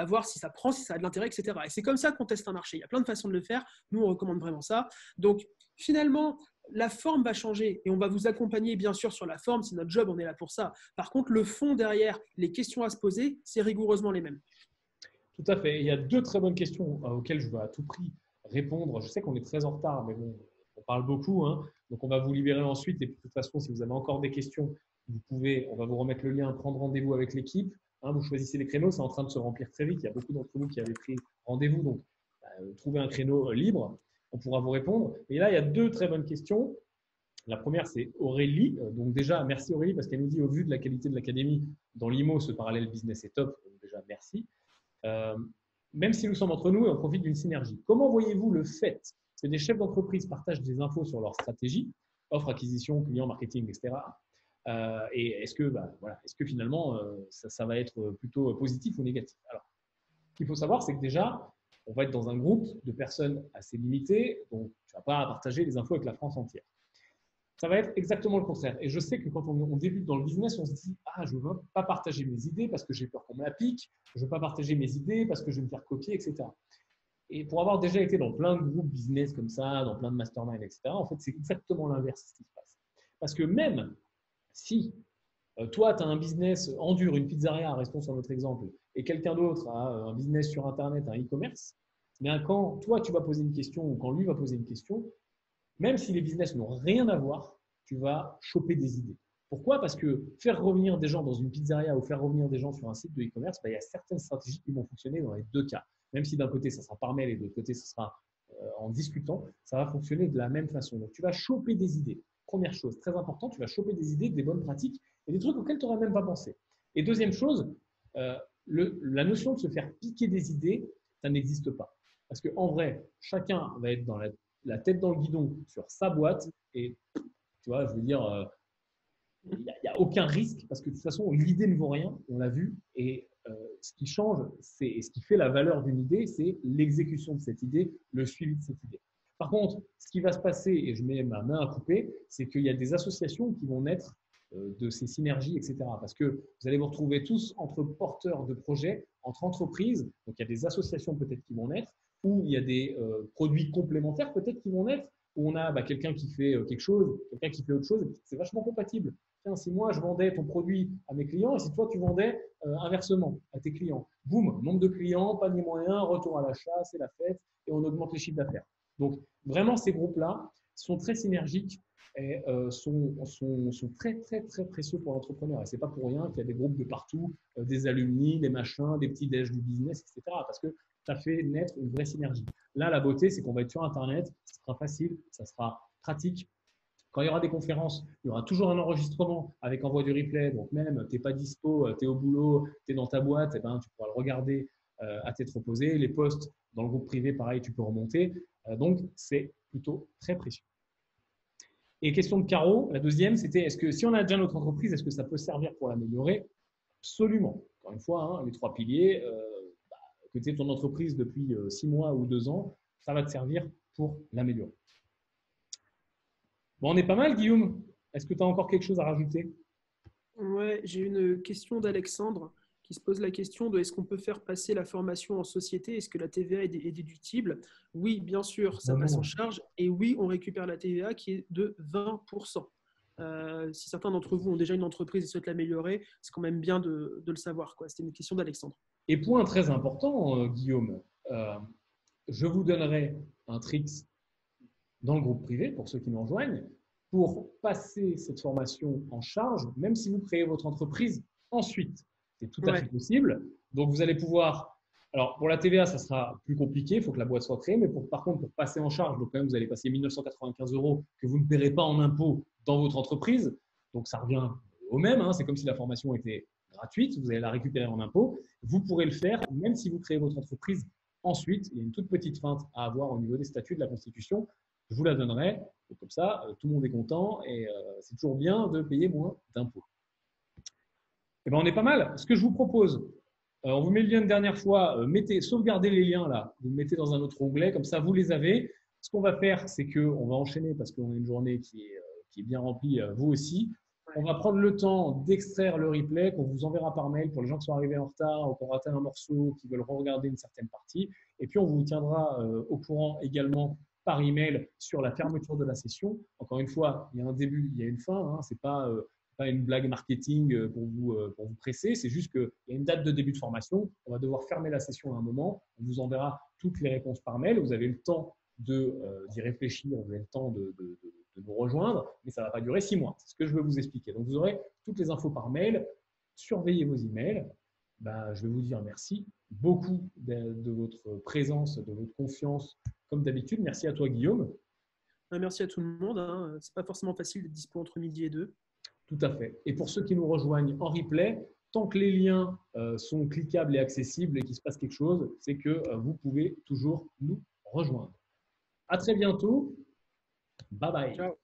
voir si ça prend, si ça a de l'intérêt, etc. Et c'est comme ça qu'on teste un marché. Il y a plein de façons de le faire. Nous, on recommande vraiment ça. Donc, finalement, la forme va changer et on va vous accompagner, bien sûr, sur la forme. C'est notre job, on est là pour ça. Par contre, le fond derrière, les questions à se poser, c'est rigoureusement les mêmes. Tout à fait. Il y a deux très bonnes questions auxquelles je veux à tout prix répondre. Je sais qu'on est très en retard, mais bon, on parle beaucoup. Hein. Donc, on va vous libérer ensuite. Et de toute façon, si vous avez encore des questions, on va vous remettre le lien, prendre rendez-vous avec l'équipe. Hein, vous choisissez les créneaux, c'est en train de se remplir très vite. Il y a beaucoup d'entre vous qui avaient pris rendez-vous. Donc, trouvez un créneau libre. On pourra vous répondre. Et là, il y a deux très bonnes questions. La première, c'est Aurélie. Donc déjà, merci Aurélie, parce qu'elle nous dit, au vu de la qualité de l'académie, dans l'IMO, ce parallèle business est top. Donc déjà, merci. Même si nous sommes entre nous et on profite d'une synergie. Comment voyez-vous le fait que des chefs d'entreprise partagent des infos sur leur stratégie, offre, acquisition, client, marketing, etc. Et est-ce que finalement, ça va être plutôt positif ou négatif? Alors, ce qu'il faut savoir, c'est que déjà, on va être dans un groupe de personnes assez limitées, donc tu ne vas pas partager les infos avec la France entière. Ça va être exactement le contraire. Et je sais que quand on débute dans le business, on se dit « Ah, je ne veux pas partager mes idées parce que j'ai peur qu'on me la pique, je ne veux pas partager mes idées parce que je vais me faire copier, etc. » Et pour avoir déjà été dans plein de groupes business comme ça, dans plein de masterminds, etc., en fait, c'est exactement l'inverse qui se passe. Parce que même si toi, tu as un business en dur, une pizzeria, restons sur notre exemple, et quelqu'un d'autre a un business sur Internet, un e-commerce, bien quand toi, tu vas poser une question ou quand lui va poser une question, même si les business n'ont rien à voir, tu vas choper des idées. Pourquoi? Parce que faire revenir des gens dans une pizzeria ou faire revenir des gens sur un site de e-commerce, il y a certaines stratégies qui vont fonctionner dans les deux cas. Même si d'un côté, ça sera par mail et de l'autre côté, ça sera en discutant, ça va fonctionner de la même façon. Donc, tu vas choper des idées. Première chose, très important, tu vas choper des idées, des bonnes pratiques et des trucs auxquels tu n'aurais même pas pensé. Et deuxième chose, la notion de se faire piquer des idées, ça n'existe pas. Parce qu'en vrai, chacun va être dans la tête dans le guidon sur sa boîte et tu vois, je veux dire, il n'y a aucun risque parce que de toute façon, l'idée ne vaut rien, on l'a vu, et ce qui change, et ce qui fait la valeur d'une idée, c'est l'exécution de cette idée, le suivi de cette idée. Par contre, ce qui va se passer, et je mets ma main à couper, c'est qu'il y a des associations qui vont naître de ces synergies, etc. Parce que vous allez vous retrouver tous entre porteurs de projets, entre entreprises, donc il y a des associations peut-être qui vont naître, ou il y a des produits complémentaires peut-être qui vont naître, où on a quelqu'un qui fait quelque chose, quelqu'un qui fait autre chose, et c'est vachement compatible. Tiens, si moi je vendais ton produit à mes clients et si toi tu vendais inversement à tes clients, boum, nombre de clients, panier moyen, retour à l'achat, c'est la fête et on augmente les chiffres d'affaires. Donc vraiment ces groupes-là sont très synergiques et sont très très très précieux pour l'entrepreneur. Et c'est pas pour rien qu'il y a des groupes de partout, des alumni, des machins, des petits déj du business, etc. Parce que ça fait naître une vraie synergie. Là, la beauté, c'est qu'on va être sur Internet, ça sera facile, ça sera pratique. Quand il y aura des conférences, il y aura toujours un enregistrement avec envoi du replay. Donc même, tu n'es pas dispo, tu es au boulot, tu es dans ta boîte, eh ben, tu pourras le regarder à tête reposée. Les posts dans le groupe privé, pareil, tu peux remonter. Donc, c'est plutôt très précieux. Et question de Caro, la deuxième, c'était est-ce que si on a déjà notre entreprise, est-ce que ça peut servir pour l'améliorer? Absolument. Encore une fois, hein, les 3 piliers, que tu aies ton entreprise depuis 6 mois ou 2 ans, ça va te servir pour l'améliorer. Bon, on est pas mal, Guillaume. Est-ce que tu as encore quelque chose à rajouter? Ouais, j'ai une question d'Alexandre qui se pose la question de est-ce qu'on peut faire passer la formation en société? Est-ce que la TVA est déductible? Oui, bien sûr, ça passe en Vraiment. charge. Et oui, on récupère la TVA qui est de 20%. Si certains d'entre vous ont déjà une entreprise et souhaitent l'améliorer, c'est quand même bien de le savoir, quoi. C'était une question d'Alexandre. Et point très important, Guillaume, euh, je vous donnerai un tricks dans le groupe privé, pour ceux qui nous rejoignent, pour passer cette formation en charge, même si vous créez votre entreprise ensuite. C'est tout à fait Ouais, possible. Donc, vous allez pouvoir… Alors, pour la TVA, ça sera plus compliqué, il faut que la boîte soit créée, mais par contre, pour passer en charge, donc quand même, vous allez passer 1 995 € que vous ne paierez pas en impôts dans votre entreprise. Donc, ça revient au même, hein, c'est comme si la formation était gratuite, vous allez la récupérer en impôts. Vous pourrez le faire même si vous créez votre entreprise ensuite. Il y a une toute petite feinte à avoir au niveau des statuts de la Constitution. Je vous la donnerai. Et comme ça, tout le monde est content et c'est toujours bien de payer moins d'impôts. Eh ben, on est pas mal. Ce que je vous propose, on vous met le lien une dernière fois, sauvegardez les liens là, vous le mettez dans un autre onglet, comme ça vous les avez. Ce qu'on va faire, c'est qu'on va enchaîner parce qu'on a une journée qui est bien remplie, vous aussi. On va prendre le temps d'extraire le replay qu'on vous enverra par mail pour les gens qui sont arrivés en retard ou qui ont raté un morceau, qui veulent regarder une certaine partie. Et puis, on vous tiendra au courant également par email sur la fermeture de la session. Encore une fois, il y a un début, il y a une fin. Hein, ce n'est pas une blague marketing pour vous presser. C'est juste qu'il y a une date de début de formation. On va devoir fermer la session à un moment. On vous enverra toutes les réponses par mail. Vous avez le temps d'y réfléchir, vous avez le temps de nous rejoindre, mais ça ne va pas durer 6 mois. C'est ce que je veux vous expliquer. Donc, vous aurez toutes les infos par mail. Surveillez vos emails. Ben, je vais vous dire merci beaucoup de votre présence, de votre confiance, comme d'habitude. Merci à toi, Guillaume. merci à tout le monde, hein. C'est pas forcément facile d'être dispo entre midi et deux. Tout à fait. Et pour ceux qui nous rejoignent en replay, tant que les liens sont cliquables et accessibles et qu'il se passe quelque chose, c'est que vous pouvez toujours nous rejoindre. À très bientôt. Bye bye. Ciao.